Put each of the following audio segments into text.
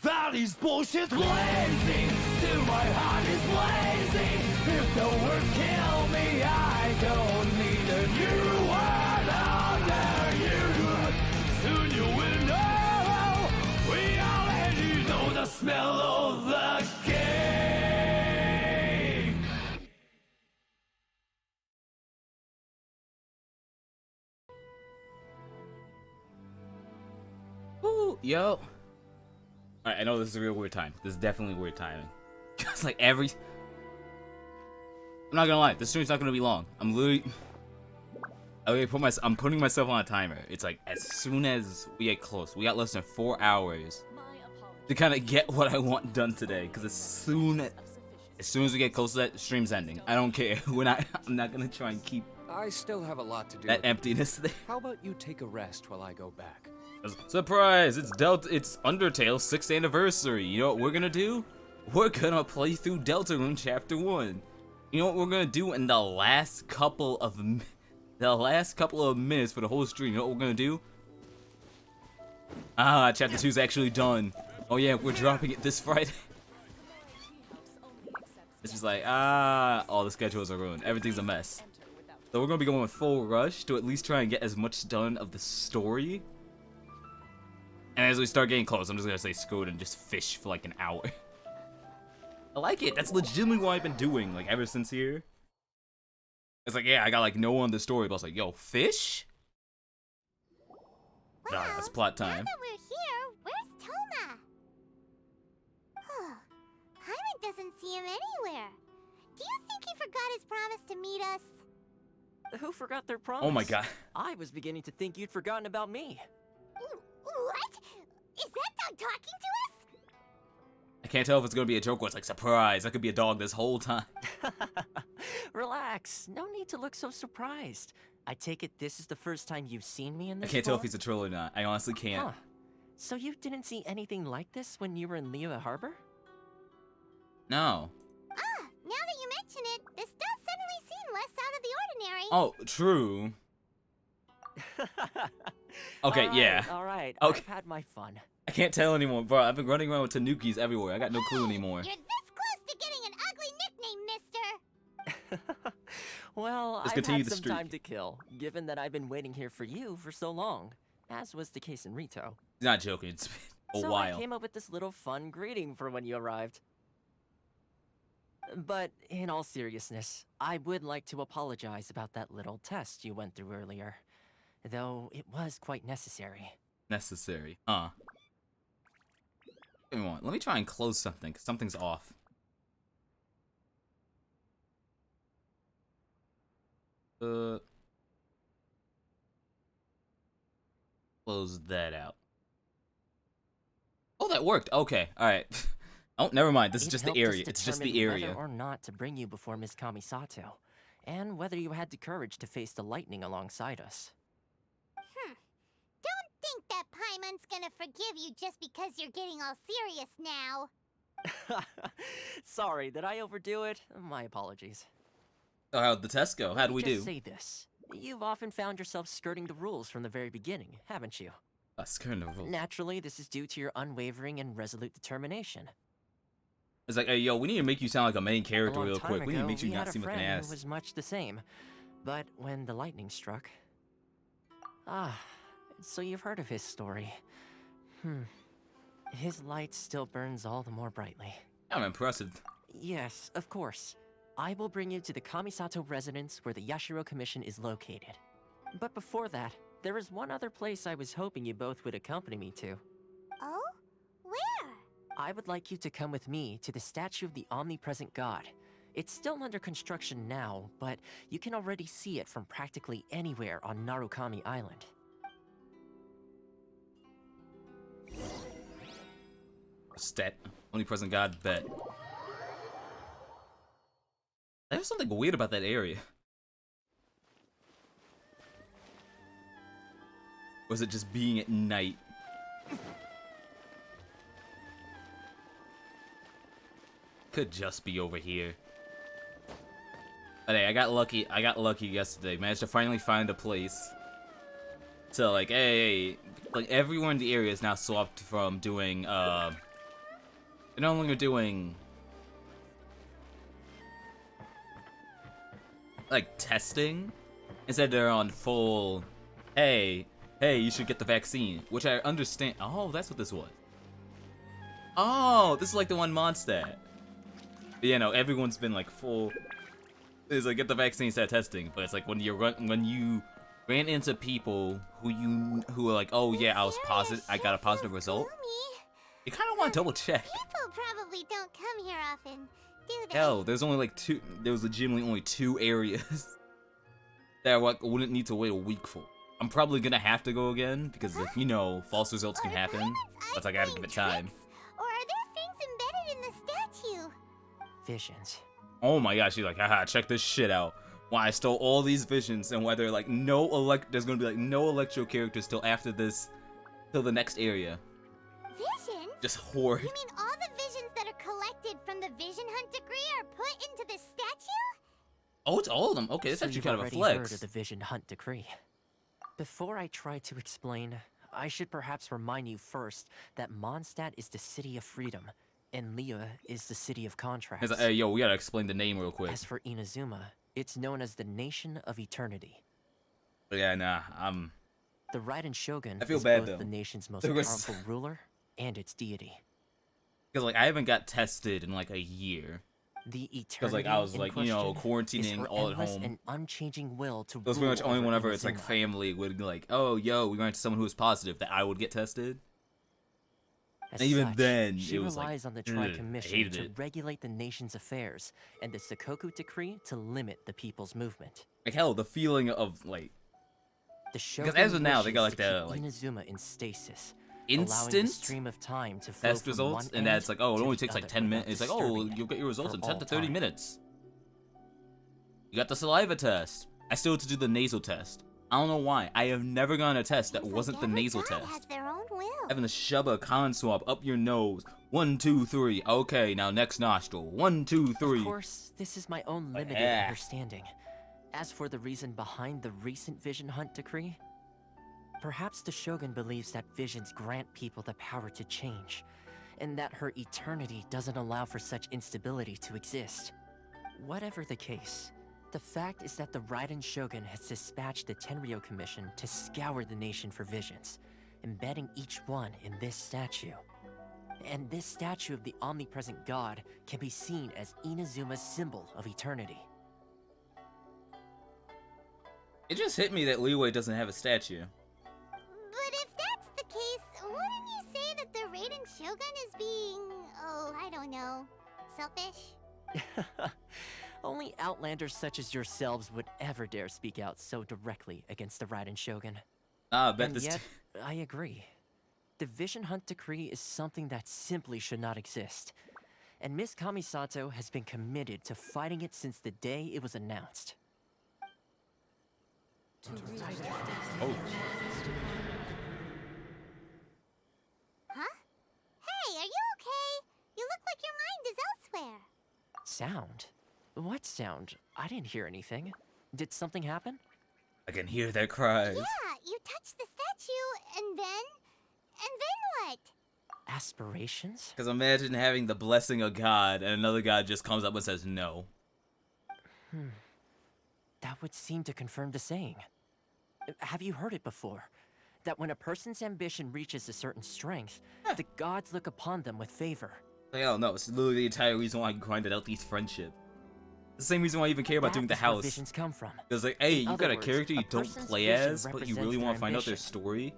That is bullshit blazing. Still my heart is blazing. If the word kill me, I don't need a new word under you. Soon you will know. We already know the smell of the game. Ooh, yo. Alright, I know this is a real weird time. This is definitely weird timing. It's like I'm not gonna lie, this stream's not gonna be long. I'm putting myself on a timer. It's like as soon as we get close, we got less than 4 hours to kind of get what I want done today. Because as soon as we get close to that, stream's ending. I don't care. I'm not gonna try and keep. I still have a lot to do. That emptiness there. How about you take a rest while I go back? Surprise! It's Undertale's 6th anniversary. You know what we're gonna do? We're gonna play through Deltarune Chapter 1. You know what we're gonna do in the last couple of minutes for the whole stream? You know what we're gonna do? Chapter 2's actually done. Oh yeah, we're dropping it this Friday. It's just like, all the schedules are ruined. Everything's a mess. So we're gonna be going with full rush to at least try and get as much done of the story. And as we start getting close, I'm just gonna say screw it and just fish for like an hour. I like it. That's legitimately what I've been doing, like, ever since here. It's like, yeah, I got like no one on the story, but I was like, yo, fish? Well, Nah, that's plot time. Now that we're here, where's Toma? Paimon doesn't see him anywhere. Do you think he forgot his promise to meet us? Who forgot their promise? Oh my god. I was beginning to think you'd forgotten about me. What? Is that dog talking to us? I can't tell if it's gonna be a joke or it's like, surprise, that could be a dog this whole time. Relax. No need to look so surprised. I take it this is the first time you've seen me in I this can't tell if form? he's a troll or not. I honestly can't. Huh. So you didn't see anything like this when you were in Liyue Harbor? No. Now that you mention it, this does suddenly seem less out of the ordinary. Oh, true. Okay, yeah. Alright, Okay. I've had my fun. I can't tell anymore, bro. I've been running around with tanukis everywhere. I got no clue anymore. You're this close to getting an ugly nickname, mister. Well, Let's I've continue had the some streak. time to kill, given that I've been waiting here for you for so long, as was the case in Rito. He's not joking. It's been a So while. I came up with this little fun greeting for when you arrived. But in all seriousness, I would like to apologize about that little test you went through earlier, though it was quite necessary. Necessary. Give me one. Let me try and close something, 'cause something's off. Close that out. Oh, that worked. Okay, alright. Oh, never mind. This is It just the helped us area. It's just the determine area. whether or not to bring you before Ms. Kamisato, and whether you had the courage to face the lightning alongside us. Don't think that Paimon's gonna forgive you just because you're getting all serious now. Sorry, did I overdo it? My apologies. So how'd the test go? How'd we do? Just say this. You've often found yourself skirting the rules from the very beginning, haven't you? That's kind of rules. Naturally, this is due to your unwavering and resolute determination. It's like, hey, yo, we need to make you sound like a main A character long real time quick. We need to ago, make you we not had a seem like an friend ass. who was much the same. But when the lightning struck... so you've heard of his story. His light still burns all the more brightly. I'm impressed. Yes, of course. I will bring you to the Kamisato residence where the Yashiro Commission is located. But before that, there is one other place I was hoping you both would accompany me to. Oh? Where? I would like you to come with me to the statue of the omnipresent god. It's still under construction now, but you can already see it from practically anywhere on Narukami Island. Omnipresent God, bet. There's something weird about that area. Or is it just being at night? Could just be over here. But hey, I got lucky yesterday. Managed to finally find a place. So like, hey, like everyone in the area is now swapped from doing They're no longer doing like testing. Instead, they're on full. Hey, you should get the vaccine, which I understand. Oh, that's what this was. Oh, this is like the one Mondstadt. You know, everyone's been like full. It's like get the vaccine, start testing. But it's like when you ran into people who are like, oh yeah, I was positive, I got a positive result. You kind of want to double check. People probably don't come here often, do they? Hell, there's only like two. There was legitimately only 2 areas that I like, wouldn't need to wait a week for. I'm probably gonna have to go again because, like, you know, false results can happen. But I gotta give it time. Or are there things embedded in the statue? Visions. Oh my gosh, she's like, haha, check this shit out. Why I stole all these visions and whether like there's gonna be like no Electro characters till after this, till the next area. Visions? Just horde. You mean all the visions that are collected from the Vision Hunt degree are put into the statue? Oh, it's all of them. Okay, that's So actually you've kind of a already flex. heard of the Vision Hunt decree. Before I try to explain, I should perhaps remind you first that Mondstadt is the city of freedom, and Liyue is the city of contracts. It's like, hey, yo, we gotta explain the name real quick. As for Inazuma, it's known as the Nation of Eternity. Yeah, nah, The Raiden Shogun I feel is bad, both though. the nation's most There was- powerful ruler and its deity. because like I haven't got tested in like a year. The eternity Because like I was in like, you know, question is quarantining her all at endless home. and unchanging will to That's pretty rule much only over whenever it's like Inazuma. family would be like, oh, yo, we're going to someone who is positive that I would get tested. As And even such, then, she it was like, relies on the ugh, Tri I Commission hated to it. regulate the nation's affairs, and the Sakoku Decree to limit the people's movement. Like hell, the feeling of like The Shogun as of now, they got, wishes like, to the, keep like, Inazuma in stasis, allowing the instant stream of time to flow test from results, one and that's end like, oh, it to only the takes like other 10 without minutes. It's like, oh, disturbing it you'll get your results for in 10 all to 30 time. minutes. You got the saliva test. I still have to do the nasal test. I don't know why. I have never gotten a test that Seems wasn't like the every nasal god test. has their own will. Having to shove a con swab up your nose. 1, 2, 3. Okay, now next nostril. 1, 2, 3. Of course, this is my own limited Yeah. understanding. As for the reason behind the recent Vision Hunt decree, perhaps the Shogun believes that visions grant people the power to change, and that her eternity doesn't allow for such instability to exist. Whatever the case, the fact is that the Raiden Shogun has dispatched the Tenryo Commission to scour the nation for visions, embedding each one in this statue. And this statue of the omnipresent god can be seen as Inazuma's symbol of eternity. It just hit me that Liyue doesn't have a statue. But if that's the case, wouldn't you say that the Raiden Shogun is being, oh, I don't know, selfish? Only outlanders such as yourselves would ever dare speak out so directly against the Raiden Shogun. Ah, I bet And this. yet, I agree. The Vision Hunt decree is something that simply should not exist. And Miss Kamisato has been committed to fighting it since the day it was announced. Oh, Huh? Hey, are you okay? You look like your mind is elsewhere. Sound? What sound? I didn't hear anything. Did something happen? I can hear their cries. Yeah, you touched the statue, and then what? Aspirations? Because imagine having the blessing of God and another God just comes up and says no. That would seem to confirm the saying. Have you heard it before? That when a person's ambition reaches a certain strength, the gods look upon them with favor. Hell no, it's literally the entire reason why I grinded out these friendships. The same reason why I even care about That doing the is where house. visions come from. Because like, hey, In you other got a words, character you a don't person's play vision as, but you represents really their want to find out their ambition. story,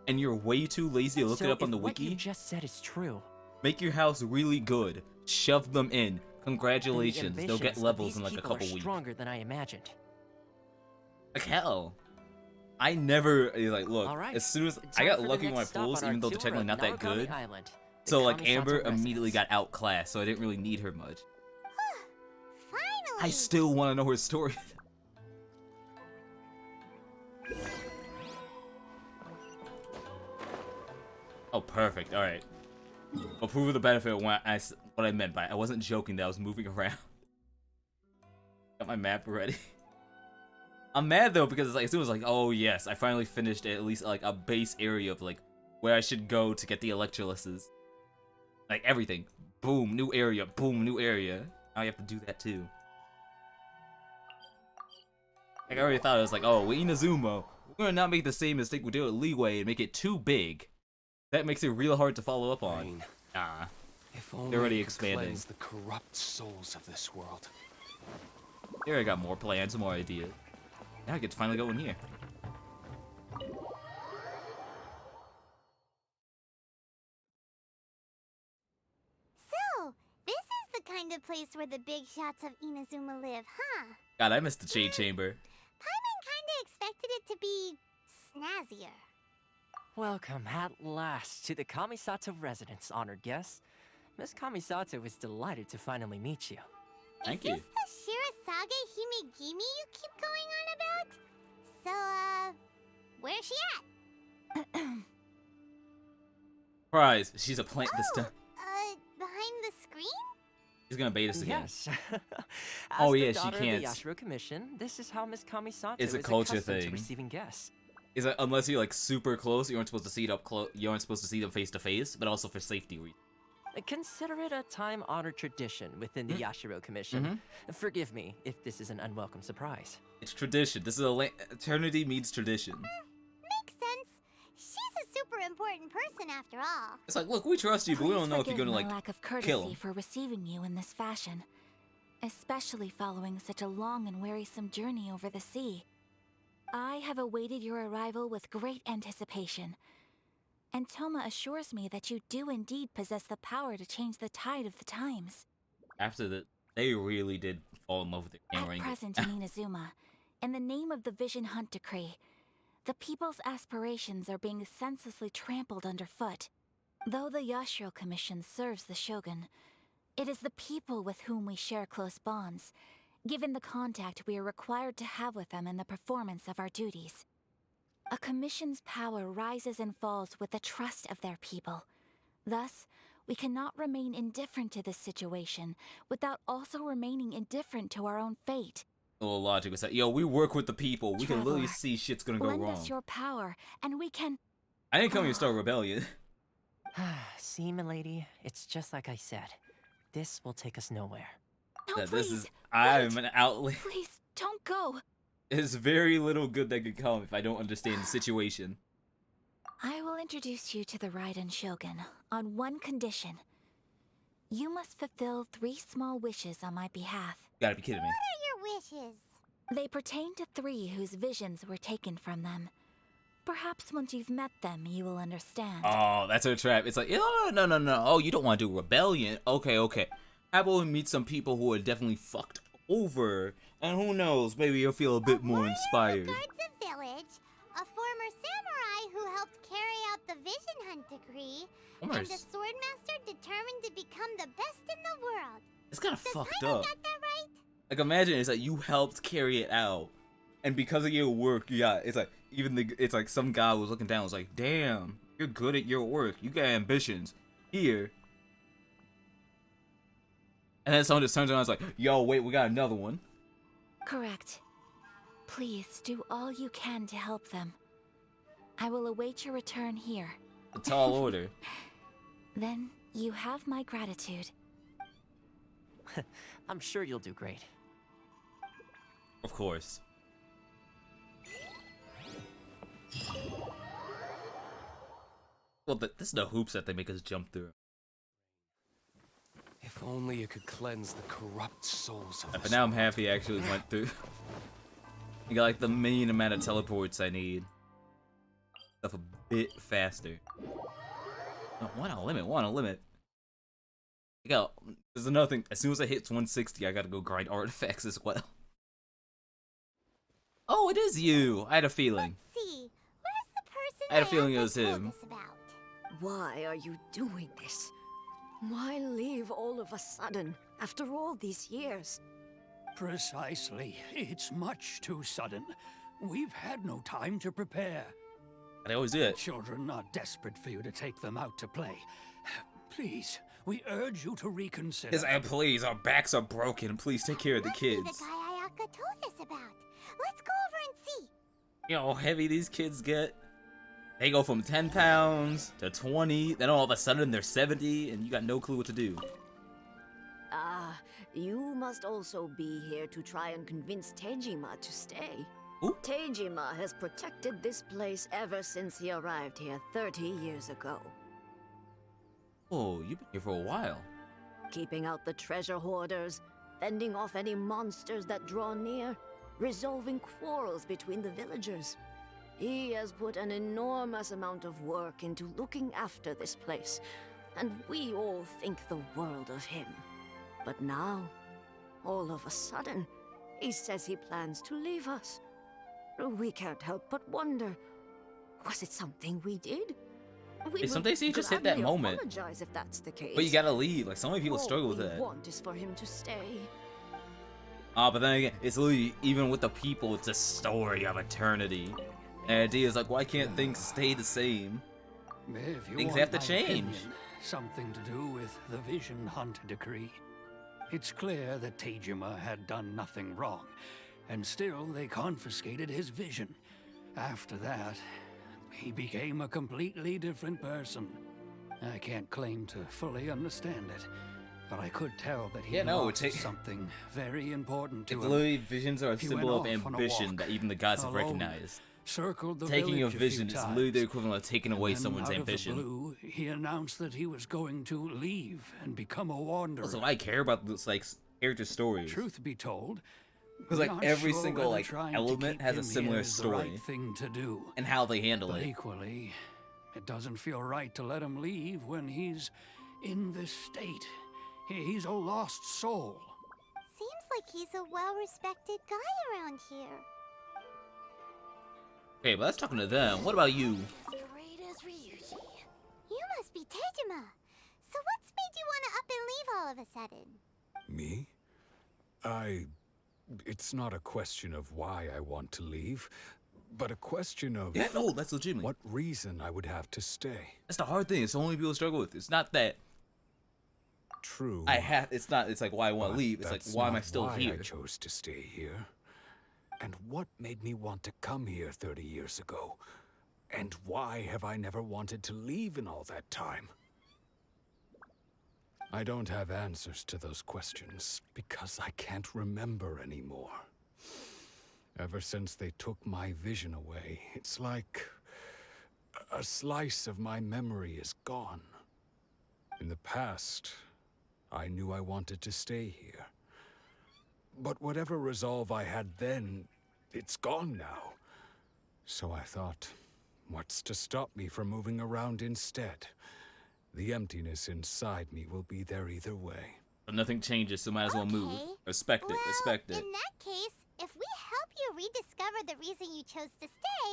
and you're way too lazy to look So it up on if the what you wiki. just said is true, Make your house really good. Shove them in. then the Congratulations, they'll get ambitions of levels these in like a people couple are weeks. stronger than I imagined. Like hell. I never like look. All right, As soon as I time got for the lucky with my next stop pulls, on our even though they're tour technically of not that Narukami good. Island, the So like Kamisato Amber immediately residence. got outclassed, so I didn't really need her much. Finally! I still want to know her story. Oh, perfect. All right. Approve of the benefit. What I meant by I wasn't joking that I was moving around. Got my map ready. I'm mad though because it's like as soon as like, oh yes, I finally finished at least like a base area of like where I should go to get the electrolysis. Like everything. Boom, new area. Boom, new area. Now you have to do that too. Like I already thought, it was like, oh, with Inazuma, we're gonna not make the same mistake we did with Leeway and make it too big. That makes it real hard to follow up on. Rain. Nah. If only They're already you could expanding. cleanse the corrupt souls of this world. Here I got more plans, more ideas. Now I get to finally go in here. So, this is the kind of place where the big shots of Inazuma live, huh? God, I missed the Jade Chamber. Paimon kinda expected it to be snazzier. Welcome at last to the Kamisato residence, honored guests. Miss Kamisato is delighted to finally meet you. Thank Is you. this the Shirasage Himegimi you keep going on about? So, where's she at? Surprise, she's a plant this time. Behind the screen? She's gonna bait us again. Yes. Oh, As yeah, the she daughter can't. Of the Yashiro Commission, this is how Miss Kamisato It's a is culture accustomed thing. to receiving guests. Is that unless you're like super close, you aren't supposed to see it up close. You aren't supposed to see them face to face, but also for safety reasons. Consider it a time-honored tradition within the Yashiro Commission. Forgive me if this is an unwelcome surprise. It's tradition. This is a eternity meets tradition. Makes sense. She's a super important person after all. It's like, look, we trust you, but we don't know if you're Forgive gonna my like lack of kill courtesy him. for receiving you in this fashion, especially following such a long and wearisome journey over the sea. I have awaited your arrival with great anticipation, and Toma assures me that you do indeed possess the power to change the tide of the times. After that, they really did fall in love with the camera At angle. present in Inazuma, in the name of the Vision Hunt Decree, the people's aspirations are being senselessly trampled underfoot. Though the Yashiro Commission serves the Shogun, it is the people with whom we share close bonds, given the contact we are required to have with them in the performance of our duties. A commission's power rises and falls with the trust of their people. Thus, we cannot remain indifferent to this situation without also remaining indifferent to our own fate. A little logic was that, yo, we work with the people. We can literally Traveler, see shit's gonna go Lend wrong. us your power, and we can... I didn't come here to start a rebellion. See, milady, it's just like I said. This will take us nowhere. No, That please, this is I'm wait. an outlet. Please, don't go. There's very little good that could come if I don't understand the situation. I will introduce you to the Raiden Shogun on one condition. You must fulfill 3 small wishes on my behalf. You gotta be kidding me. What are your wishes? They pertain to 3 whose visions were taken from them. Perhaps once you've met them, you will understand. Oh, that's a trap. It's like, no. Oh, you don't want to do rebellion? Okay. How about we meet some people who are definitely fucked over? And who knows, maybe you'll feel a bit more inspired. Who guards a village, a former samurai who helped carry out the Vision Hunt Decree, and a swordmaster determined to become the best in the world. It's kind of Does fucked Paimon up. got that right? Like, imagine it's like you helped carry it out, and because of your work, it's like it's like some guy was looking down, was like, damn, you're good at your work, you got ambitions here. And then someone just turns around and is like, yo, wait, we got another one. Correct. Please do all you can to help them. I will await your return here. A tall order. Then you have my gratitude. I'm sure you'll do great. Of course. Well, this is the hoops that they make us jump through. If only you could cleanse the corrupt souls of But this now I'm happy I actually went through. You got like the main amount of teleports I need. Stuff a bit faster. Oh, one on limit. You got, there's another thing. As soon as I hit 160, I gotta go grind artifacts as well. Oh, it is you! I had a feeling. Let's see, where's the person I had a feeling it Ayaka was told him. us about? Why are you doing this? Why leave all of a sudden, after all these years? Precisely. It's much too sudden. We've had no time to prepare. I always do it. Children are desperate for you to take them out to play. Please, we urge you to reconsider. Please, our backs are broken. Please take care of the Must be kids. the guy Ayaka told us about. Let's go over and see. You know how heavy these kids get? They go from 10 pounds to 20, then all of a sudden they're 70, and you got no clue what to do. you must also be here to try and convince Tejima to stay. Ooh. Tejima has protected this place ever since he arrived here 30 years ago. Oh, you've been here for a while. Keeping out the treasure hoarders, fending off any monsters that draw near, resolving quarrels between the villagers. He has put an enormous amount of work into looking after this place, and we all think the world of him. But now, all of a sudden, he says he plans to leave us. We can't help but wonder, was it something we did? Hey, some days you just hit that moment. Apologize if that's the case. But you gotta leave. Like, so many people struggle with All that. we want is for him to stay. But then again, it's literally, even with the people, it's a story of eternity. And the idea is like, why can't things stay the same? If you Things want have to my change. opinion, something to do with the Vision Hunt decree. It's clear that Tejima had done nothing wrong, and still they confiscated his vision. After that, he became a completely different person. I can't claim to fully understand it, but I could tell that he lost something very important to him. Literally, visions are a He symbol of went off on a ambition walk, that even the gods have alone, recognized. Circled the Taking a village vision few is times, literally the equivalent of taking away and then someone's out of the ambition. blue, he announced that he was going to leave and become a wanderer. Also, I care about this, like, character stories. Truth be told, Because, we like, aren't every sure single, whether like, trying to element keep has a him similar here is the story. right thing to do. And how they handle But it. equally, it doesn't feel right to let him leave when he's in this state. He's a lost soul. Seems like he's a well-respected guy around here. Okay, but let's talking to them. What about you? Great as Ryuji. You must be Tejima. So what's made you want to up and leave all of a sudden? Me? It's not a question of why I want to leave, but a question of Yeah, no, that's legitimate. what reason I would have to stay. That's the hard thing. It's the only people struggle with. It's not that True. it's not, it's like why I want to but leave. It's like, that's why am I not still why here? I chose to stay here. And what made me want to come here 30 years ago? And why have I never wanted to leave in all that time? I don't have answers to those questions because I can't remember anymore. Ever since they took my vision away, it's like a slice of my memory is gone. In the past, I knew I wanted to stay here. But whatever resolve I had then, it's gone now. So I thought, what's to stop me from moving around instead? The emptiness inside me will be there either way. But nothing changes, so might as well move. Okay. Respect it, respect it. In that case, if we help you rediscover the reason you chose to stay,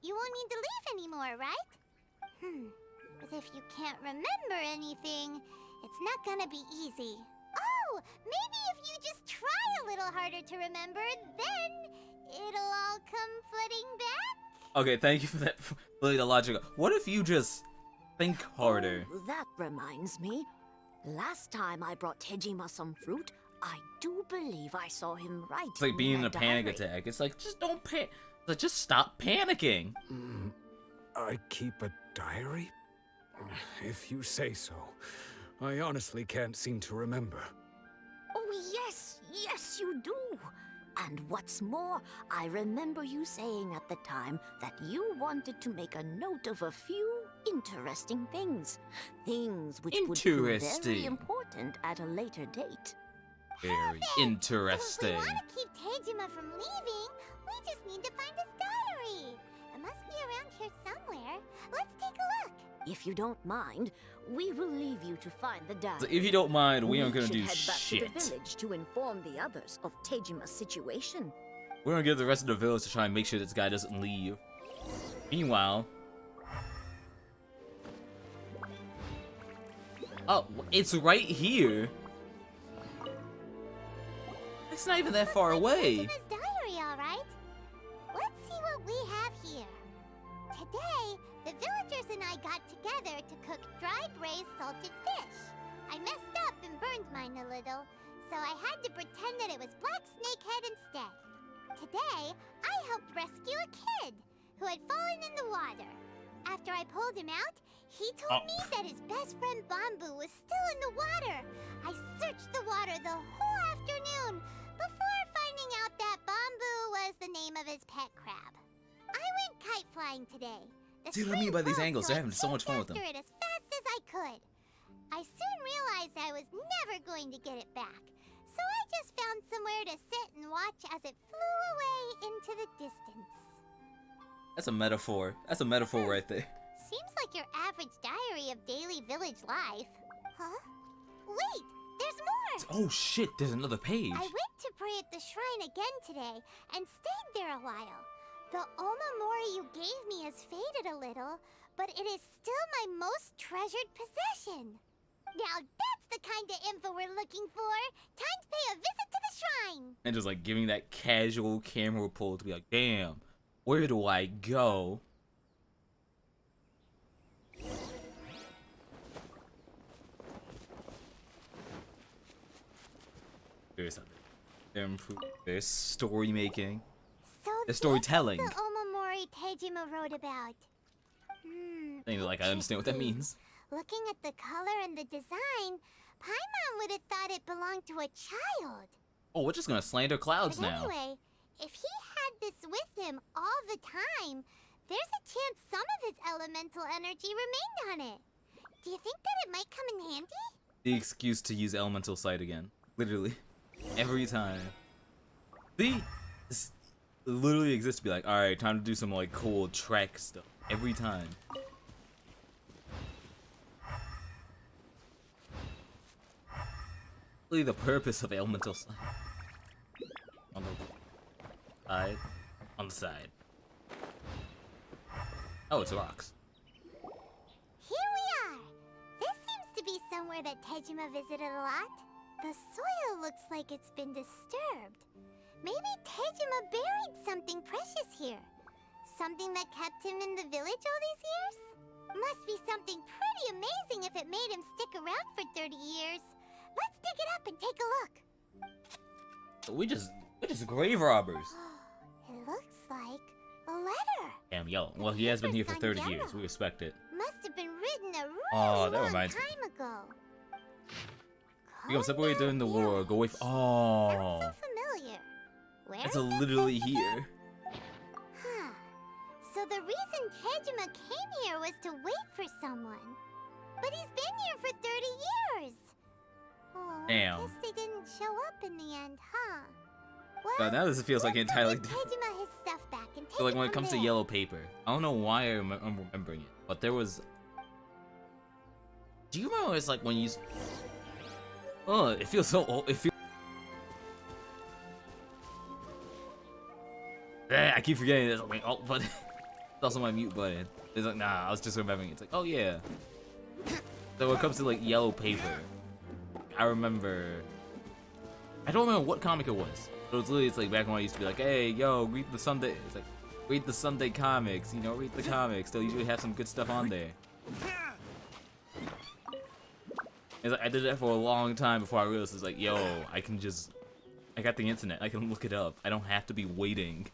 you won't need to leave anymore, right? But if you can't remember anything, it's not gonna be easy. Oh, maybe if you just try a little harder to remember, then it'll all come flooding back? Okay, thank you for that. Really, the logic. What if you just think harder? Oh, that reminds me. Last time I brought Tejima some fruit, I do believe I saw him write. It's like being in a panic attack. It's like, just don't panic. Like, just stop panicking. I keep a diary? If you say so. I honestly can't seem to remember. Oh, yes, you do. And what's more, I remember you saying at the time that you wanted to make a note of a few interesting things. Things which would be very Interesting. important at a later date. Very So interesting. if we want to keep Tejima from leaving, we just need to find his diary. It must be around here somewhere. Let's take a look. If you don't mind, we will leave you to find the diary. So if you don't mind, we aren't gonna should do head back shit. to the village to inform the others of Tejima's situation. We're gonna get the rest of the village to try and make sure this guy doesn't leave. Meanwhile, oh, it's right here. It's not even that far away. Tejima's diary, all right. Let's see what we have here. Today, the villagers and I got together to cook dry braised salted fish. I messed up and burned mine a little, so I had to pretend that it was black snakehead instead. Today, I helped rescue a kid who had fallen in the water. After I pulled him out, He told me that his best friend Bamboo was still in the water. I searched the water the whole afternoon before finding out that Bamboo was the name of his pet crab. I went kite flying today. The See what I mean string by these broke, angles? so They're I having so much chased fun with them. after it as fast as I could. I soon realized I was never going to get it back, so I just found somewhere to sit and watch as it flew away into the distance. That's a metaphor. That's a metaphor right there. Seems like your average diary of daily village life. Huh? Wait, there's more! Oh shit, there's another page. I went to pray at the shrine again today and stayed there a while. The Omamori you gave me has faded a little, but it is still my most treasured possession. Now that's the kind of info we're looking for. Time to pay a visit to the shrine. And just like giving that casual camera pull to be like, damn, where do I go? There's something. There's story making. So There's storytelling. this is the Omamori Tejima wrote about. Things like I understand what that interesting. means. Looking at the color and the design, Paimon would have thought it belonged to a child. Oh, we're just gonna slander clouds But now. anyway, if he had this with him all the time, there's a chance some of his elemental energy remained on it. Do you think that it might come in handy? The excuse to use elemental sight again. Literally. Every time. See? This literally exists to be like, alright, time to do some like cool track stuff. Every time. Really the purpose of elemental sight. On the side. On the side. Oh, it's rocks. Here we are. This seems to be somewhere that Tejima visited a lot. The soil looks like it's been disturbed. Maybe Tejima buried something precious here. Something that kept him in the village all these years? Must be something pretty amazing if it made him stick around for 30 years. Let's dig it up and take a look. We're just grave robbers. It looks like a letter. Damn, yo. Well, he has been here for 30 years. We respect it. Must have been written a really Oh, that long reminds me. time ago. Become separated during the war. Go away. Sounds Oh, so familiar. Where it's is this literally place again? here. Huh. So the reason Tejima came here was to wait for someone. But he's been here for 30 years. Oh, Damn. I guess they didn't show up in the end, huh? Well, God, now this feels like let's entirely give different. Tejima his stuff back and take So like it when it from comes to there. yellow paper, I don't know why I'm remembering it, but there was. Do you remember it's like when you? Oh, it feels so old. It feels. I keep forgetting this. Like, oh, but it's also my mute button. It's like nah, I was just remembering. It's like oh yeah. So when it comes to like yellow paper, I remember. I don't remember what comic it was. It was literally, it's like back when I used to be like, hey, yo, read the Sunday. It's like, read the Sunday comics. You know, read the comics. They'll usually have some good stuff on there. It's like, I did that for a long time before I realized it's like, yo, I can just, I got the internet. I can look it up. I don't have to be waiting.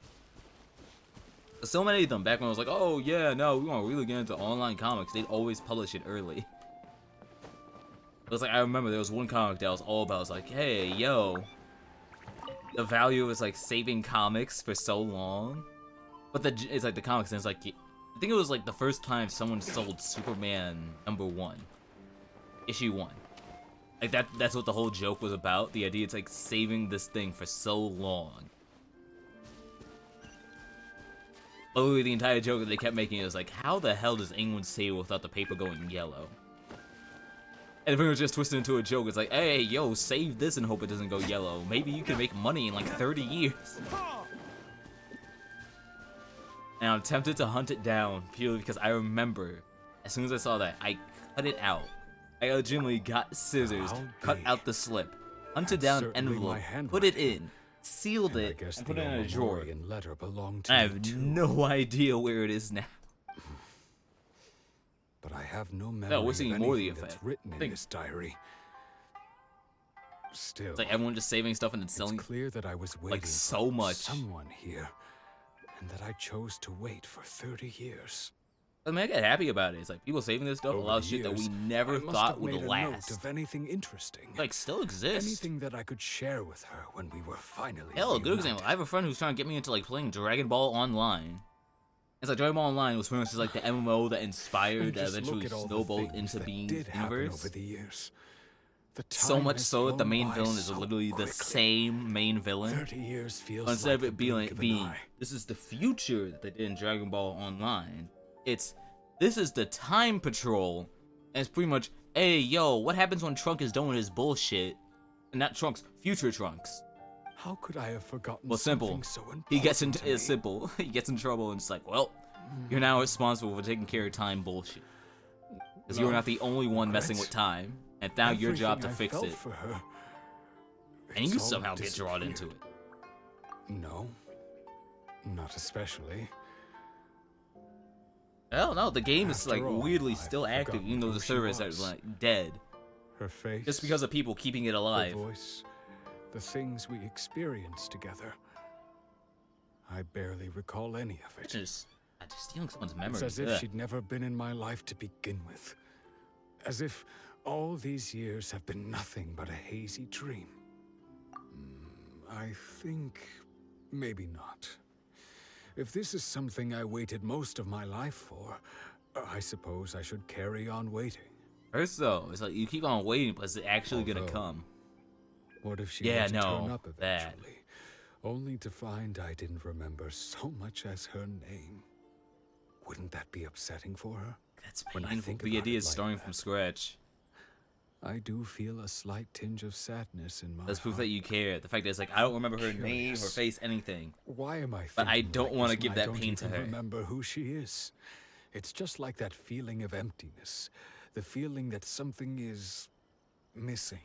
So many of them back when I was like, oh yeah, no, we want to really get into online comics. They'd always publish it early. It was like, I remember there was one comic that was all about, it was like, hey, yo, the value was like saving comics for so long. But it's like the comics, and it's like, I think it was like the first time someone sold Superman #1, issue 1. Like that's what the whole joke was about. The idea, it's like saving this thing for so long. Literally the entire joke that they kept making was like, how the hell does anyone save without the paper going yellow? And everyone was just twisted into a joke. It's like, hey, yo, save this and hope it doesn't go yellow. Maybe you can make money in like 30 years. And I'm tempted to hunt it down purely because I remember, as soon as I saw that, I cut it out. I legitimately got scissors, cut out the slip, hunted down an Certainly my envelope, put it in, sealed And I it, guess and put the it in a drawer. Omamorian letter belonged to I me have too. no idea where it is now. But I have no memory we're of seeing more of the anything that's effect. written in Think- this diary. Still, It's like everyone just saving stuff and then it's selling. clear that I was waiting so for much. someone here, and that I chose to wait for 30 years. I mean, I get happy about it. It's like people saving this stuff Over allows the shit that we years, never I must thought have would made a last. note of anything interesting. Like, still exists. Anything that I could share with her when we were finally Hell, a good reunited. example. I have a friend who's trying to get me into like playing Dragon Ball Online. It's like Dragon Ball Online was pretty much just like the MMO that inspired And that just eventually look at all the snowballed things into that being did happen universe. over the years. The So time much has so that the flown main by villain is so literally the quickly. same main villain. 30 years feels But instead like of the it being blink like of an being eye. this is the future that they did in Dragon Ball Online. This is the time patrol. And it's pretty much, hey yo, what happens when Trunk is done with his bullshit? And not Trunks, future Trunks. How could I have forgotten Well, simple. something so important He gets to me? it's simple. He gets in trouble and it's like, well, you're now responsible for taking care of time bullshit. Because you're not the only one messing with time. And now your job to Everything I fix felt it. for her, And it's you all somehow get drawn into disappeared. it. No, not especially. Hell no, the game is After like all, weirdly I've still active, forgotten even though the who she server is was. like dead. Her face, Just because of people keeping it her alive. voice, the things we experienced together. I barely recall any of it. Just stealing someone's It's memories. as if Ugh. she'd never been in my life to begin with. As if all these years have been nothing but a hazy dream. I think maybe not. If this is something I waited most of my life for, I suppose I should carry on waiting. First though, it's like you keep on waiting, but is it actually gonna Although, come? What if she Yeah, were to turn no, up that. eventually, only to find I didn't remember so much as her name? Wouldn't that be upsetting for her? That's When I painful. think The about idea it is like starting that. from scratch. I do feel a slight tinge of sadness in my That's proof heart. that you care. The fact that it's like I don't remember her name, her Curious. face, anything. Why am I But I thinking don't like wanna this give when I that don't pain to even her. remember who she is. It's just like that feeling of emptiness. The feeling that something is missing.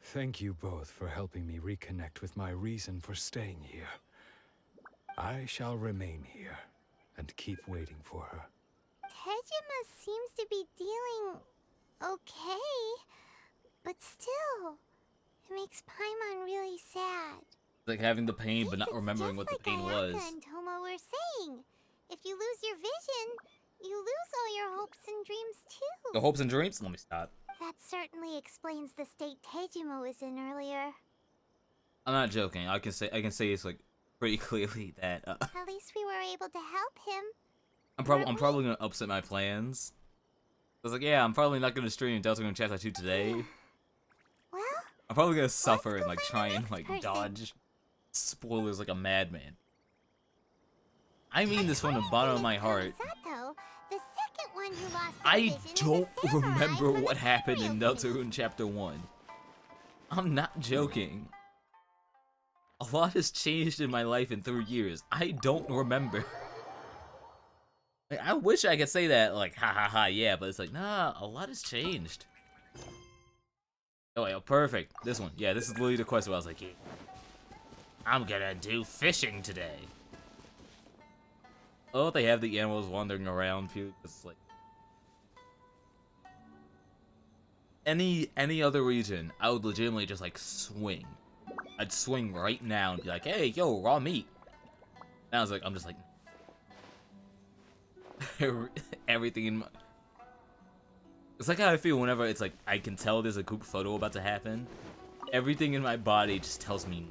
Thank you both for helping me reconnect with my reason for staying here. I shall remain here and keep waiting for her. Tejima seems to be dealing okay, but still, it makes Paimon really sad. It's like having the pain but not It's remembering just what the like pain Ayaka was. and Tomo were saying. If you lose your vision, you lose all your hopes and dreams too. The hopes and dreams? Let me stop. That certainly explains the state Tejima was in earlier. I'm not joking. I can say it's like pretty clearly that At least we were able to help him. I'm probably gonna upset my plans. I was like, yeah, I'm probably not gonna stream Delta Green Chapter 2 today. Well, I'm probably gonna suffer go and like find the try and next like person. dodge spoilers like a madman. I mean this from the bottom of my heart. Misato, the second one who lost her I vision, is a don't samurai remember from what the happened in Imperial Deltarune Chapter 1. I'm not joking. A lot has changed in my life in 3 years. I don't remember. Like, I wish I could say that, like, ha ha ha, yeah, but it's like, nah, a lot has changed. Oh, wait, perfect. This one. Yeah, this is literally the quest where I was like, yeah, I'm gonna do fishing today. Oh, they have the animals wandering around, it's like, any other region, I would legitimately just like swing. I'd swing right now and be like, hey, yo, raw meat. And I was like, I'm just like, everything in my... It's like how I feel whenever it's like, I can tell there's a group photo about to happen. Everything in my body just tells me.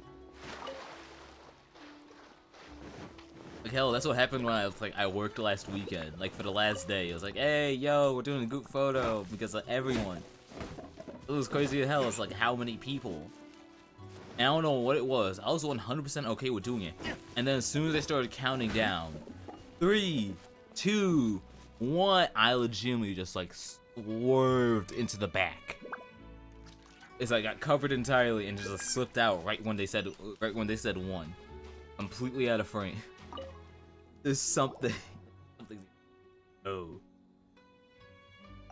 Like, hell, that's what happened when I worked last weekend. Like, for the last day. It was like, hey, yo, we're doing a group photo. Because of everyone. It was crazy as hell. It's like, how many people? And I don't know what it was. I was 100% okay with doing it. And then as soon as they started counting down, 3, 2, 1, I legitimately just like swerved into the back. It's like I got covered entirely and just slipped out right when they said 1. Completely out of frame. There's something. Oh.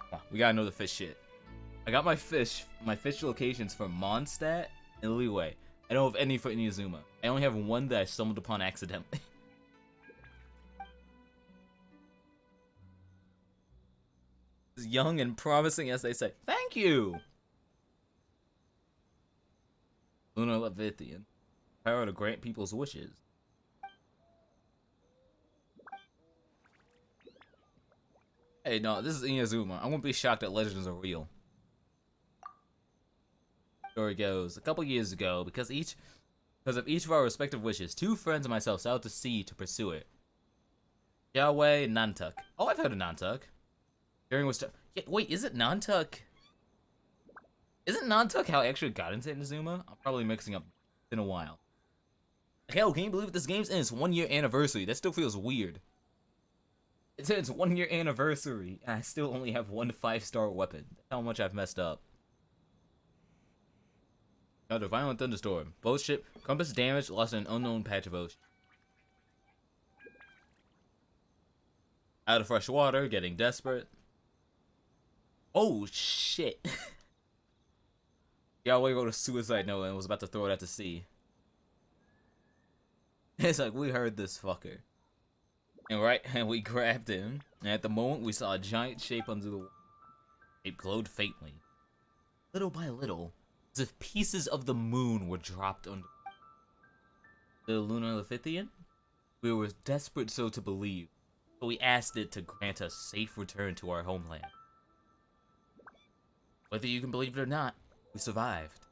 Come on, we gotta know the fish shit. I got my fish locations for Mondstadt and Liyue. I don't have any for Inazuma. I only have one that I stumbled upon accidentally. As young and promising as they say. Thank you! Lunar Levithian. Power to grant people's wishes. Hey, no, this is Inazuma. I won't be shocked that legends are real. Story goes, a couple years ago, because of each of our respective wishes, 2 friends and myself set out to sea to pursue it. Yahweh and Nantuck. Oh, I've heard of Nantuck. During was yeah, wait, is it Nantuck? Isn't Nantuck how I actually got into Inazuma? I'm probably mixing up. It's been a while. Hell, can you believe this game's in its 1-year anniversary? That still feels weird. It's in its 1-year anniversary, and I still only have 1 5-star weapon. That's how much I've messed up. Another violent thunderstorm. Boat ship, compass damaged, lost in an unknown patch of ocean. Out of fresh water, getting desperate. Oh, shit. Yahweh wrote a suicide note and was about to throw it out to sea. It's like, we heard this fucker. And we grabbed him, and at the moment we saw a giant shape under the water. It glowed faintly. Little by little, as if pieces of the moon were dropped under the lunar Leviathan. We were desperate so to believe, but we asked it to grant us safe return to our homeland. Whether you can believe it or not, we survived.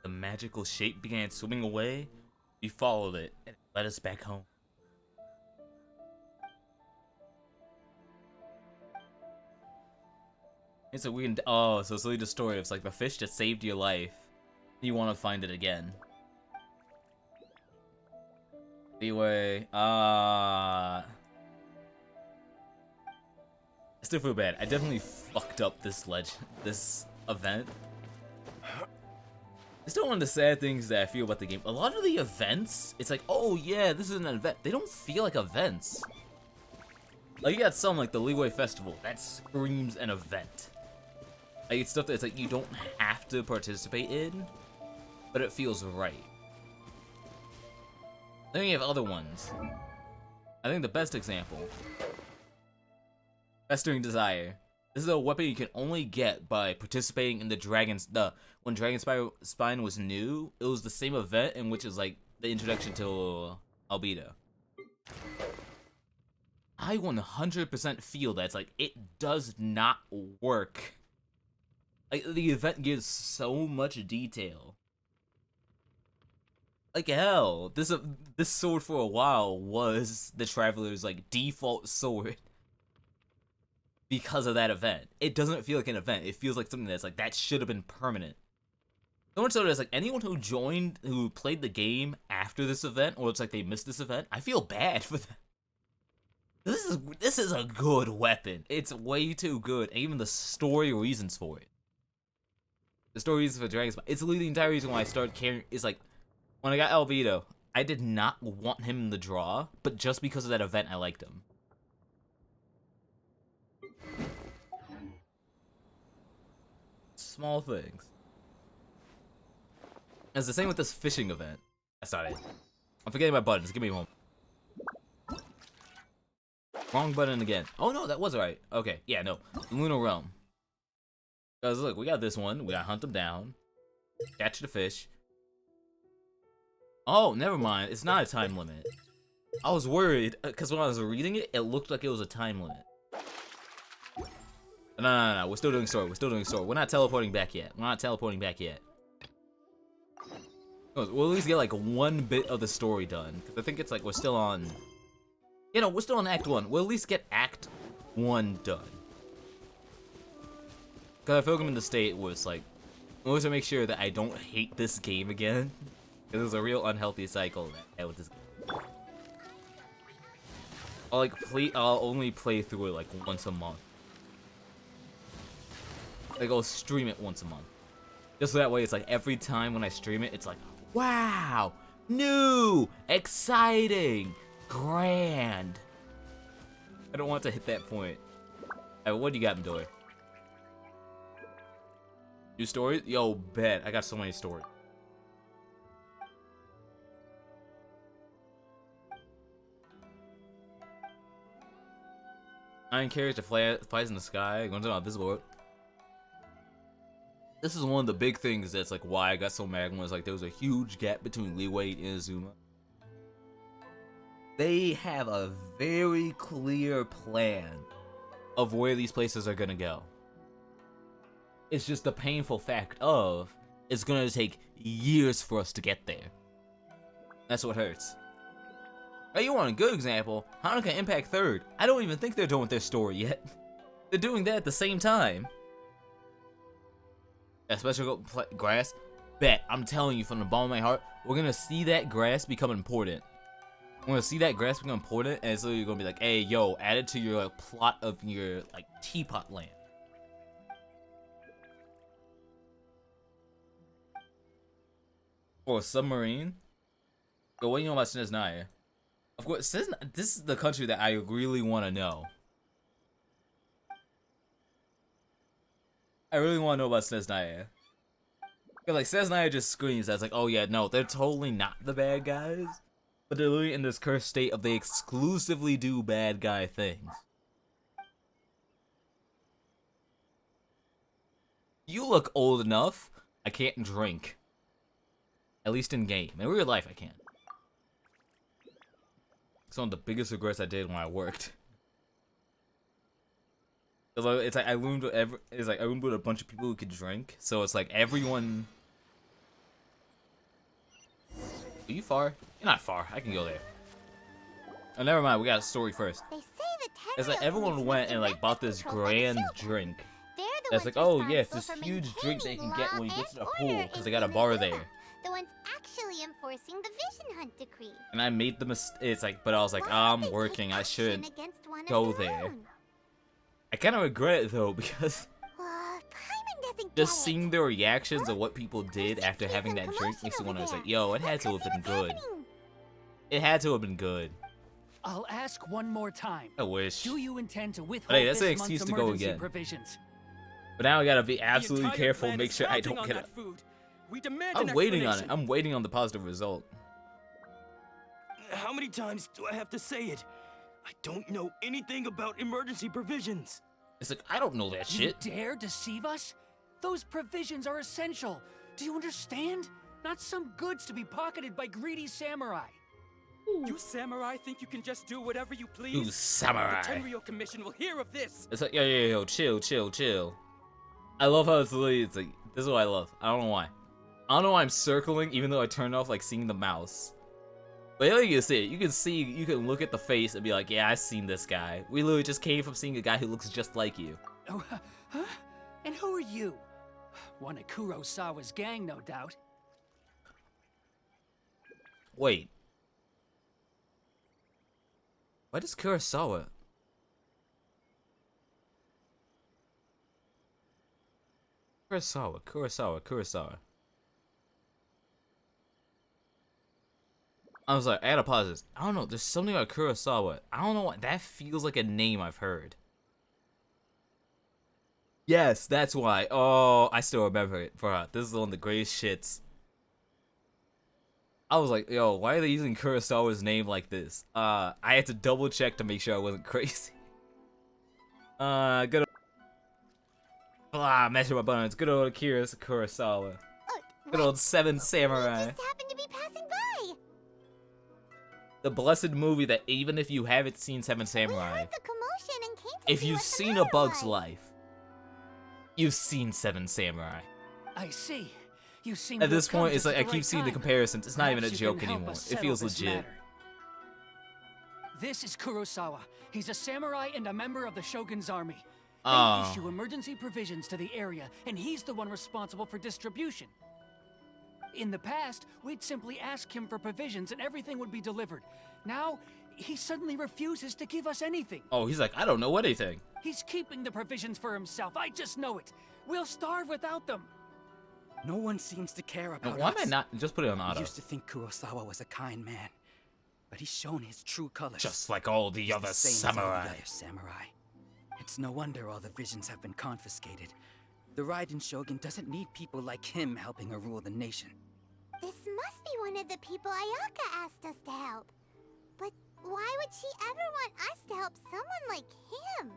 The magical shape began swimming away. We followed it, and it led us back home. And so we can, oh, so it's really the story. It's like the fish just saved your life. You want to find it again. Anyway, I still feel bad. I definitely fucked up this event. It's still one of the sad things that I feel about the game. A lot of the events, it's like, oh yeah, this is an event. They don't feel like events. Like, you got some, like the Leeway Festival, that screams an event. Like, it's stuff that's like you don't have to participate in, but it feels right. Then you have other ones. I think the best example, Festering Desire. This is a weapon you can only get by participating in the when Dragon Spine was new, it was the same event in which is like the introduction to Albedo. I 100% feel that it's like it does not work. Like, the event gives so much detail. Like, hell, this sword for a while was the Traveler's like default sword because of that event. It doesn't feel like an event. It feels like something that's like that should have been permanent. So much so that it's like anyone who played the game after this event, or it's like they missed this event, I feel bad for them. This is a good weapon. It's way too good, and even the story reasons for it. The story reasons for Dragon Spine. It's literally the entire reason why I started caring. Is like when I got Albedo, I did not want him in the draw, but just because of that event, I liked him. Small things. It's the same with this fishing event. That's not it. I'm forgetting my buttons. Give me one. Wrong button again. Oh no, that was right. Okay, yeah, no. Lunar Realm. Because look, we got this one. We gotta hunt them down. Catch the fish. Oh, never mind. It's not a time limit. I was worried, because when I was reading it, it looked like it was a time limit. No. We're still doing story. We're not teleporting back yet. We'll at least get like one bit of the story done. Because I think it's like we're still on... You know, we're still on Act 1. We'll at least get Act 1 done. Because I feel like I'm in the state where it's like... I want to make sure that I don't hate this game again. Because it's a real unhealthy cycle that I had with this game. I'll only play through it like once a month. Like, I'll stream it once a month. Just so that way it's like every time when I stream it, it's like, wow, new, exciting, grand. I don't want to hit that point. What do you got, Midori? New stories? Yo, bet. I got so many stories. Iron carriers to flies in the sky, going to an invisible world. This is one of the big things that's like why I got so mad when it's like there was a huge gap between Leeway and Inazuma. They have a very clear plan of where these places are gonna go. It's just the painful fact of it's gonna take years for us to get there. That's what hurts. Hey, you want a good example? Hanukkah Impact 3rd. I don't even think they're done with their story yet. They're doing that at the same time. Especially grass. Bet, I'm telling you from the bottom of my heart, we're gonna see that grass become important. We're gonna see that grass become important, and so you're gonna be like, hey, yo, add it to your like, plot of your like teapot land. Or a submarine. But what do you know about Snezhnaya? Of course, this is the country that I really want to know. I really want to know about Snezhnaya. Because, like, Snezhnaya just screams that's like, oh yeah, no, they're totally not the bad guys. But they're literally in this cursed state of they exclusively do bad guy things. You look old enough, I can't drink. At least in game. In real life, I can't. It's one of the biggest regrets I did when I worked. It's like I roomed with I roomed with a bunch of people who could drink, so it's like everyone. Are you far? You're not far. I can go there. Oh, never mind. We got a story first. They say the It's like everyone went and like bought this grand drink. They're the That's ones like, oh yeah, it's responsible this for huge drink that you can get when you maintaining get to the law pool and because they got a order bar in there. Venezuela. The ones actually enforcing the Vision Hunt decree. And I made the mistake. It's like, but I was like, Why I'm would they working. take I action shouldn't against one of go their there. own? I kind of regret it though because Paimon doesn't just get seeing it. the reactions of what people did There's after having some that drink commotion makes you over wonder. It's like, there. yo, it had Let's to go have see been what's good. happening. It had to have been good. I'll ask one more time. I wish. Do you intend to withhold Hey, that's this an excuse month's to go emergency again. provisions? But now I gotta be The absolutely entire careful, planet make is sure I counting don't on get it. that food. We demand an I'm waiting on it. explanation. I'm waiting on the positive result. How many times do I have to say it? I don't know anything about emergency provisions. It's like, I don't know that You shit. dare deceive us? Those provisions are essential. Do you understand? Not some goods to be pocketed by greedy samurai. You samurai think you can just do whatever you please? Ooh, samurai. The Tenryou Commission will hear of this. It's like, yo, chill, chill, chill. I love how it's literally, it's like, this is what I love. I don't know why. I don't know why I'm circling, even though I turned off, like, seeing the mouse. But you can see it. You can look at the face and be like, yeah, I've seen this guy. We literally just came from seeing a guy who looks just like you. Oh, huh? And who are you? One of Kurosawa's gang, no doubt. Wait. Why does Kurosawa? Kurosawa. I was like, I gotta pause this. I don't know, there's something about Kurosawa. I don't know what, that feels like a name I've heard. Yes, that's why. Oh, I still remember it. Bro, this is one of the greatest shits. I was like, yo, why are they using Kurosawa's name like this? I had to double check to make sure I wasn't crazy. Good old... mashing my buttons. Good old Akira Kurosawa. Good old Seven Samurai. Just happened to be passing by. The blessed movie that even if you haven't seen Seven We Samurai, heard the commotion and came to if see you've what the seen A matter Bug's was. Life, you've seen Seven Samurai. I see. You seem At to have this come point, it's just like at I the keep right seeing the time. comparisons. It's not even a Perhaps you can joke help anymore. us It settle feels this legit. matter. This is Kurosawa. He's a samurai and a member of the Shogun's army. They Oh. issue emergency provisions to the area, and he's the one responsible for distribution. In the past, we'd simply ask him for provisions and everything would be delivered. Now, he suddenly refuses to give us anything. Oh, he's like, I don't know anything. He's keeping the provisions for himself. I just know it. We'll starve without them. No one seems to care Now, about why us. am I not? Just put it on I auto. used to think Kurosawa was a kind man, but he's shown his true colors. Just like all the He's other same as all the samurai. other samurai. It's no wonder all the visions have been confiscated. The Raiden Shogun doesn't need people like him helping her rule the nation. This must be one of the people Ayaka asked us to help. But why would she ever want us to help someone like him?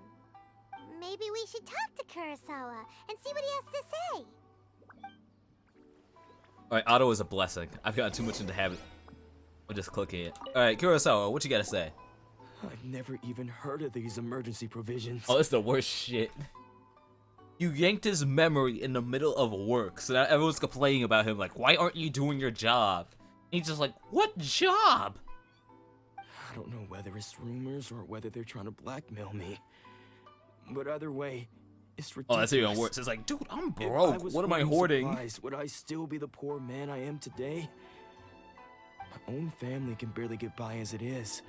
Maybe we should talk to Kurosawa and see what he has to say. Alright, auto is a blessing. I've gotten too much into habit of just clicking it. Alright, Kurosawa, what you gotta say? I've never even heard of these emergency provisions. Oh, it's the worst shit. You yanked his memory in the middle of work, so now everyone's complaining about him, like, why aren't you doing your job? And he's just like, what job? I don't know whether it's rumors or whether they're trying to blackmail me. But either way, it's ridiculous. Oh, that's even worse. It's like, dude, I'm If I broke. was What am I hoarding hoarding? supplies, would I still be the poor man I am today? My own family can barely get by as it is.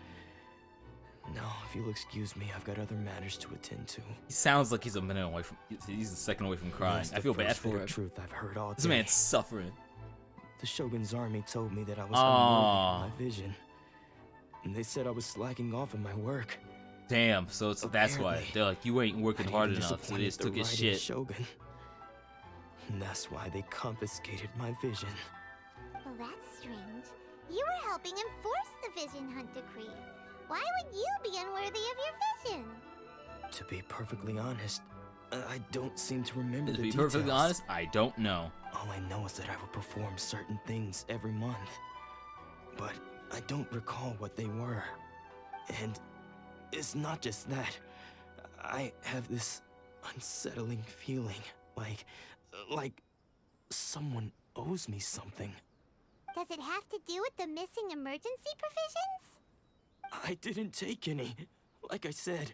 Now, if you'll excuse me, I've got other matters to attend to. He sounds like he's a minute away from. He's a second away from crying. That's I feel the bad first bit for of him. truth I've heard all This day. man's suffering. The Shogun's army told me that I was Aw. unworthy of my vision. And they said I was slacking off in my work. Damn. So that's why Apparently, they're like, you ain't working I hard even enough. So they disappointed just the took his Raiden shit. Shogun. And that's why they confiscated my vision. Well, that's strange. You were helping enforce the Vision Hunt Decree. Why would you be unworthy of your vision? To be perfectly honest, I don't seem to remember To the be details. perfectly honest, I don't know. All I know is that I would perform certain things every month. But I don't recall what they were. And it's not just that. I have this unsettling feeling, like someone owes me something. Does it have to do with the missing emergency provisions? I didn't take any. Like I said,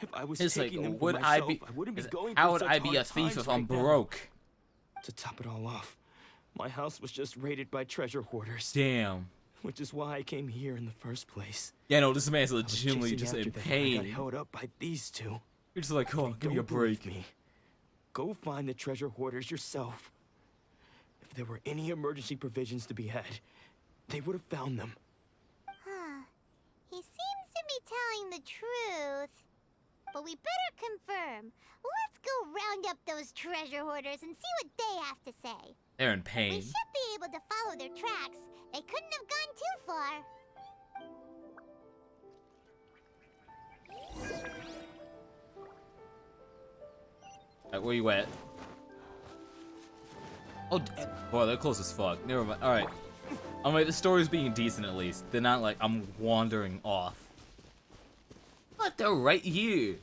if I was It's like, taking them for would I myself, be? I wouldn't be is- going How through would such I be a hard thief times if I'm right now. broke? To top it all off, my house was just raided by treasure hoarders. Damn. Which is why I came here in the first place. Yeah, no, this man's I was legitimately chasing just after in them when I got pain. held up by these two. You're just like, If oh, you give me a don't believe break. me, go find the treasure hoarders yourself. If there were any emergency provisions to be had, they would have found them. Huh. He seems to be telling the truth. But we better confirm. Let's go round up those treasure hoarders and see what they have to say. They're in We pain. should be able to follow their tracks. They couldn't have gone too far. Alright, where you at? Oh, boy, they're close as fuck. Never mind. Alright. I mean, the story's being decent at least. They're not like, I'm wandering off. But they're right here.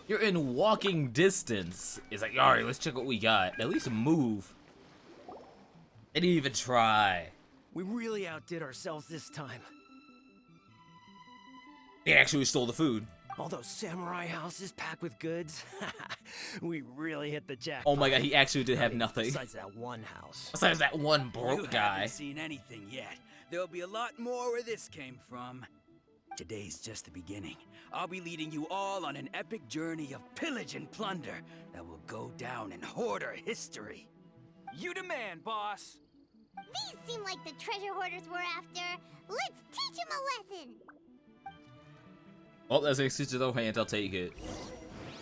You're in walking distance. It's like, alright, let's check what we got. At least move. They didn't even try. We really outdid ourselves this time. They actually stole the food. All those samurai houses packed with goods. We really hit the jackpot. Oh my god, he actually did have nothing. Besides that one house. Besides that one broke You guy. haven't seen anything yet. There'll be a lot more where this came from. Today's just the beginning. I'll be leading you all on an epic journey of pillage and plunder that will go down in hoarder history. You demand, boss. These seem like the treasure hoarders we're after. Let's teach them a lesson. Oh, that's an excuse to the hand. I'll take it.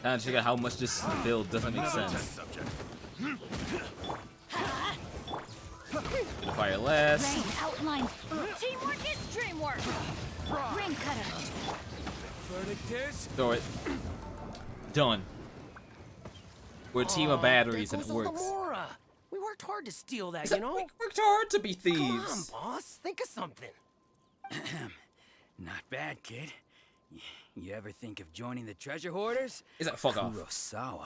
Time to check out how much this build doesn't make sense. Gonna fire last. Rain outlines. Teamwork is dreamwork. Ring cutter. Throw it. Done. We're a team of batteries and it There goes works. Almora. We worked hard to steal that, you know? We worked hard to be Come on, thieves. boss. Think of something. Not bad, kid. You ever think of joining the treasure hoarders? Is that fuck off? Kurosawa.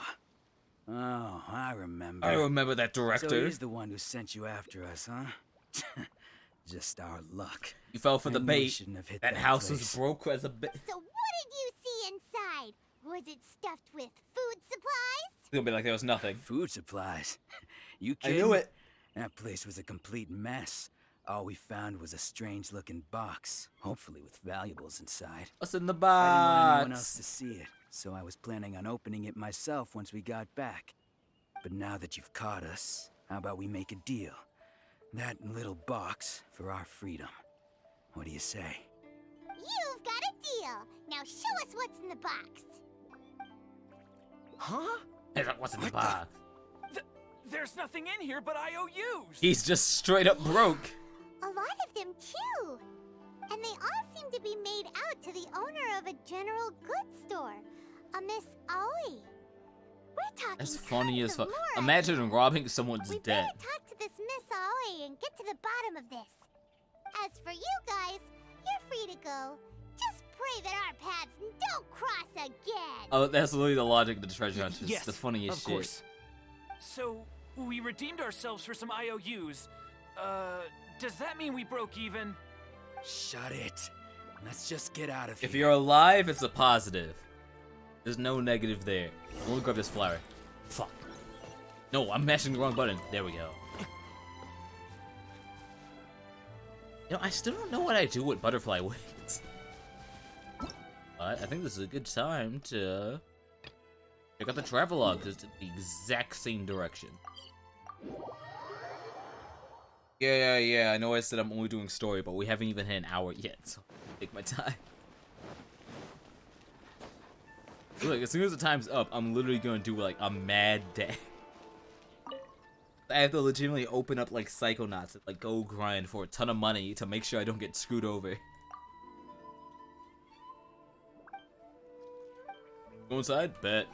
Oh, I remember. I remember that So director. he's the one who sent you after us, huh? Just our luck. You fell for I the knew we bait. shouldn't have hit That that house was place. broke as a bit. So what did you see inside? Was it stuffed with food supplies? It's gonna be like there was nothing. Food supplies. You I kidding? knew it. That place was a complete mess. All we found was a strange-looking box, hopefully with valuables inside. What's in the I didn't want anyone else box? to see it, so I was planning on opening it myself once we got back. But now that you've caught us, how about we make a deal? That little box for our freedom. What do you say? You've got a deal. Now show us what's in the box. Huh? What's in the box? There's nothing in here but IOUs. He's just straight up broke. A lot of them too. And they all seem to be made out to the owner of a general goods store, a Miss Aoi. We're talking That's funny tons as of fuck. more Imagine robbing someone's We debt. better talk to this Miss Aoi and get to the bottom of this. As for you guys, you're free to go. Just pray that our paths don't cross again. Oh, that's literally the logic of the treasure hunt. It's Yes, the funniest of shit. course. So, we redeemed ourselves for some IOUs. Does that mean we broke even? Shut it. Let's just get out of here. If you're alive, it's a positive. There's no negative there. I'm gonna grab this flower. Fuck. No, I'm mashing the wrong button. There we go. You know, I still don't know what I do with butterfly wings. But I think this is a good time to check out the travelogue, because it's the exact same direction. Yeah, I know I said I'm only doing story, but we haven't even hit an hour yet, so I'll take my time. Look, as soon as the time's up, I'm literally gonna do like a mad day. I have to legitimately open up like Psychonauts and like go grind for a ton of money to make sure I don't get screwed over. Go inside? Bet.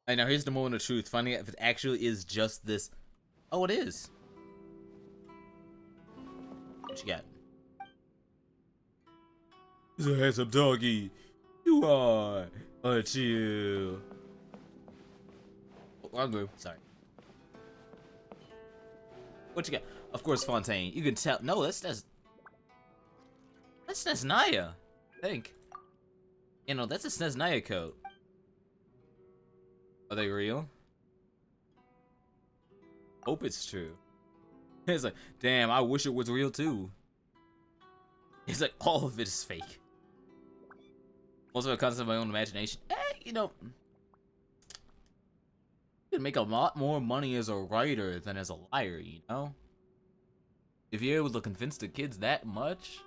Alright, now here's the moment of truth. Finding out if it actually is just this. Oh, it is. What you got? He's a handsome doggy. You are, aren't you? Oh, wrong room. Sorry. What you got? Of course, Fontaine. You can tell. No, that's Naya. I think. You know, that's a Snezhnaya coat. Are they real? Hope it's true. It's like, damn, I wish it was real too. It's like, all of it is fake. Most of it comes from my own imagination. You know, you can make a lot more money as a writer than as a liar, you know? If you're able to convince the kids that much,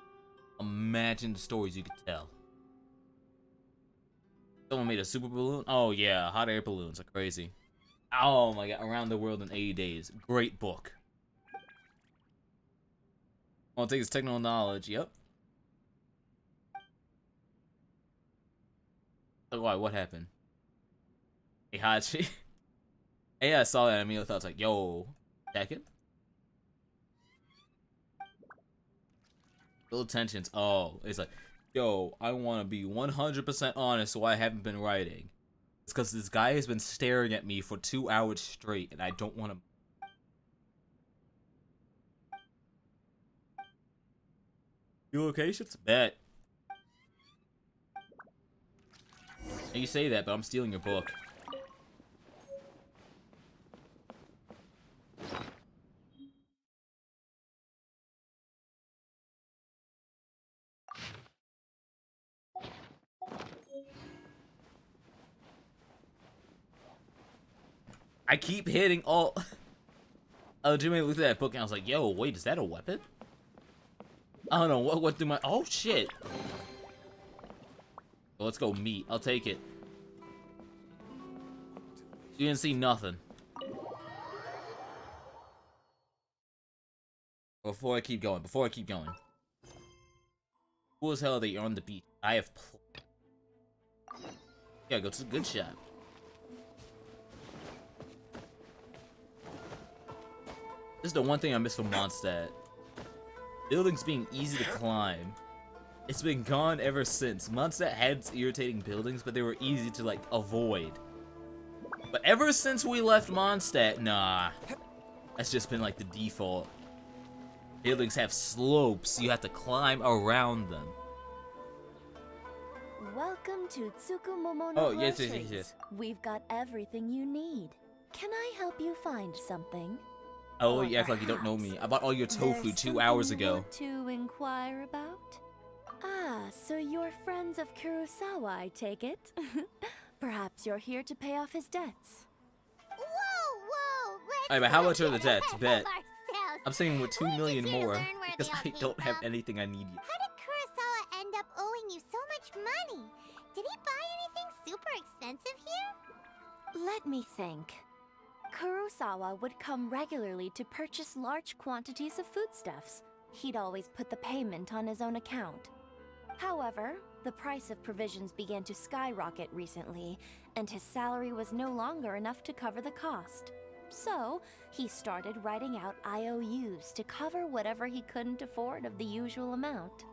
imagine the stories you could tell. Someone made a super balloon? Oh yeah, hot air balloons are crazy. Oh my god, Around the World in 80 Days. Great book. All it takes is technical knowledge, yep. Oh, why, what happened? Hey, Hachi. Hey, I saw that and immediately thought, I was like, yo, second? Little tensions. Oh, it's like, yo, I want to be 100% honest, so I haven't been writing. It's because this guy has been staring at me for 2 hours straight, and I don't want to. You okay? Shit's bet. You say that, but I'm stealing your book. I keep hitting all. I legitimately looked at that book and I was like, yo, wait, is that a weapon? I don't know what went through my. Oh shit. Well, let's go meat. I'll take it. You didn't see nothing. Before I keep going. Cool as hell that you're on the beach. I have. Yeah, go to the good shot. This is the one thing I miss from Mondstadt. Buildings being easy to climb. It's been gone ever since. Mondstadt had irritating buildings, but they were easy to, like, avoid. But ever since we left Mondstadt, nah. That's just been, like, the default. Buildings have slopes. You have to climb around them. Welcome to Tsukumomo no Oh, yes. We've got everything you need. Can I help you find something? Oh, you act like you don't know me. I bought all your tofu 2 hours ago. To inquire about? Ah, so you're friends of Kurosawa, I take it. Perhaps you're here to pay off his debts. Whoa! Alright, but how much are the debts? Bet. Ourselves. I'm saying with 2 million I just need to more learn where because they all I came don't have from. anything I need yet. How did Kurosawa end up owing you so much money? Did he buy anything super expensive here? Let me think. Kurosawa would come regularly to purchase large quantities of foodstuffs. He'd always put the payment on his own account. However, the price of provisions began to skyrocket recently, and his salary was no longer enough to cover the cost. So, he started writing out IOUs to cover whatever he couldn't afford of the usual amount.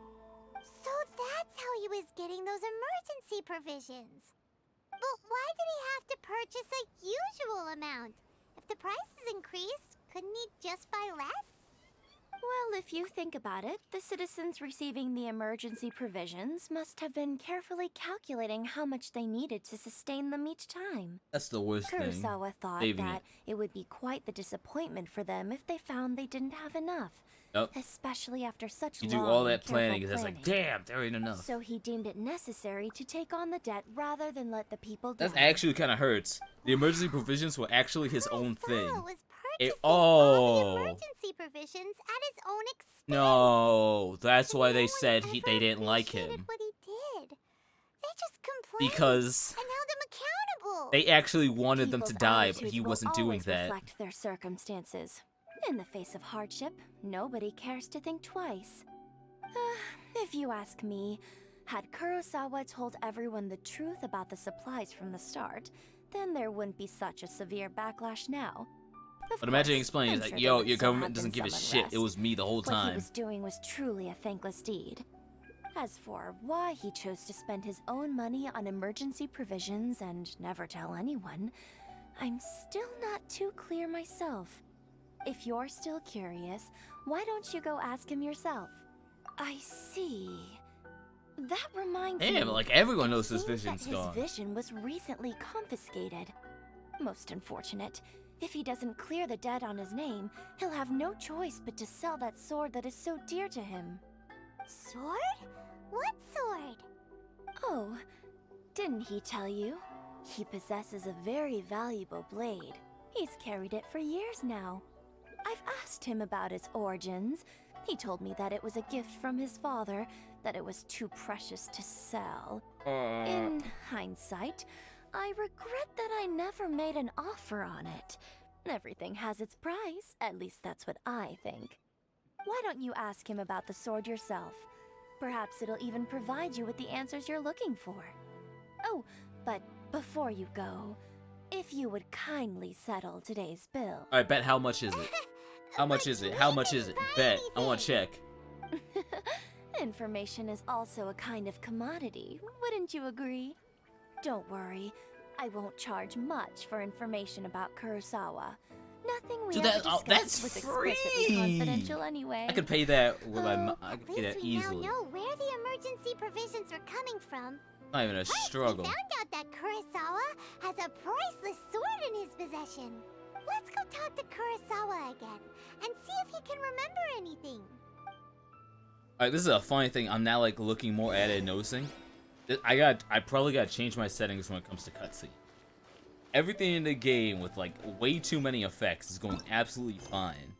So that's how he was getting those emergency provisions. But why did he have to purchase a usual amount? If the prices increased, couldn't he just buy less? Well, if you think about it, the citizens receiving the emergency provisions must have been carefully calculating how much they needed to sustain them each time. That's the worst thing. Kurosawa thought Saving that it would be quite the disappointment for them if they found they didn't have enough. Yep. Especially after such You long do all and that planning, careful and it's like, damn, there ain't enough. So he deemed it necessary to take on the debt rather than let the people down. That actually kind of hurts. The emergency provisions were actually his own thing. Was purchasing oh. the emergency provisions at his own expense. No, that's why they said they didn't like him. What he did. They just complained Because and held him accountable. they actually wanted them to People's die, but attitudes he will wasn't doing always that. Reflect their circumstances. In the face of hardship, nobody cares to think twice. If you ask me, had Kurosawa told everyone the truth about the supplies from the start, then there wouldn't be such a severe backlash now. But imagine explaining, I'm like, sure yo, there would your still government have doesn't been give a some shit. It unrest. was me the whole What he time. was doing was truly a thankless deed. As for why he chose to spend his own money on emergency provisions and never tell anyone, I'm still not too clear myself. If you're still curious, why don't you go ask him yourself? I see. That reminds me. Damn, like everyone knows his seems that vision's gone. His vision was recently confiscated. Most unfortunate. If he doesn't clear the debt on his name, he'll have no choice but to sell that sword that is so dear to him. Sword? What sword? Oh, didn't he tell you? He possesses a very valuable blade. He's carried it for years now. I've asked him about its origins. He told me that it was a gift from his father, that it was too precious to sell. In hindsight, I regret that I never made an offer on it. Everything has its price, at least that's what I think. Why don't you ask him about the sword yourself? Perhaps it'll even provide you with the answers you're looking for. Oh, but before you go, if you would kindly settle today's bill. Alright, bet how much is it? How much is it? How much is it? Bet. I want to check. Information is also a kind of commodity, wouldn't you agree? Don't worry, I won't charge much for information about Kurosawa. Nothing we Dude, ever that's discussed was explicitly free! confidential anyway. I could pay that with my. I could pay At that least we easily. now know where the emergency provisions are coming from. Not even a struggle. We found out that Kurosawa has a priceless sword in his possession. Let's go talk to Kurosawa again and see if he can remember anything. Alright, this is a funny thing. I'm now like looking more at it and noticing. I probably gotta change my settings when it comes to cutscene. Everything in the game with like way too many effects is going absolutely fine.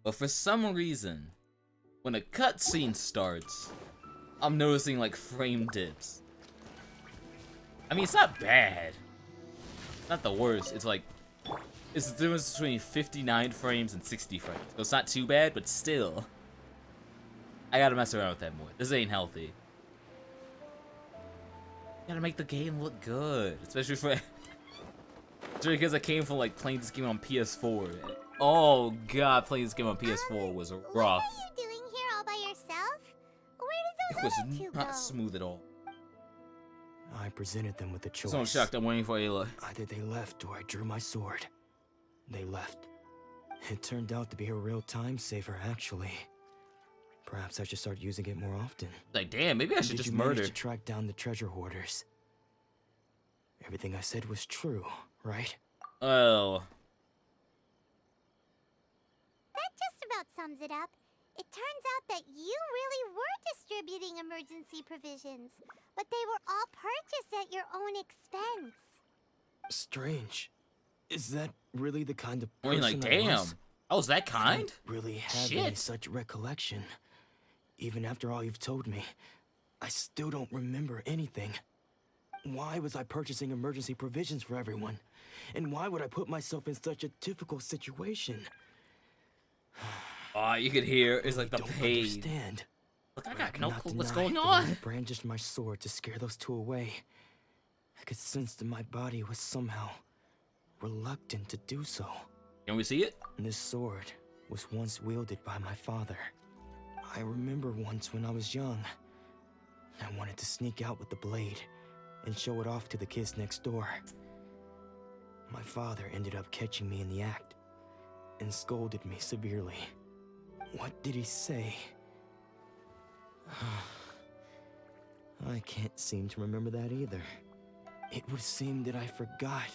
But for some reason, when a cutscene starts, I'm noticing like frame dips. I mean, it's not bad. Not the worst. It's like, it's the difference between 59 frames and 60 frames. So it's not too bad, but still. I gotta mess around with that more. This ain't healthy. Gotta make the game look good. Especially because I came from like playing this game on PS4. Oh god, playing this game on PS4 was rough. What are you doing here all by yourself? Where did It those was other two not go? smooth at all. I presented them with a choice. So I'm shocked. I'm waiting for Ayla. Either they left or I drew my sword. They left. It turned out to be a real time saver, actually. Perhaps I should start using it more often. Like, damn, maybe I should just Did you murder. manage to track down the treasure hoarders? Everything I said was true, right? Oh. That just about sums it up. It turns out that you really were distributing emergency provisions, but they were all purchased at your own expense. Strange. Is that really the kind of I mean, person like, I damn. was? I was that I kind? don't really have any Shit. such recollection. Even after all you've told me, I still don't remember anything. Why was I purchasing emergency provisions for everyone? And why would I put myself in such a difficult situation? Oh, you could hear it's like the Don't pain. understand. Look, I But got could no not clue what's deny going that when on. I brandished my sword to scare those two away. I could sense that my body was somehow reluctant to do so. Can we see it? This sword was once wielded by my father. I remember once when I was young, I wanted to sneak out with the blade and show it off to the kids next door. My father ended up catching me in the act and scolded me severely. What did he say? I can't seem to remember that either. It would seem that I forgot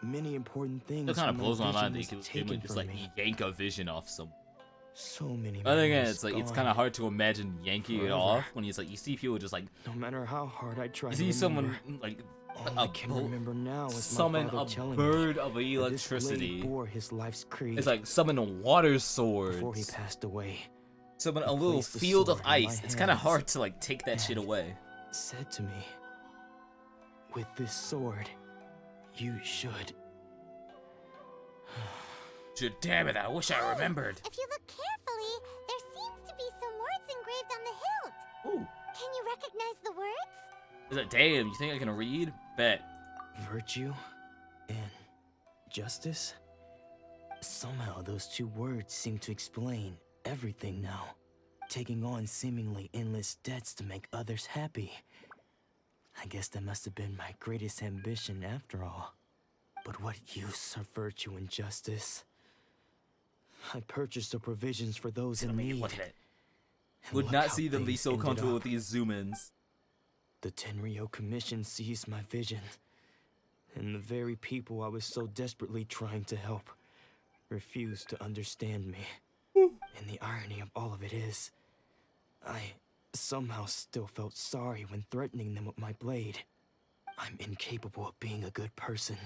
many important things. It kind of when blows my vision mind that was you taken could just from like me. yank a vision off some. So many. But then again, memories it's like it's gone. kind of hard to imagine yanking it Forever. off when it's like you see people just like No matter how hard I try you to see someone remember, like all I can remember now is my summon father a telling bird me of that this blade electricity. bore his life's creed. It's like summon a water sword. Before he passed away, Summon he a little placed the field of sword in my ice. It's kind of hands hard to like take that shit and away. said to me, "With this sword, you should." Damn it! I wish I remembered. If you look carefully, there seems to be some words engraved on the hilt. Ooh. Can you recognize the words? Is it damn? You think I can read? Bet. Virtue and justice? Somehow those two words seem to explain everything now. Taking on seemingly endless debts to make others happy. I guess that must have been my greatest ambition after all. But what use are virtue and justice? I purchased the provisions for those in need. Look at it. and Would look not how see them be things so ended comfortable up. with these zoom-ins. The Tenryo Commission seized my vision, and the very people I was so desperately trying to help refused to understand me. And the irony of all of it is, I somehow still felt sorry when threatening them with my blade. I'm incapable of being a good person,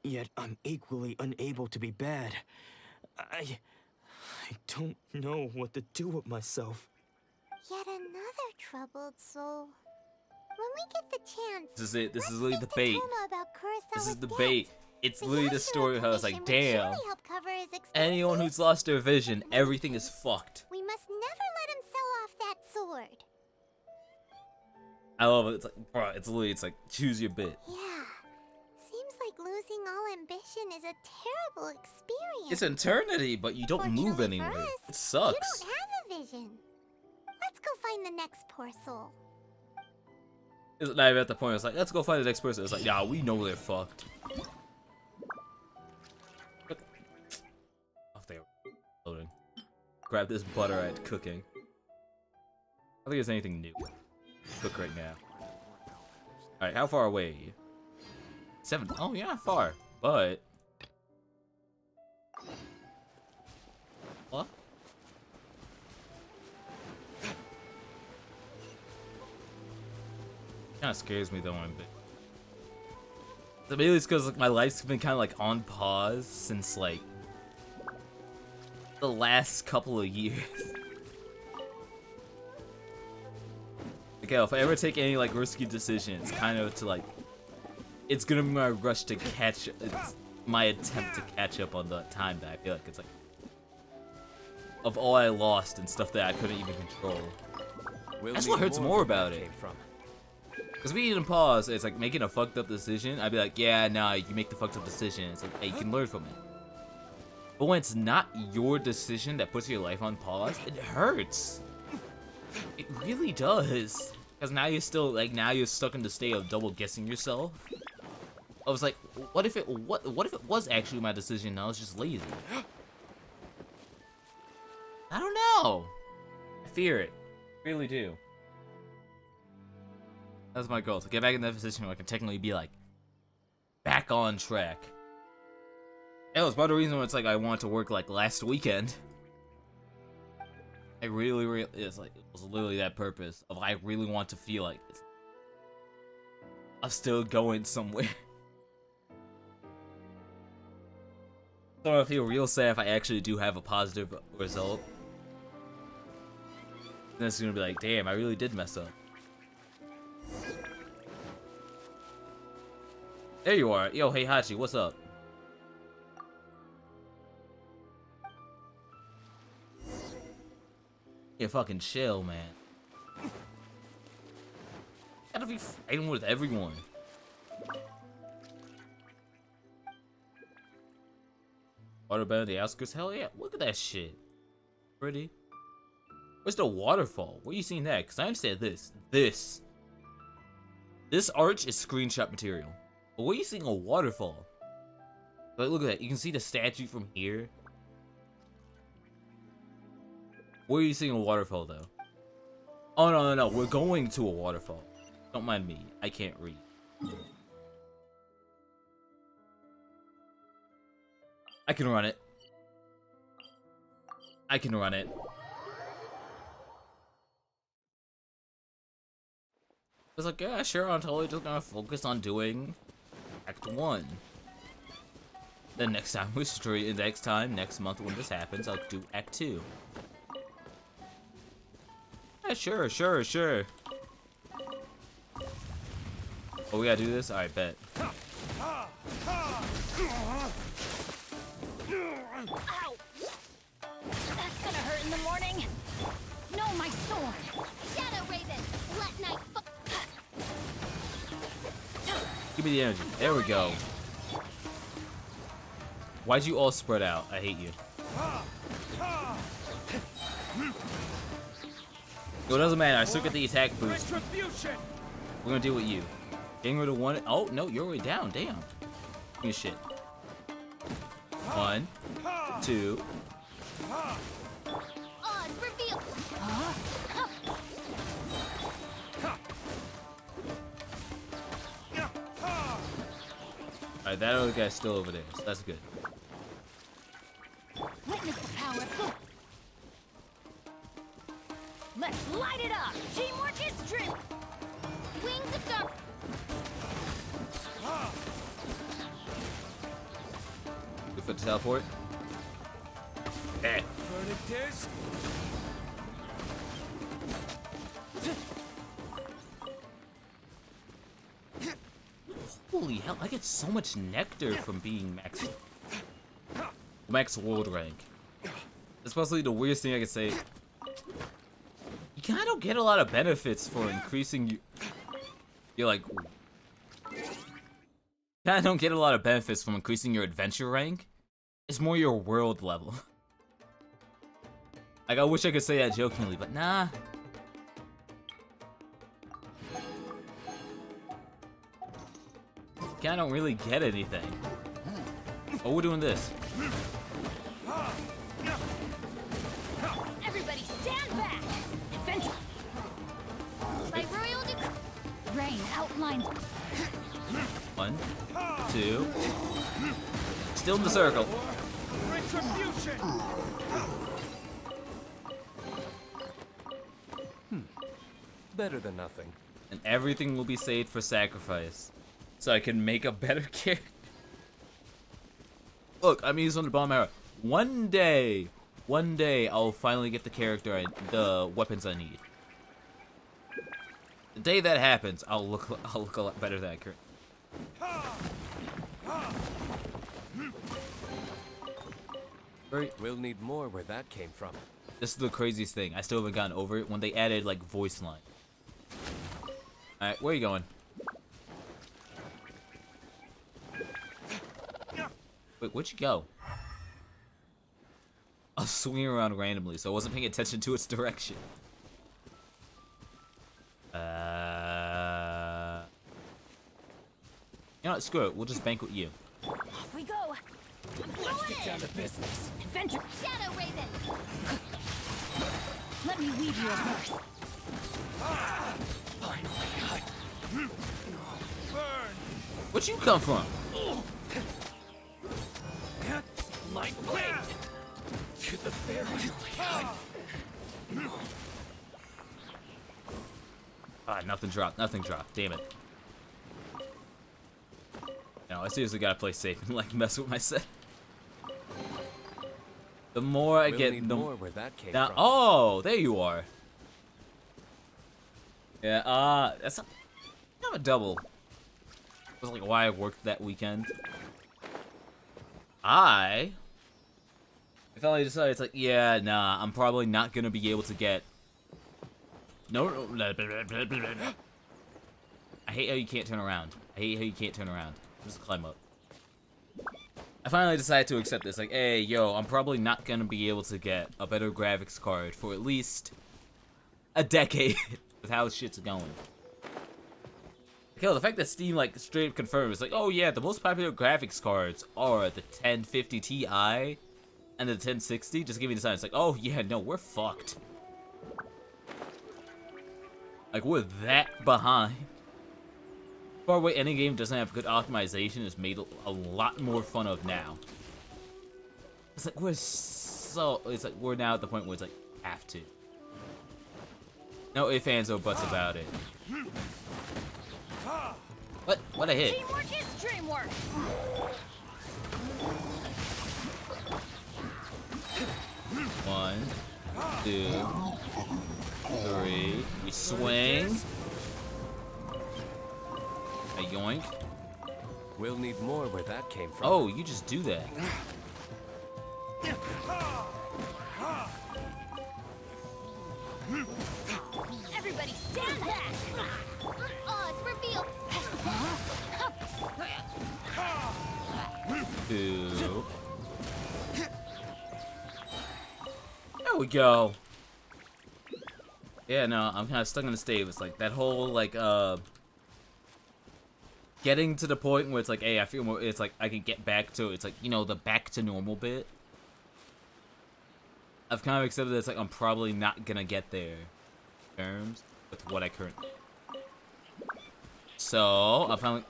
yet I'm equally unable to be bad. I don't know what to do with myself. Yet another troubled soul. When we get the chance, This is it. This let's is literally speak the to bait. Toma about Kurosawa's This is the death. bait. It's The literally the Yashiro story of how it's like, Commission would damn. surely help cover his expenses. Anyone who's lost their vision, everything is fucked. We must never let him sell off that sword. I love it. It's like, bro, it's literally, it's like, choose your bit. Yeah. Seems like losing all ambition is a terrible experience. It's eternity, but you don't move Fortunately for anywhere. us, It sucks. You don't have a vision. Let's go find the next poor soul. It's not even at the point. It's like, let's go find the next person. It's like, yeah, we know they're fucked. Off there. Loading. Grab this butter at cooking. I don't think there's anything new. Cook right now. Alright, how far away are you? 7. Oh, yeah, not far. But. What? Kind of scares me though a bit. Maybe it's because like, my life's been kind of like on pause since like the last couple of years. Okay, if I ever take any like risky decisions, kind of to like, it's gonna be my rush to catch. It's my attempt to catch up on the time that I feel like it's like of all I lost and stuff that I couldn't even control. That's what hurts more about it. Because if we didn't pause, it's like making a fucked up decision. I'd be like, yeah, nah, you make the fucked up decision. It's like, hey, you can learn from it. But when it's not your decision that puts your life on pause, it hurts. It really does. Because now you're still, like, now you're stuck in the state of double guessing yourself. I was like, what if it was actually my decision and I was just lazy? I don't know. I fear it. I really do. That's my goal, to get back in that position where I can technically be like back on track. That was part of the reason why it's like I wanted to work like last weekend. I really it's like it was literally that purpose of I really want to feel like I'm still going somewhere. So I feel real sad if I actually do have a positive result. Then it's gonna be like, damn, I really did mess up. There you are. Yo, hey Hachi, what's up? You fucking chill, man. Gotta be fighting with everyone. Water bed on the outskirts. Hell yeah! Look at that shit. Pretty. Where's the waterfall? Where are you seeing that? Cause I understand this. This arch is screenshot material. But where are you seeing a waterfall? Like, look at that. You can see the statue from here. Where are you seeing a waterfall though? Oh no. We're going to a waterfall. Don't mind me. I can't read. I can run it. I can run it. I was like, yeah, sure, I'm totally just gonna focus on doing Act 1. Then next month when this happens, I'll do Act 2. Yeah, sure. Oh, we gotta do this? Alright, bet. Ow! That's gonna hurt in the morning. No, my sword. Shadow Raven, let night Give me the energy. There we go. Why'd you all spread out? I hate you. It doesn't matter. I still get the attack boost. We're gonna deal with you. Getting rid of one. Oh no, you're already down. Damn. Give me shit. 1, 2. Oz reveal. Alright, that other guy's still over there, so that's good. Witness the power of good. Let's light it up. Teamwork is strength. Wings of dark. Good for the teleport. Eh. Holy hell, I get so much nectar from being max world rank. That's possibly the weirdest thing I could say. You kinda don't get a lot of benefits for increasing you're like kinda don't get a lot of benefits from increasing your adventure rank. It's more your world level. Like, I wish I could say that jokingly, but nah. Kinda don't really get anything. Oh, we're doing this. Everybody stand back. Adventure. By royal decree. Rain outlines. 1, 2. Still in the circle. Better than nothing. And everything will be saved for sacrifice. So I can make a better character. Look, I'm using the bomb arrow. One day, I'll finally get the weapons I need. The day that happens, I'll look a lot better than I currently. We'll need more where that came from. This is the craziest thing. I still haven't gotten over it when they added like voice line. Alright, where are you going? Wait, where'd you go? I was swinging around randomly, so I wasn't paying attention to its direction. You know what, screw it. We'll just banquet you. Off we go. Let's get down to business. Adventure. Shadow Raven. Let me weave you a verse. Finally, Where'd you come from? my blade to the very Ah, nothing dropped. Damn it. No, I seriously gotta play safe and like mess with my set. The more I get, the more where that came now. from. Oh, there you are. Yeah. That's not a double. That's like why I worked that weekend. I finally decided it's like, yeah, nah, I'm probably not gonna be able to get. No. I hate how you can't turn around. Just climb up. I finally decided to accept this. Like, hey, yo, I'm probably not gonna be able to get a better graphics card for at least a decade with how shit's going. Hell, the fact that Steam, like, straight up confirms, like, oh yeah, the most popular graphics cards are the 1050 Ti and the 1060, just give me the sign. It's like, oh yeah, no, we're fucked. Like, we're that behind. Far away, any game doesn't have good optimization is made a lot more fun of now. It's like we're now at the point where it's like have to. No ifs, ands, or buts about it. What a hit! Teamwork is dreamwork. One, 2, 3. We swing. A yoink. We'll need more where that came from. Oh, you just do that. Everybody stand back. Oh, it's revealed. 2. There we go. Yeah, no, I'm kind of stuck in the state. It's like that whole like getting to the point where it's like, hey, I feel more. It's like I can get back to. It's like, you know, the back to normal bit. I've kind of accepted that it's like I'm probably not gonna get there. Terms with what I currently. So I finally,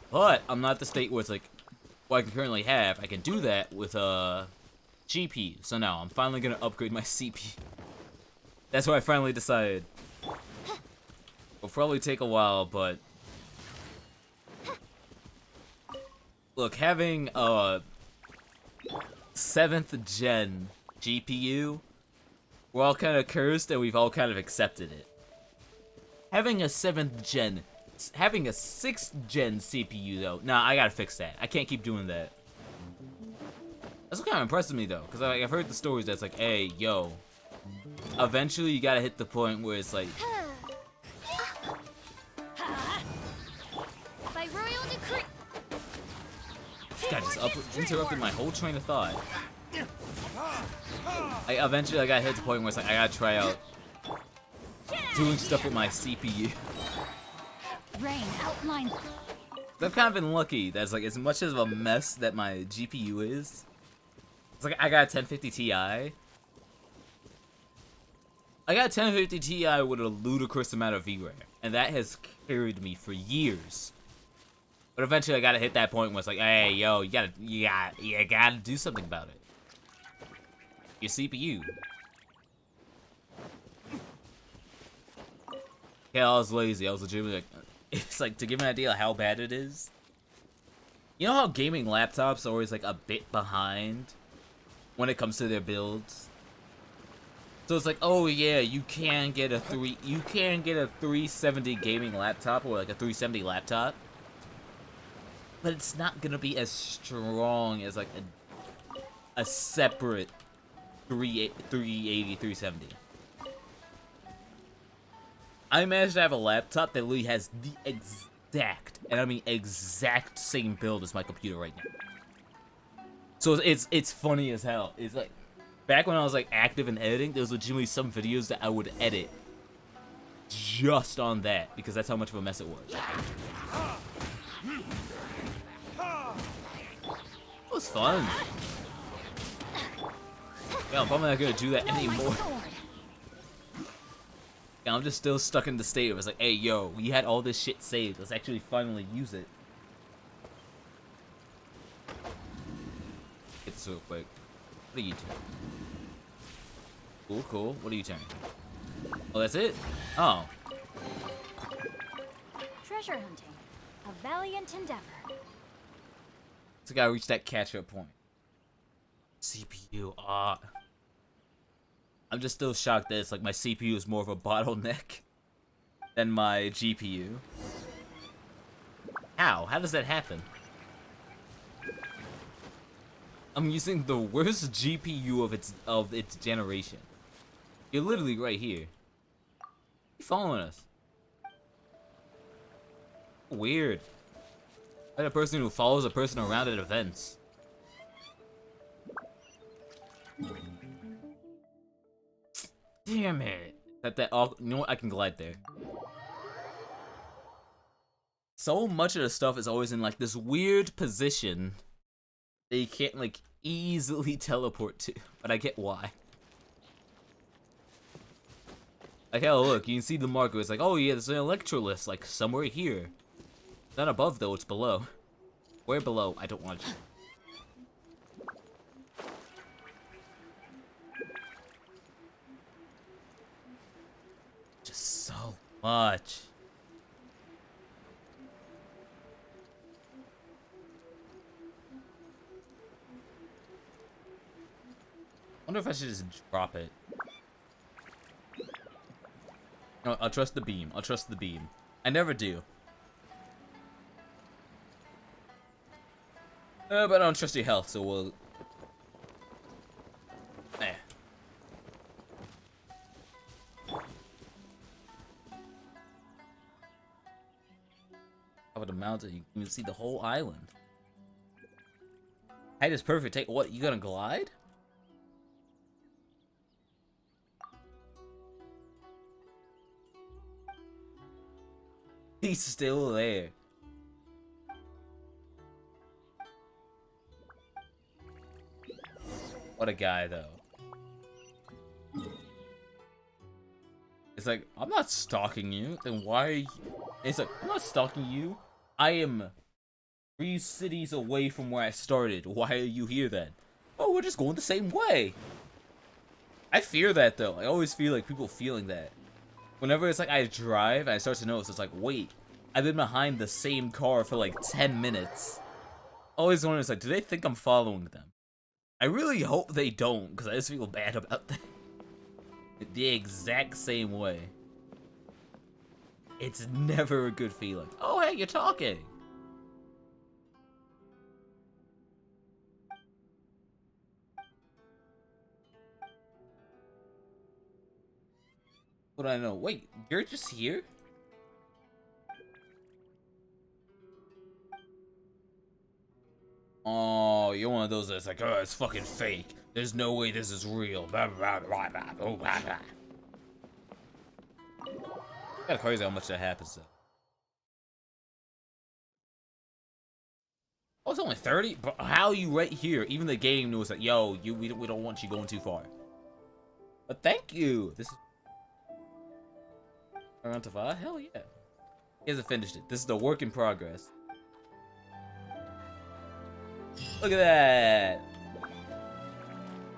but I'm not at the state where it's like what I can currently have. I can do that with a GPU. So now I'm finally gonna upgrade my CPU. That's what I finally decided. It'll probably take a while, but look, having a 7th gen GPU, we're all kind of cursed and we've all kind of accepted it. Having a 7th gen, having a 6th gen CPU though, nah, I gotta fix that. I can't keep doing that. That's what kind of impresses me though, because I've heard the stories that's like, hey, yo, eventually you gotta hit the point where it's like, By royal decree. this guy just interrupted my whole train of thought. Eventually I gotta hit the point where it's like, I gotta try out doing stuff with my CPU. Rain outline. I've kind of been lucky that's like, as much as of a mess that my GPU is, it's like I got a 1050 Ti. I got a 1050 Ti with a ludicrous amount of VRAM, and that has carried me for years. But eventually I gotta hit that point where it's like, hey, yo, you gotta do something about it. Your CPU. Yeah, I was lazy. I was legitimately like, it's like, to give an idea of how bad it is. You know how gaming laptops are always like a bit behind when it comes to their builds? So it's like, oh yeah, you can get a 370 gaming laptop or like a 370 laptop, but it's not gonna be as strong as like a separate 380, 370. I managed to have a laptop that literally has the exact, and I mean exact same build as my computer right now. So it's funny as hell. It's like, back when I was like active in editing, there was legitimately some videos that I would edit just on that, because that's how much of a mess it was. It was fun. Yeah, I'm probably not gonna do that anymore. Yeah, I'm just still stuck in the state of it's like, hey, yo, we had all this shit saved. Let's actually finally use it. Get this real quick. What are you doing? Cool, cool. What are you turning? Oh, that's it? Oh. Treasure hunting. A valiant endeavor. So I gotta reach that catch-up point. CPU, I'm just still shocked that it's like my CPU is more of a bottleneck than my GPU. How? How does that happen? I'm using the worst GPU of its generation. You're literally right here. You following us? Weird. I'm a person who follows a person around at events. Damn it. That all, you know what? I can glide there. So much of the stuff is always in like this weird position that you can't like easily teleport to, but I get why. Like, hell, look, you can see the marker. It's like, oh yeah, there's an electrolyst, like somewhere here. It's not above though, it's below. Where below? I don't want you. Just so much. I wonder if I should just drop it. No, I'll trust the beam. I'll trust the beam. I never do. But I don't trust your health, so we'll... Eh. Over the mountain, you can see the whole island. Height is perfect. Take what? You gonna glide? He's still there. What a guy, though. It's like, I'm not stalking you. Then why are you... It's like, I'm not stalking you. I am 3 cities away from where I started. Why are you here then? Oh, we're just going the same way. I fear that, though. I always feel like people feeling that. Whenever it's like I drive, I start to notice, it's like, wait, I've been behind the same car for like 10 minutes. Always wonder, it's like, do they think I'm following them? I really hope they don't, because I just feel bad about that. The exact same way. It's never a good feeling. Oh, hey, you're talking. What do I know? Wait, you're just here? Oh, you're one of those that's like, oh, it's fucking fake. There's no way this is real. Blah, blah, blah, blah, blah, blah, blah. Kinda crazy how much that happens though. Oh, it's only 30? But how are you right here? Even the game knows that, yo, we don't want you going too far. But thank you. This is around to 5? Hell yeah. He hasn't finished it. This is the work in progress. Look at that.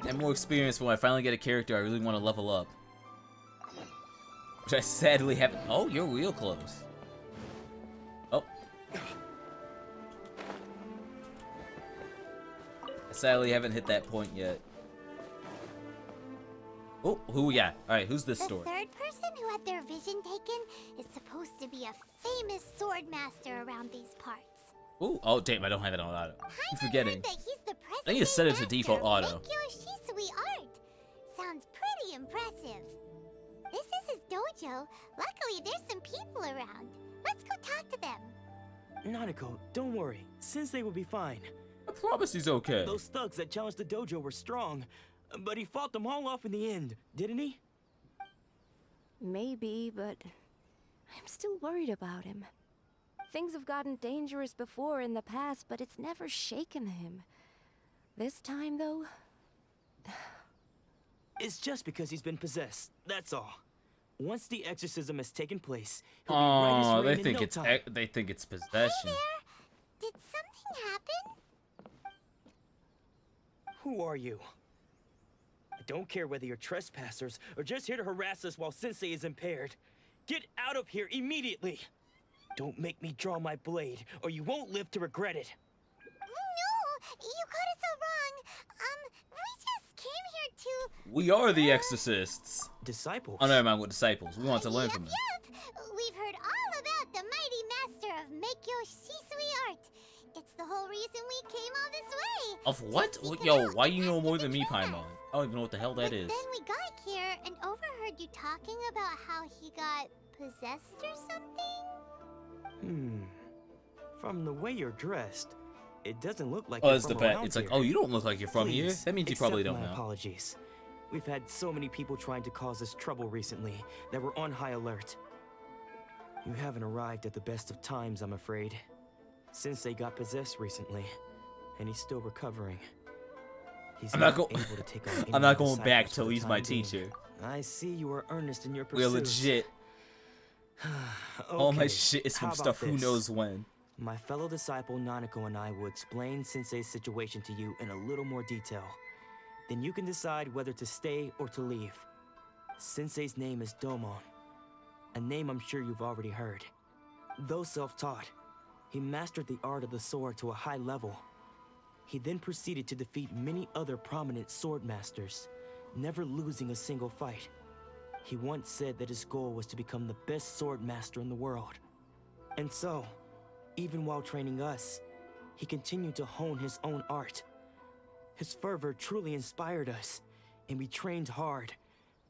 And more experience when I finally get a character I really want to level up. Which I sadly haven't. Oh, you're real close. Oh. I sadly haven't hit that point yet. Oh, who we got? Alright, who's this story? The third person who had their vision taken is supposed to be a famous sword master around these parts. Ooh, oh damn, I don't have it on auto. I'm forgetting. That he's the I need to set it to default auto. Art. Sounds pretty impressive. This is his dojo. Luckily, there's some people around. Let's go talk to them. Nanako, don't worry. Sensei will be fine. I promise he's okay. Those thugs that challenged the dojo were strong, but he fought them all off in the end, didn't he? Maybe, but I'm still worried about him. Things have gotten dangerous before in the past, but it's never shaken him. This time, though... It's just because he's been possessed, that's all. Once the exorcism has taken place, oh, they think it's possession. Hey there. Did something happen? Who are you? I don't care whether you're trespassers or just here to harass us while Sensei is impaired. Get out of here immediately! Don't make me draw my blade, or you won't live to regret it. No, you got it so wrong. We just came here to... We are the exorcists. Disciples? Oh, never mind, we're disciples. We want to learn from them. Yep. We've heard all about the mighty master of Meikyo Shisui art. It's the whole reason we came all this way. Of what? Yo, why you know more than me, Paimon? I don't even know what the hell that is. Then we got here and overheard you talking about how he got possessed or something. From the way you're dressed, it doesn't look like oh, you're that's the from pet. around It's like, here. oh, you don't look like you're from here? Please, That means you probably accept don't my know. Apologies. We've had so many people trying to cause us trouble recently that we're on high alert. You haven't arrived at the best of times, I'm afraid. Sensei got possessed recently, and he's still recovering. He's I'm not able to take on any I'm not of the going back disciples till for the he's my time being. teacher. I see you are earnest in your We're pursuit. legit. All my Okay, shit is how from about stuff who this? knows when. My fellow disciple Nanako and I will explain Sensei's situation to you in a little more detail. Then you can decide whether to stay or to leave. Sensei's name is Domon, a name I'm sure you've already heard. Though self-taught, he mastered the art of the sword to a high level. He then proceeded to defeat many other prominent sword masters, never losing a single fight. He once said that his goal was to become the best sword master in the world. And so, even while training us, he continued to hone his own art. His fervor truly inspired us, and we trained hard,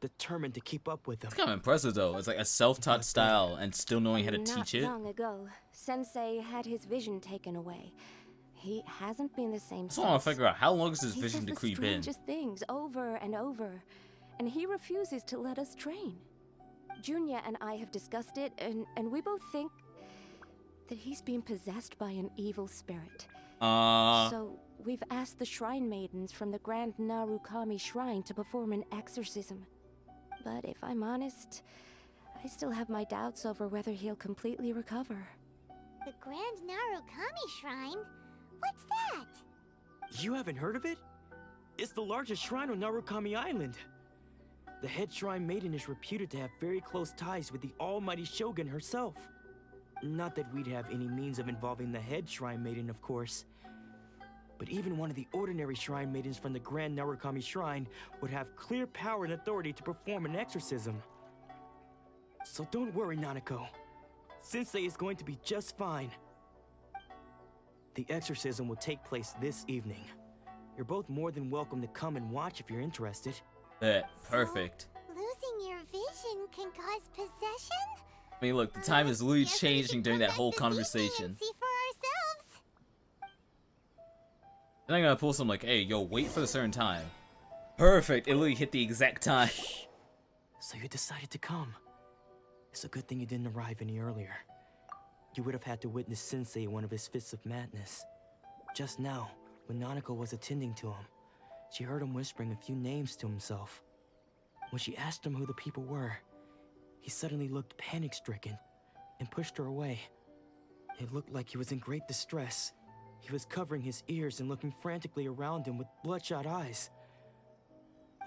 determined to keep up with him. It's kind of impressive though. It's like a self-taught style and still knowing how to teach it. Not long ago, Sensei had his vision taken away. He hasn't been the same I since. just want to figure out how long has this He vision says the decree been? strangest things over and over, and he refuses to let us train. Junya and I have discussed it, and we both think that he's been possessed by an evil spirit. So we've asked the shrine maidens from the Grand Narukami Shrine to perform an exorcism. But if I'm honest, I still have my doubts over whether he'll completely recover. The Grand Narukami Shrine? What's that? You haven't heard of it? It's the largest shrine on Narukami Island. The head shrine maiden is reputed to have very close ties with the almighty Shogun herself. Not that we'd have any means of involving the head shrine maiden, of course. But even one of the ordinary shrine maidens from the Grand Narukami Shrine would have clear power and authority to perform an exorcism. So don't worry, Nanako. Sensei is going to be just fine. The exorcism will take place this evening. You're both more than welcome to come and watch if you're interested. Perfect. So, losing your vision can cause possession? I mean, look, the time is literally changing during that whole conversation. See for ourselves. Then I'm gonna pull some like, hey, yo, wait for a certain time. Perfect. It literally hit the exact time. So you decided to come. It's a good thing you didn't arrive any earlier. You would have had to witness Sensei in one of his fits of madness. Just now, when Nanako was attending to him, she heard him whispering a few names to himself. When she asked him who the people were, he suddenly looked panic-stricken and pushed her away. It looked like he was in great distress. He was covering his ears and looking frantically around him with bloodshot eyes.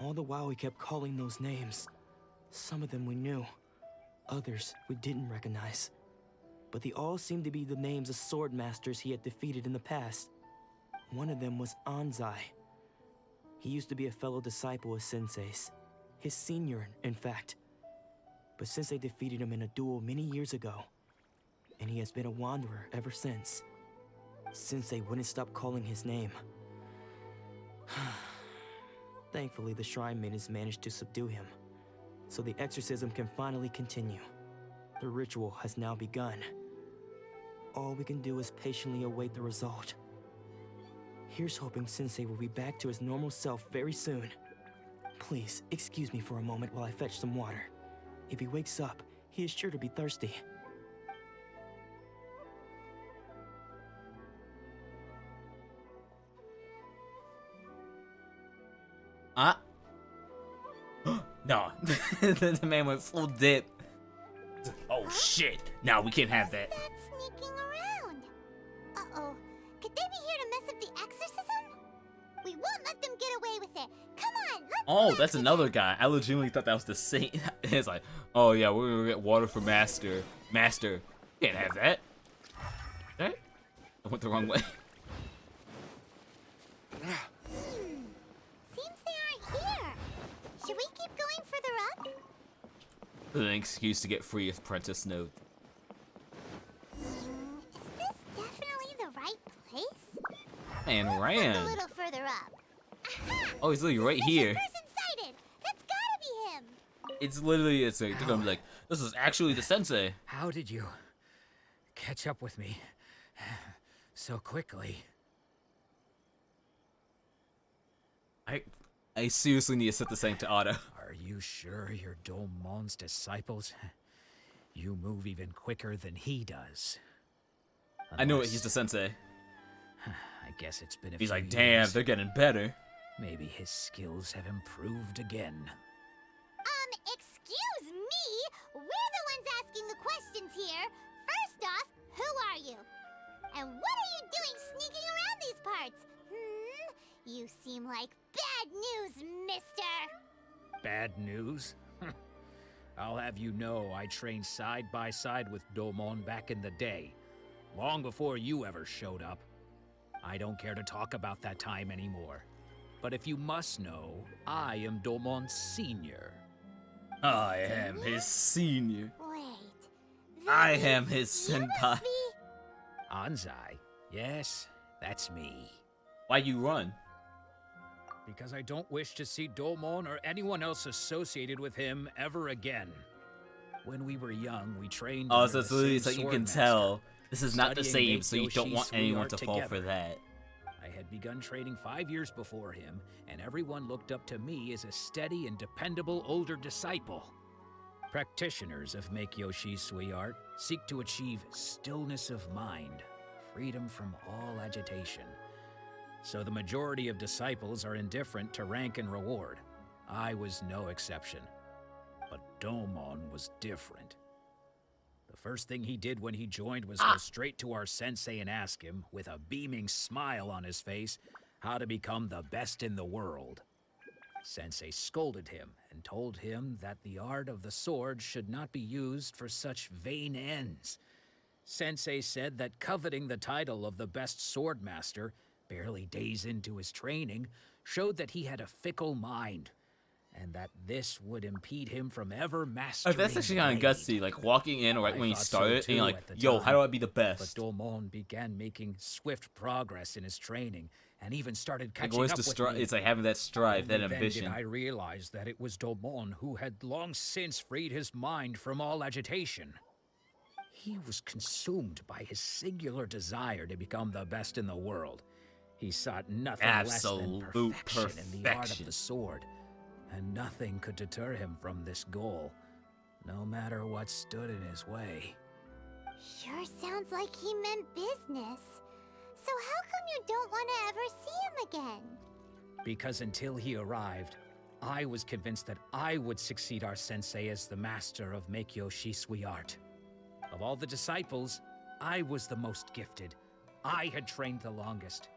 All the while he kept calling those names. Some of them we knew, others we didn't recognize. But they all seemed to be the names of sword masters he had defeated in the past. One of them was Anzai. He used to be a fellow disciple of Sensei's. His senior, in fact. But Sensei defeated him in a duel many years ago. And he has been a wanderer ever since. Sensei wouldn't stop calling his name. Thankfully, the shrine maidens managed to subdue him. So the exorcism can finally continue. The ritual has now begun. All we can do is patiently await the result. Here's hoping Sensei will be back to his normal self very soon. Please, excuse me for a moment while I fetch some water. If he wakes up, he is sure to be thirsty. No. The man went full dip. Oh shit. No, we can't have that. That's sneaking around. Uh-oh. Could they be here to mess up the exorcism? We won't let them get away with it. Come on, let's Oh, that's another guy. I legitimately thought that was the same. It's like, oh yeah, we're gonna get water for Master. Master, can't have that. Right? I went the wrong way. Seems they aren't here. Should we keep going further up? An excuse to get free apprentice note. Is this definitely the right place? Man, Look a ran. little further up. Aha! Oh, he's literally right here. Person sighted. That's gotta be him. It's literally, it's like, they're gonna be like, this is actually the sensei. How did you catch up with me so quickly? I I seriously need to set this thing to auto. Are you sure you're Domon's disciples? You move even quicker than he does. I know it, he's the sensei. I guess it's been a He's few like, damn, years. they're getting better. Maybe his skills have improved again. Excuse me? We're the ones asking the questions here. First off, who are you? And what are you doing sneaking around these parts? You seem like bad news, mister. Bad news? I'll have you know I trained side by side with Domon back in the day, long before you ever showed up. I don't care to talk about that time anymore. But if you must know, I am Domon's senior. I am his senior. Wait. I am his senpai. Anzai? Yes, that's me. Why you run? Because I don't wish to see Domon or anyone else associated with him ever again. When we were young, we trained. Oh, under so it's the literally same so you can sword tell master, this is not the studying same, so you don't want Mate anyone Yoshi's to fall for together. that. I had begun training 5 years before him, and everyone looked up to me as a steady and dependable older disciple. Practitioners of Make Yoshi Sui art seek to achieve stillness of mind, freedom from all agitation. So the majority of disciples are indifferent to rank and reward. I was no exception. But Domon was different. The first thing he did when he joined was go straight to our sensei and ask him, with a beaming smile on his face, how to become the best in the world. Sensei scolded him and told him that the art of the sword should not be used for such vain ends. Sensei said that coveting the title of the best sword master, barely days into his training, showed that he had a fickle mind, and that this would impede him from ever mastering Oh, that's actually kind of blade. gutsy, like walking in right I when you thought started, so and you're too like, at the yo, how do time, I be the best? But Domon began making swift progress in his training, and even started Like, catching where's up the with me. it's like having that strive, that Only ambition. Then did I realize that it was Domon who had long since freed his mind from all agitation. He was consumed by his singular desire to become the best in the world. He sought nothing less than Absolute perfection in the art of perfection. the sword, and nothing could deter him from this goal, no matter what stood in his way. Sure sounds like he meant business. So how come you don't want to ever see him again? Because until he arrived, I was convinced that I would succeed our sensei as the master of Make Yoshi Sui art. Of all the disciples, I was the most gifted. I had trained the longest.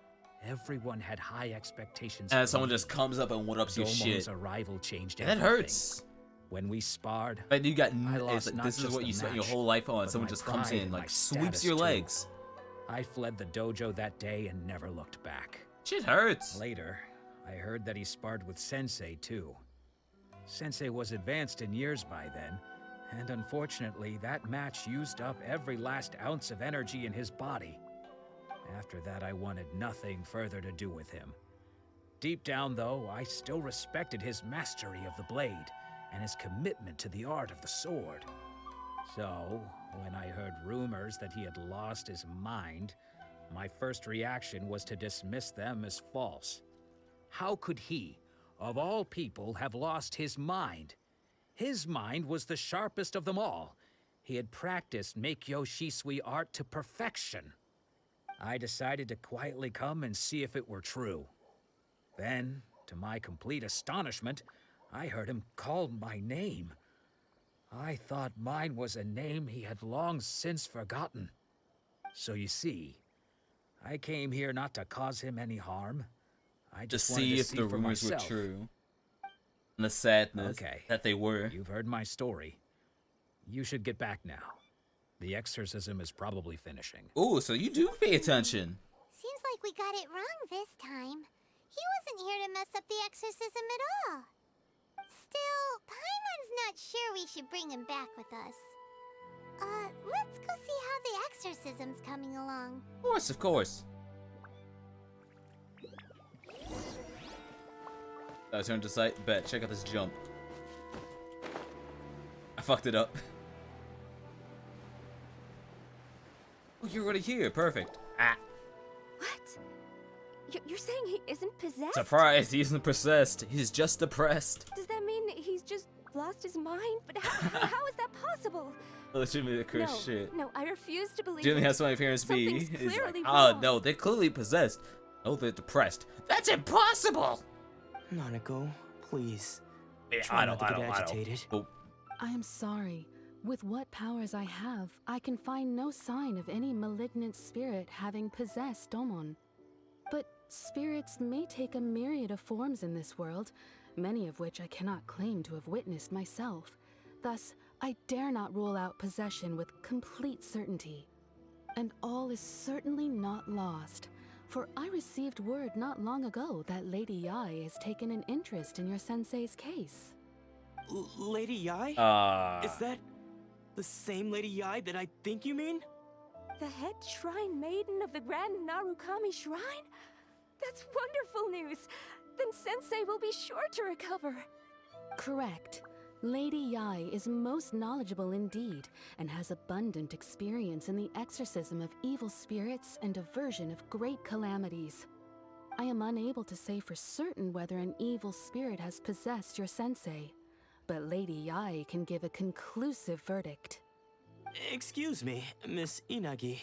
Everyone had high expectations. And for someone me. just comes up and one-ups your Domon's shit. arrival changed And that everything. hurts. When we sparred, Like, you got, I lost it's like, not this is just what the you spent your match, whole life on. but Someone my just comes pride in, and like, my sweeps status, your too. legs. I fled the dojo that day and never looked back. Shit hurts. Later, I heard that he sparred with Sensei, too. Sensei was advanced in years by then, and unfortunately, that match used up every last ounce of energy in his body. After that, I wanted nothing further to do with him. Deep down, though, I still respected his mastery of the blade and his commitment to the art of the sword. So, when I heard rumors that he had lost his mind, my first reaction was to dismiss them as false. How could he, of all people, have lost his mind? His mind was the sharpest of them all. He had practiced Make Yoshi Sui art to perfection. I decided to quietly come and see if it were true. Then, to my complete astonishment, I heard him call my name. I thought mine was a name he had long since forgotten. So you see, I came here not to cause him any harm. I Just just wanted see to if see the for rumors were myself. true. And the sadness Okay. that they were. You've heard my story. You should get back now. The exorcism is probably finishing. Ooh, so you do pay attention. Seems like we got it wrong this time. He wasn't here to mess up the exorcism at all. Still, Paimon's not sure we should bring him back with us. Let's go see how the exorcism's coming along. Of course. I turn to sight. Bet. Check out this jump. I fucked it up. Oh, you're already here. Perfect. Ah. What? You're saying he isn't possessed? Surprise, he isn't possessed. He's just depressed. Does that mean he's just lost his mind? But how is that possible? Legitimately the cursed No, shit. no, I refuse to believe Jimmy it. has so many appearance be. Something's He's like, clearly oh wrong. no, they're clearly possessed. No, they're depressed. That's impossible. Nanako, please. Yeah, Try I not don't. to get agitated. Oh, I am sorry. With what powers I have, I can find no sign of any malignant spirit having possessed Domon. But spirits may take a myriad of forms in this world, many of which I cannot claim to have witnessed myself. Thus, I dare not rule out possession with complete certainty. And all is certainly not lost, for I received word not long ago that Lady Yai has taken an interest in your sensei's case. Lady Yai? Is that the same Lady Yai that I think you mean? The head shrine maiden of the Grand Narukami Shrine? That's wonderful news. Then Sensei will be sure to recover. Correct. Lady Yai is most knowledgeable indeed, and has abundant experience in the exorcism of evil spirits and aversion of great calamities. I am unable to say for certain whether an evil spirit has possessed your sensei, but Lady Yai can give a conclusive verdict. Excuse me, Miss Inagi,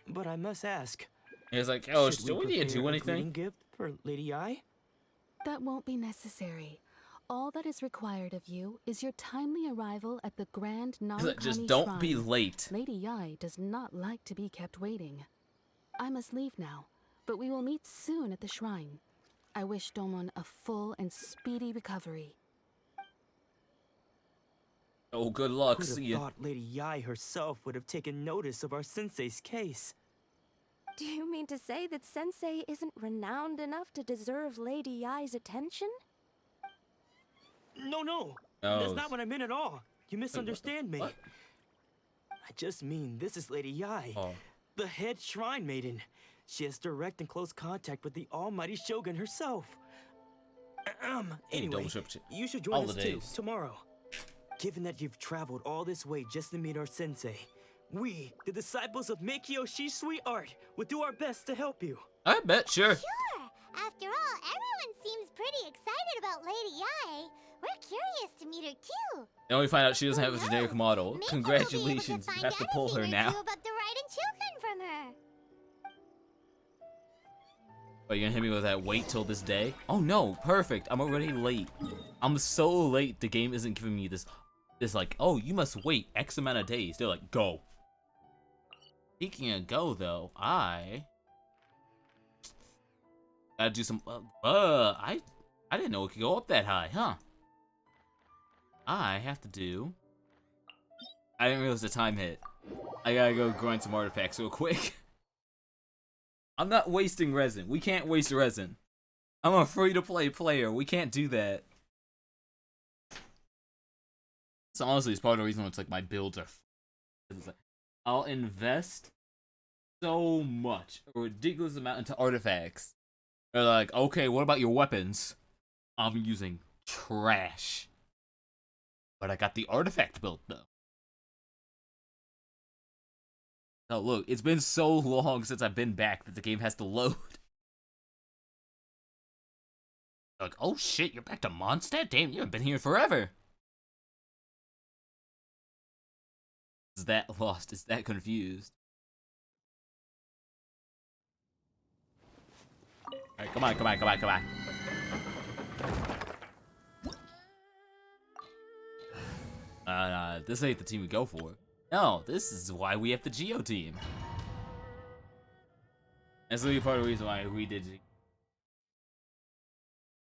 but I must ask. he's like, oh, should do we need to do prepare a greeting anything? gift for Lady Yai? That won't be necessary. All that is required of you is your timely arrival at the Grand He's Narukami like, just don't be Shrine. late. Lady Yai does not like to be kept waiting. I must leave now, but we will meet soon at the shrine. I wish Domon a full and speedy recovery. Oh, good luck. Who'd have See ya. thought Lady Yai herself would have taken notice of our sensei's case? Do you mean to say that Sensei isn't renowned enough to deserve Lady Yai's attention? No, Oh. that's not what I meant at all. You misunderstand me. what? I just mean this is Lady Yai, Oh. the head shrine maiden. She has direct and close contact with the almighty Shogun herself. Anyway, double trip check. you should All join us the too, days. tomorrow. Given that you've traveled all this way just to meet our sensei, we, the disciples of Meikyo Shisui Art, will do our best to help you. I bet, sure. Sure. After all, everyone seems pretty excited about Lady Yai. We're curious to meet her too. Then we find out she doesn't have a generic model. Maybe Congratulations, we'll be you able have to pull her find anything or now. two about the Raiden Chuken from her. Are you gonna hit me with that wait till this day? Oh no, perfect. I'm already late. I'm so late the game isn't giving me this like, oh, you must wait X amount of days. They're like, go. Speaking of go though, I gotta do some I didn't know it could go up that high, huh? I have to do I didn't realize the time hit. I gotta go grind some artifacts real quick. I'm not wasting resin. We can't waste resin. I'm a free-to-play player. We can't do that. So honestly, it's part of the reason why it's like my builds are. It's like, I'll invest so much, a ridiculous amount into artifacts. They're like, okay, what about your weapons? I'm using trash. But I got the artifact built though. Oh look, it's been so long since I've been back that the game has to load. Like, oh shit, you're back to Mondstadt? Damn, you haven't been here forever. Is that lost? Is that confused? Alright, come on, come on, come on, come on. This ain't the team we go for. No, this is why we have the Geo team. That's literally part of the reason why we did Geo.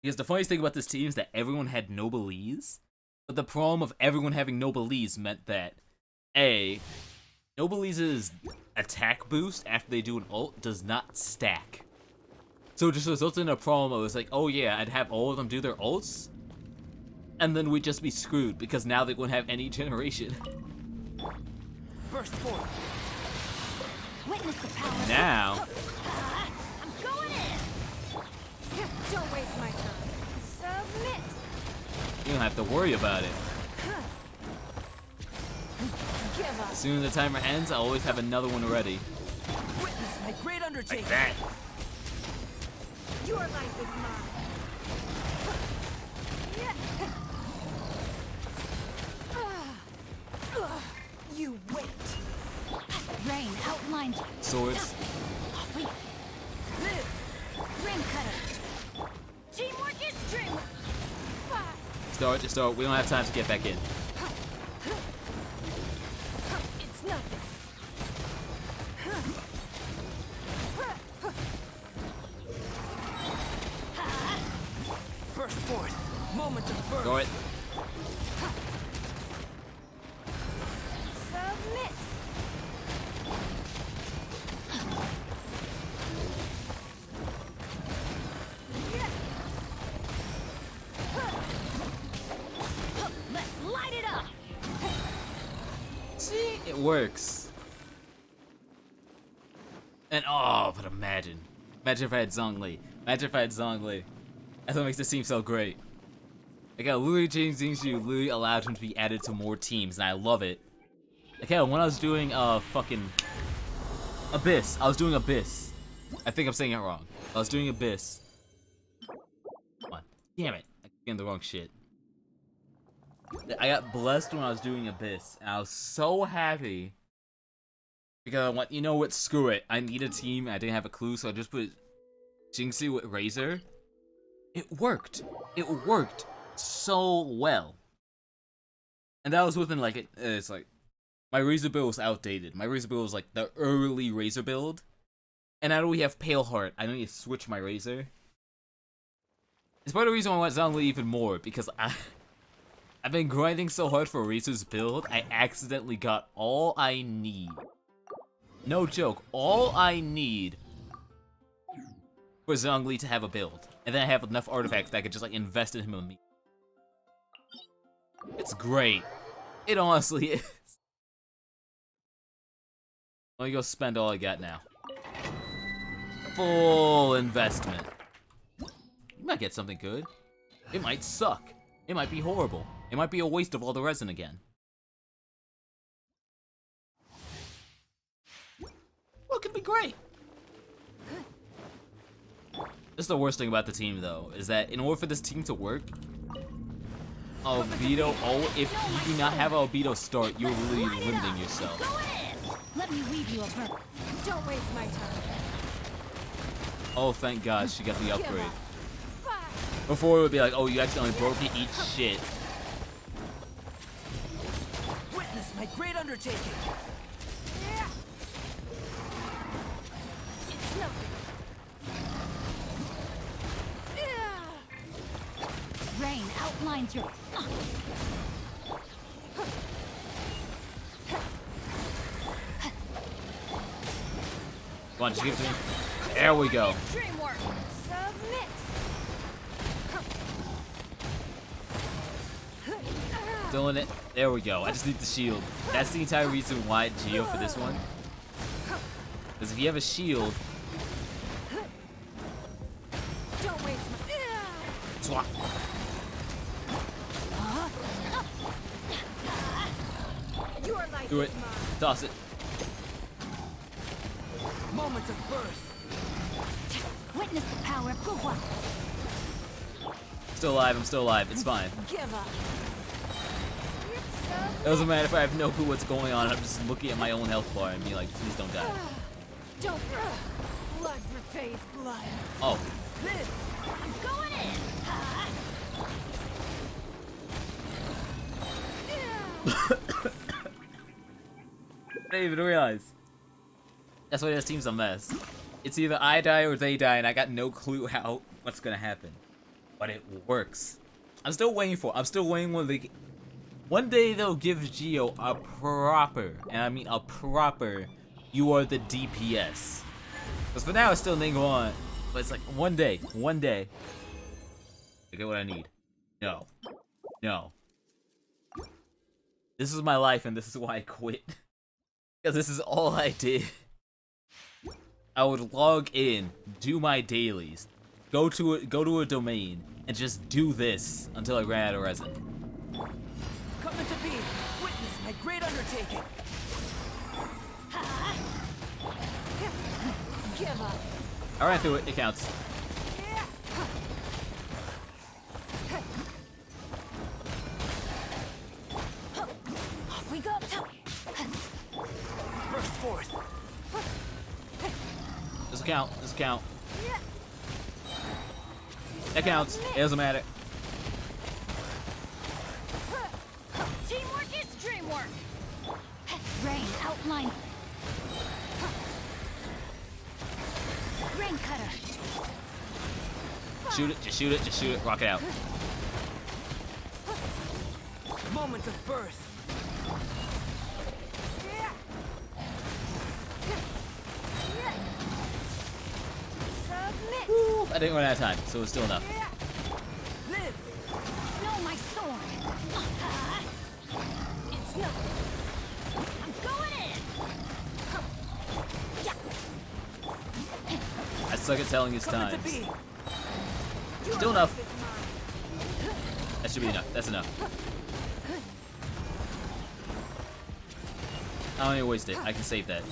Because the funniest thing about this team is that everyone had Noblesse, but the problem of everyone having Noblesse meant that A, Noblesse's attack boost after they do an ult does not stack. So it just results in a problem of it's like, oh yeah, I'd have all of them do their ults, and then we'd just be screwed because now they wouldn't have any generation. Burst forward. Witness the power. Now, I'm going in. Don't waste my time. Submit. you don't have to worry about it. Give up. As soon as the timer ends, I always have another one ready. Witness my great undertaking. Like that. Your life is mine. You wait. Rain outlines. Swords. Live. Ring cutter. Teamwork is dreamwork. Start. We don't have time to get back in. It's nothing. Burst forth. Moment of birth. Go it. Submit. Let's light it up. See, it works. And oh, but imagine if I had Zhongli. Imagine if I had Zhongli. That's what makes it seem so great. Like how literally changed things, you literally allowed him to be added to more teams, and I love it. Like how when I was doing fucking Abyss, I was doing Abyss. I think I'm saying it wrong. I was doing Abyss. Come on, damn it! I'm getting the wrong shit. I got blessed when I was doing Abyss, and I was so happy because I went, you know what? Screw it. I need a team. I didn't have a clue, so I just put Jinxie with Razor. It worked. It worked so well. And that was within like it's like my Razor build was outdated. My Razor build was like the early Razor build. And now that we have Pale Heart, I need to switch my Razor. It's part of the reason why I want Zhongli even more, because I've been grinding so hard for Razor's build, I accidentally got all I need. No joke, all I need for Zhongli to have a build. And then I have enough artifacts that I could just like invest in him immediately. It's great. It honestly is. Let me go spend all I got now. Full investment. You might get something good. It might suck. It might be horrible. It might be a waste of all the resin again. Well, it could be great. This is the worst thing about the team, though, is that in order for this team to work, Albedo, if you do not have Albedo start, you're really limiting yourself. Let me weave you a verb. Don't waste my time. Oh, thank God she got the upgrade. Before it would be like, oh, you accidentally broke it, eat shit. Witness my great undertaking. It's nothing. Rain outlines your. Come on, just give it to me. There we go. Dreamwork. Submit. Doing it. There we go. I just need the shield. That's the entire reason why Geo for this one. Because if you have a shield, Don't waste my. swap. Your life Do it. is mine. Toss it. Moment of birth. Witness the power of Guhua. Still alive. I'm still alive. It's fine. Give up. It doesn't matter if I have no clue what's going on. I'm just looking at my own health bar and be like, please don't die. Don't. Blood repays blood. Oh. Live. I'm going in. I didn't even realize. That's why this team's a mess. It's either I die or they die, and I got no clue what's gonna happen. But it works. I'm still waiting when they. One day they'll give Geo a proper, and I mean a proper, you are the DPS. Because for now it's still Ningguang, but it's like one day. I get what I need. No. This is my life, and this is why I quit. Because this is all I did. I would log in, do my dailies, go to a domain, and just do this until I ran out of resin. Coming to be. Witness my great undertaking. Give up. I ran through it. It counts. Yeah. count. This count. That counts. It doesn't matter. Teamwork is dreamwork. Rain, outline. Rain cutter. Shoot it. Just shoot it. Just shoot it. Rock it out. Moment of birth. Submit. Woo, I didn't run out of time, so it's still enough. Live. No, my sword. It's no. I'm going in. I suck at telling his Coming to times. be. Still enough. That should be enough. That's enough. I don't even waste it. I can save that.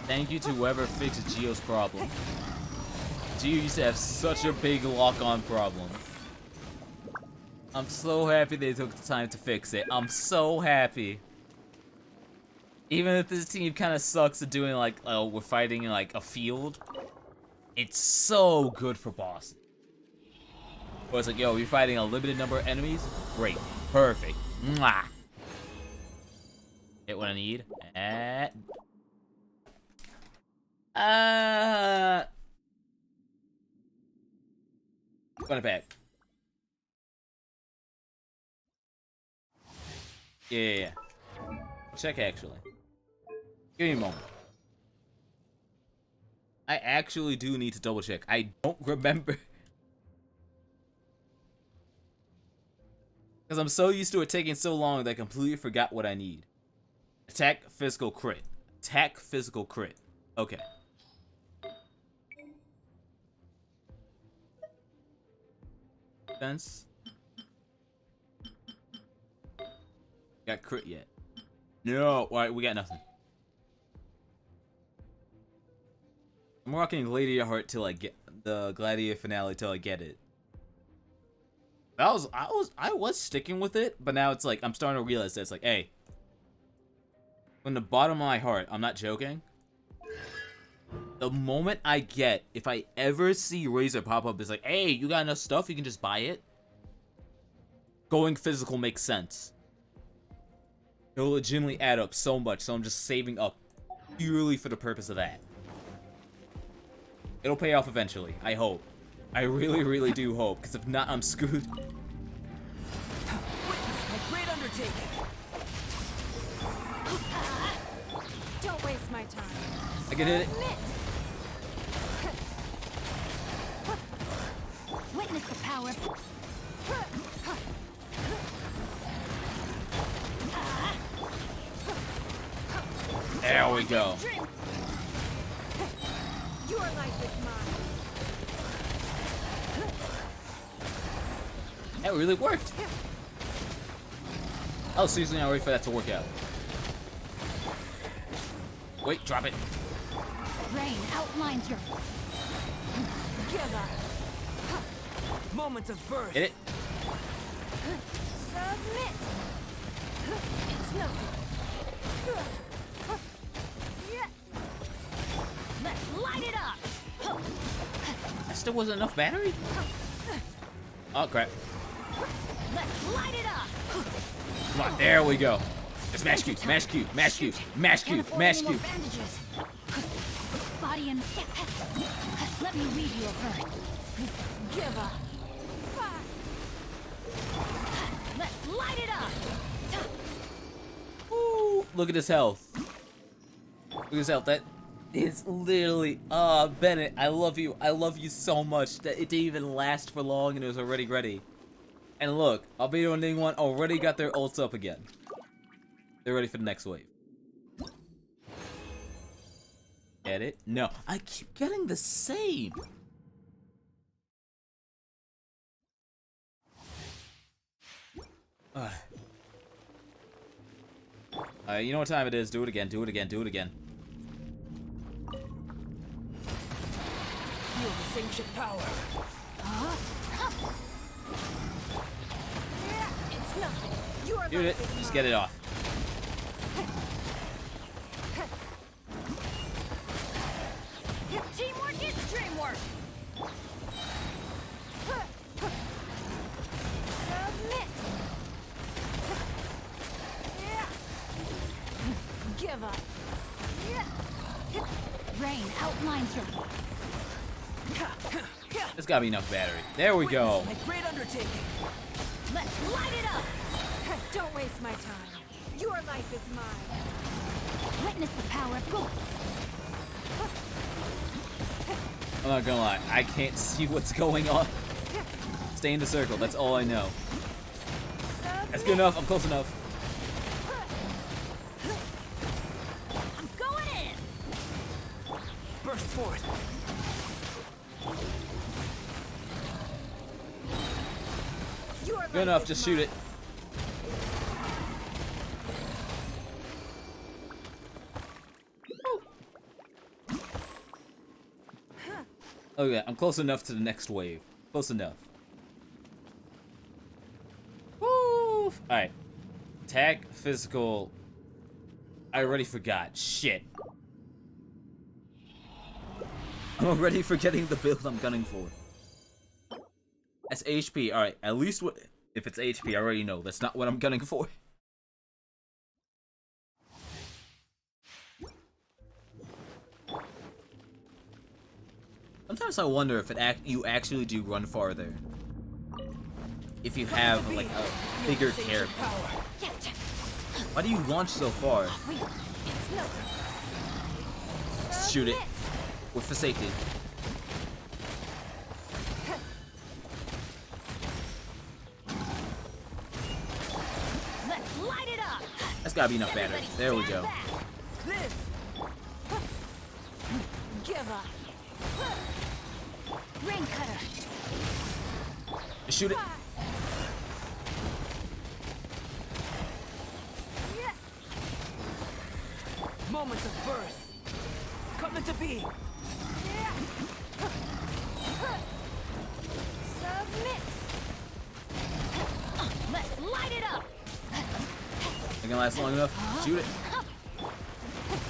Thank you to whoever fixed Gio's problem. Gio used to have such a big lock-on problem. I'm so happy they took the time to fix it. I'm so happy. Even if this team kind of sucks at doing like, we're fighting in like a field, it's so good for bosses. But it's like, yo, you're fighting a limited number of enemies? Great. Perfect. Mwah. Get what I need. Run it back. Yeah. Check actually. Give me a moment. I actually do need to double check. I don't remember. Because I'm so used to it taking so long that I completely forgot what I need. Attack, physical, crit. Attack, physical, crit. Okay. Defense. Got crit yet? No. Alright, we got nothing. I'm rocking Gladiator Heart till I get the Gladiator finale till I get it. I was sticking with it, but now it's like I'm starting to realize that it's like, hey, from the bottom of my heart, I'm not joking. The moment I get, if I ever see Razor pop up, it's like, hey, you got enough stuff, you can just buy it. Going physical makes sense. It'll legitimately add up so much, so I'm just saving up purely for the purpose of that. It'll pay off eventually, I hope. I really, really do hope, because if not, I'm screwed. Witness my great undertaking. Don't waste my time. I can hit it. Witness the power of... There we go. Your life is mine. That really worked. Oh, seriously, now wait for that to work out. Wait, drop it. Rain outlines your... Give up. Moment of birth. Hit it. Submit. It's nothing. Let's light it up. That still wasn't enough battery? Oh, crap. Let's light it up. Come on, there we go. Smash Q, smash Q, mash Q, mash Q, mash Q. Body and... Let me read you a bird. Give up. Let's light it up. Ooh, look at his health. Look at his health. That is literally... Bennett, I love you. I love you so much that it didn't even last for long and it was already ready. And look, Albedo and Ning 1 already got their ults up again. They're ready for the next wave. Get it? No, I keep getting the same. You know what time it is. Do it again, do it again, do it again. Feel this ancient power. It's nothing. Your Shoot it. life is Just mine. get it off. There's gotta be enough battery. There we go. My great undertaking. Let's light it up. Don't waste my time. Your life is mine. Witness the power of gold. I'm not gonna lie, I can't see what's going on. Stay in the circle, that's all I know. That's good enough, I'm close enough. I'm going in. Burst forth. Good enough, just shoot it. Okay, I'm close enough to the next wave. Close enough. Woo! Alright. Attack, physical. I already forgot. Shit. I'm already forgetting the build I'm gunning for. That's HP. Alright, at least what if it's HP, I already know. That's not what I'm gunning for. Sometimes I wonder if you actually do run farther. If you have like a bigger character. Why do you launch so far? Shoot it. With the safety. Let's light it up. That's gotta be enough battery. There we go. Give up. Ring cutter. Just shoot it. Moments of birth. Come into being. Submit. Let's light it up. Think gonna last long enough? Shoot it.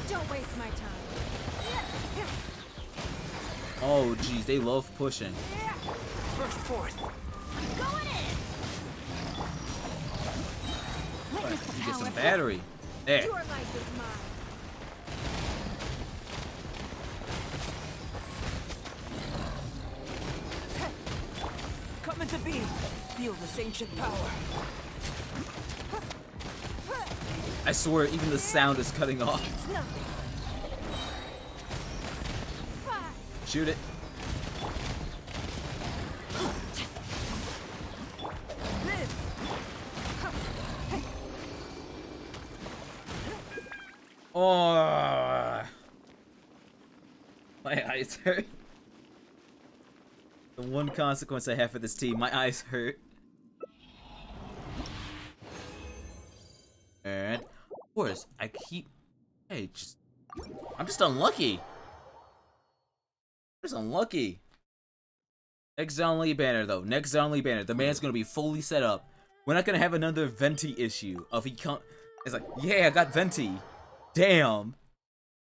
Don't waste my time. Oh, geez, they love pushing. Burst forth. Going in. Witness the You power get some of battery. There. Your life is mine. Come into being. Feel this ancient power. I swear, even the sound is cutting off. It's nothing. Shoot it. Oh, my eyes hurt. The one consequence I have for this team, my eyes hurt. And of course, I keep. Hey, I'm just unlucky. Just unlucky. Next only banner though. Next only banner. The man's gonna be fully set up. We're not gonna have another Venti issue of he come. It's like, yeah, I got Venti. Damn.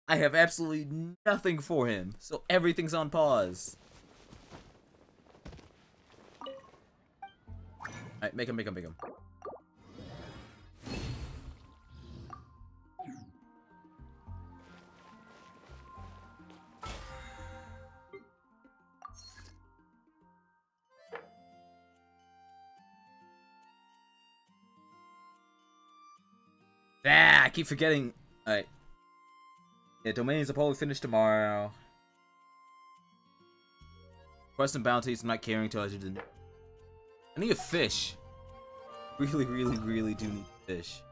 I have absolutely nothing for him. So everything's on pause. Alright, make him. Ah, I keep forgetting. Alright. Yeah, domains will probably finish tomorrow. Quest and bounties, I'm not caring till I do. I need a fish. Really do need a fish.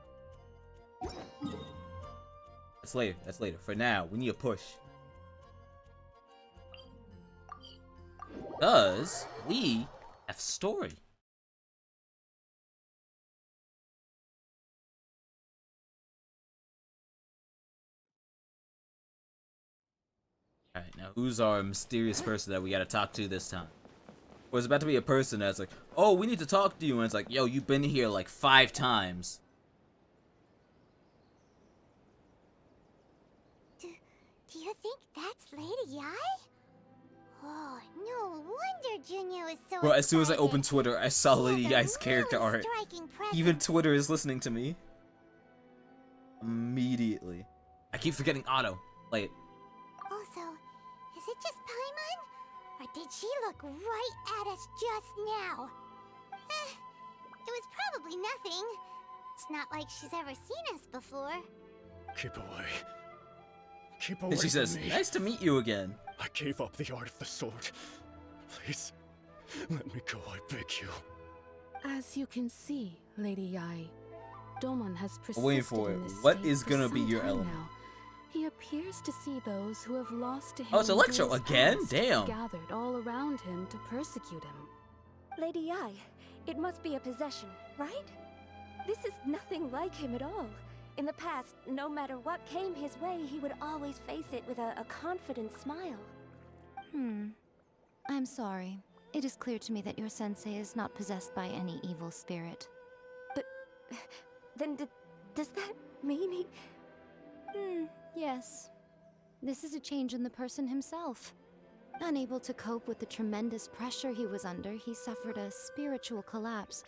That's later. For now, we need a push. Because we have story. Alright, now who's our mysterious person that we gotta talk to this time? Well, it's about to be a person that's like, oh, we need to talk to you, and it's like, yo, you've been here like 5 times. Do you think that's Lady Yi? Oh, no wonder Junior was so Bro, as soon as I excited. opened Twitter, I saw Lady Yi's character art. Striking presence. Even Twitter is listening to me. Immediately. I keep forgetting auto. Play it. Also, is it just Paimon? Or did she look right at us just now? It was probably nothing. It's not like she's ever seen us before. Keep away. Keep away And she says, from me. nice to meet you again. I gave up the art of the sword. Please, let me go, I beg you. As you can see, Lady Yai, Domon has persisted Waiting for it. in this What state is for gonna be some your time element? now. He appears to see those who have lost to him Oh, it's Electro years again? past Damn. gathered all around him to persecute him. Lady Yai, it must be a possession, right? This is nothing like him at all. In the past, no matter what came his way, he would always face it with a confident smile. I'm sorry. It is clear to me that your sensei is not possessed by any evil spirit. But then does that mean he... Yes. This is a change in the person himself. Unable to cope with the tremendous pressure he was under, he suffered a spiritual collapse.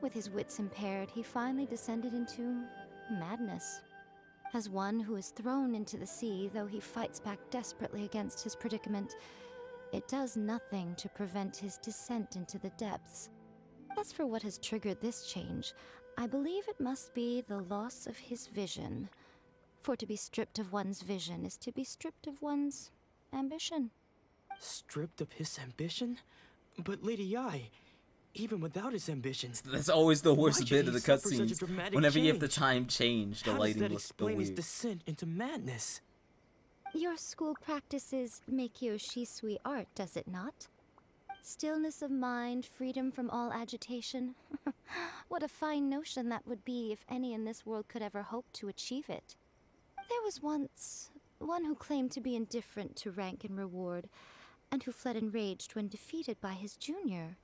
With his wits impaired, he finally descended into madness. As one who is thrown into the sea, though he fights back desperately against his predicament, it does nothing to prevent his descent into the depths. As for what has triggered this change, I believe it must be the loss of his vision. For to be stripped of one's vision is to be stripped of one's ambition. Stripped of his ambition? But Lady Yai, even without his ambitions, That's always the worst why should bit he of the suffer such a cutscenes. dramatic Whenever you have the change? time change, the How does lighting that looks so explain his weird. descent into madness? Your school practices Meikyo Shisui art, does it not? Stillness of mind, freedom from all agitation. What a fine notion that would be if any in this world could ever hope to achieve it. There was once one who claimed to be indifferent to rank and reward, and who fled enraged when defeated by his junior.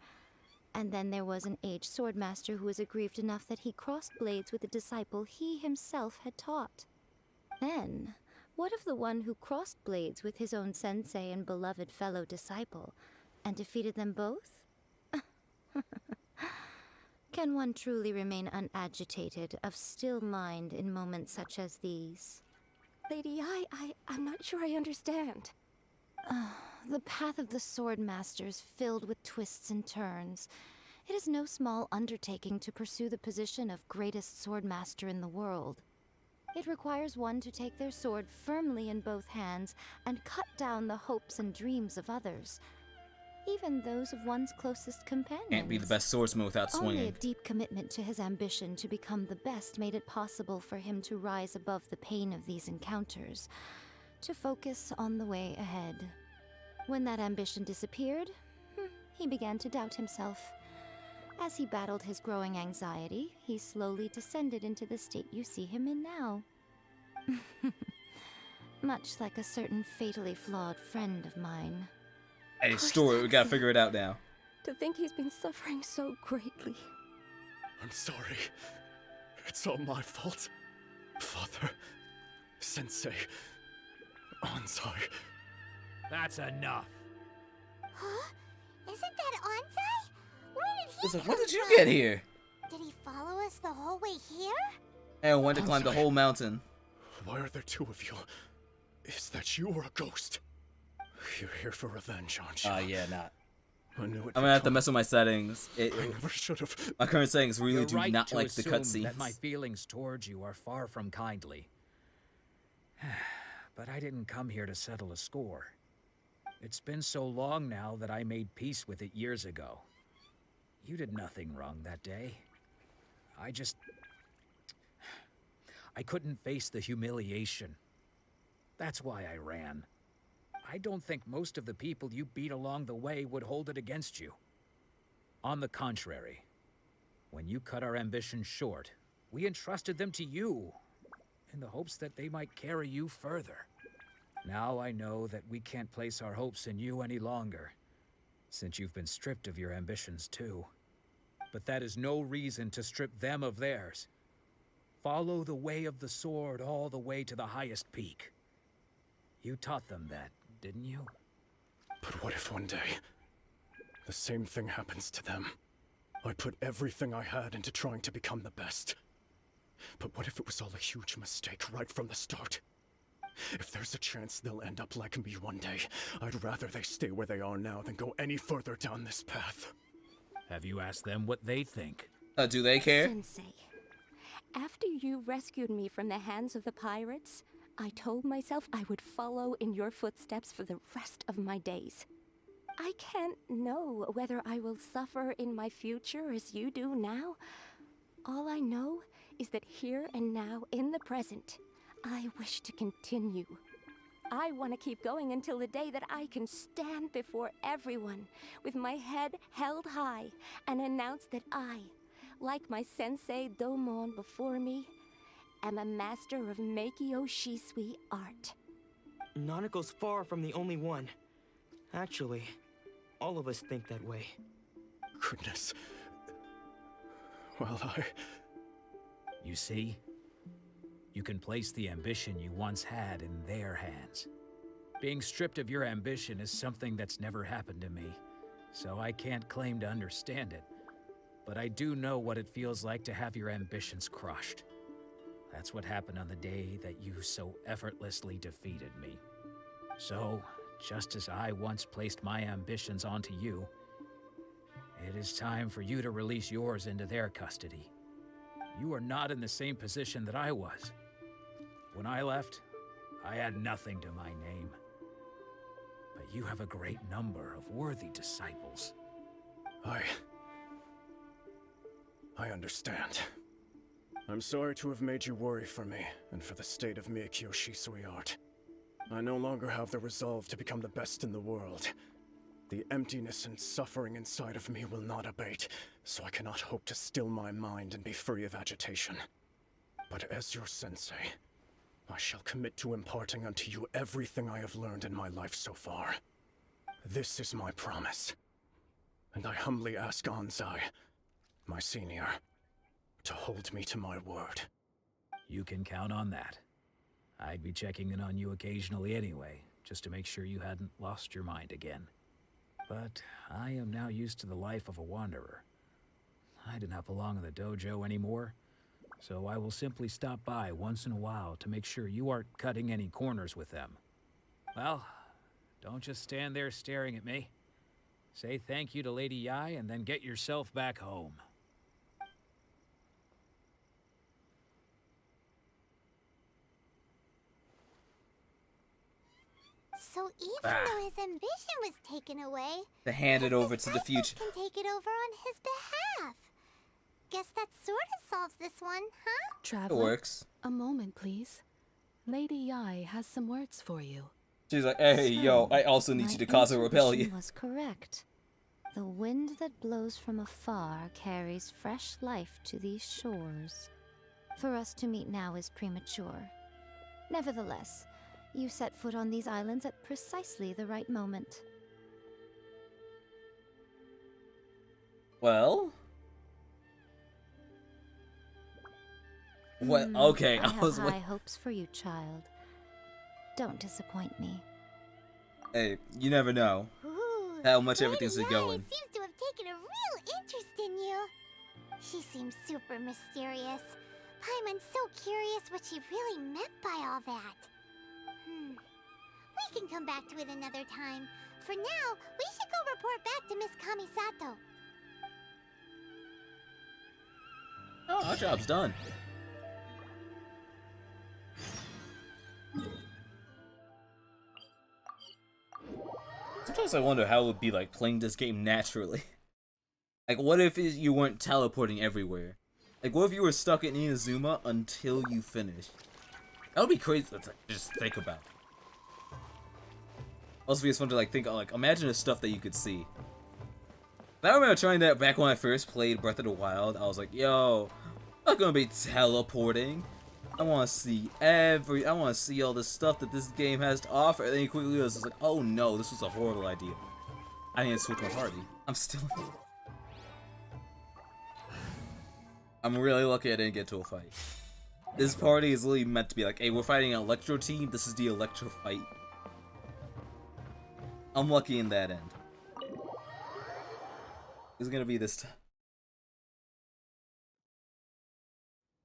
And then there was an aged swordmaster who was aggrieved enough that he crossed blades with a disciple he himself had taught. Then, what of the one who crossed blades with his own sensei and beloved fellow disciple, and defeated them both? Can one truly remain unagitated, of still mind in moments such as these? Lady Yai, I'm not sure I understand. The path of the sword master is filled with twists and turns. It is no small undertaking to pursue the position of greatest sword master in the world. It requires one to take their sword firmly in both hands and cut down the hopes and dreams of others, even those of one's closest companions. Can't be the best swordsman without Only swinging. a deep commitment to his ambition to become the best made it possible for him to rise above the pain of these encounters, to focus on the way ahead. When that ambition disappeared, he began to doubt himself. As he battled his growing anxiety, he slowly descended into the state you see him in now. Much like a certain fatally flawed friend of mine. Hey, story, we gotta figure it out now. To think he's been suffering so greatly. I'm sorry. It's all my fault. Father, Sensei, Ansai. That's enough. Huh? Isn't that Ansai? Where did he Listen, come when did you from? get here? Did he follow us the whole way here? And went to climb the whole mountain. Why are there two of you? Is that you or a ghost? You're here for revenge, aren't you? Yeah, not. I knew it. I'm gonna have to mess with my settings. I never should have. My current settings really You're do right not to like the assume cutscenes. that my feelings towards you are far from kindly. But I didn't come here to settle a score. It's been so long now that I made peace with it years ago. You did nothing wrong that day. I couldn't face the humiliation. That's why I ran. I don't think most of the people you beat along the way would hold it against you. On the contrary, when you cut our ambitions short, we entrusted them to you, in the hopes that they might carry you further. Now I know that we can't place our hopes in you any longer, since you've been stripped of your ambitions too. But that is no reason to strip them of theirs. Follow the way of the sword all the way to the highest peak. You taught them that, didn't you? But what if one day the same thing happens to them? I put everything I had into trying to become the best. But what if it was all a huge mistake right from the start? If there's a chance they'll end up like me one day, I'd rather they stay where they are now than go any further down this path. Have you asked them what they think? Do they care? Sensei, after you rescued me from the hands of the pirates, I told myself I would follow in your footsteps for the rest of my days. I can't know whether I will suffer in my future as you do now. All I know is that here and now, in the present, I wish to continue. I want to keep going until the day that I can stand before everyone with my head held high and announce that I, like my sensei Domon before me, am a master of Meikyo Shisui art. Nanako's far from the only one. Actually, all of us think that way. Goodness. Well, You see? You can place the ambition you once had in their hands. Being stripped of your ambition is something that's never happened to me, so I can't claim to understand it. But I do know what it feels like to have your ambitions crushed. That's what happened on the day that you so effortlessly defeated me. So, just as I once placed my ambitions onto you, it is time for you to release yours into their custody. You are not in the same position that I was. When I left, I had nothing to my name. But you have a great number of worthy disciples. I understand. I'm sorry to have made you worry for me, and for the state of Meikyo Shisui art. I no longer have the resolve to become the best in the world. The emptiness and suffering inside of me will not abate, so I cannot hope to still my mind and be free of agitation. But as your sensei, I shall commit to imparting unto you everything I have learned in my life so far. This is my promise. And I humbly ask Anzai, my senior, to hold me to my word. You can count on that. I'd be checking in on you occasionally anyway, just to make sure you hadn't lost your mind again. But I am now used to the life of a wanderer. I do not belong in the dojo anymore, so I will simply stop by once in a while to make sure you aren't cutting any corners with them. Well, don't just stand there staring at me. Say thank you to Lady Yai and then get yourself back home. So even though his ambition was taken away, To hand it over to the future. can take it over on his behalf. Guess that sort of solves this one, huh? Traveler, works. a moment, please. Lady Yai has some words for you. She's like, hey, yo, I also need you to cause a rebellion. Was correct. The wind that blows from afar carries fresh life to these shores. For us to meet now is premature. Nevertheless, you set foot on these islands at precisely the right moment. Well? What? Okay, I was have like, high hopes for you, child. Don't disappoint me. hey, you never know how much everything's Lady going. Yai seems to have taken a real interest in you. She seems super mysterious. Paimon's so curious what she really meant by all that. We can come back to it another time. For now, we should go report back to Miss Kamisato. Oh, our job's done. Sometimes I wonder how it would be like playing this game naturally. Like, what if you weren't teleporting everywhere? Like, what if you were stuck in Inazuma until you finished? That would be crazy to just think about. Also, it's fun to like think, like, imagine the stuff that you could see. I remember trying that back when I first played Breath of the Wild. I was like, yo, I'm not gonna be teleporting. I want to see I want to see all the stuff that this game has to offer. And then you quickly realize, like, oh no, this was a horrible idea. I didn't switch my party. I'm still. I'm really lucky I didn't get to a fight. This party is literally meant to be like, hey, we're fighting an Electro team. This is the Electro fight. I'm lucky in that end. It's gonna be this time.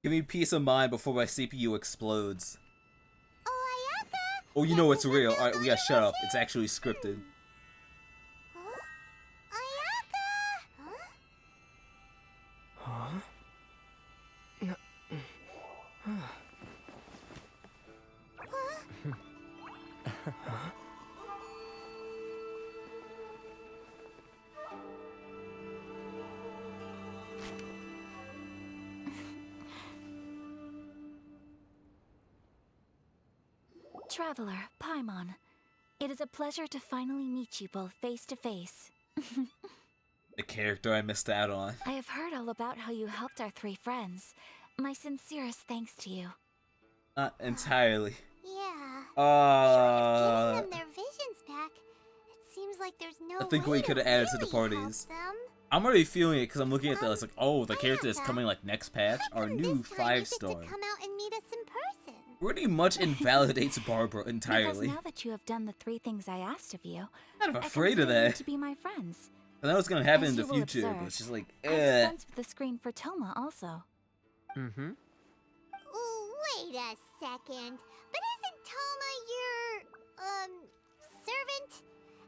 Give me peace of mind before my CPU explodes. Oyaka! Oh, you know it's real. Alright, we gotta shut up. It's actually scripted. Huh? Traveler, Paimon. It is a pleasure to finally meet you both face to face. The character I missed out on. I have heard all about how you helped our 3 friends. My sincerest thanks to you. Not entirely. Yeah. Uh, Getting them their visions back. It seems like there's no I think way we could have added to the parties. I'm already feeling it because I'm looking at this like, oh, the character is coming like next patch. Our new 5-star. Come out and meet us in person. Pretty much invalidates Barbara entirely. Because now that you have done the 3 things I asked of you, I'm afraid of I consider you that. to be my friends. I know it's gonna happen As in the you will future, observe, but it's just like, I dispensed with the screen for Toma also. Mm-hmm. Wait a second. But isn't Toma your, servant?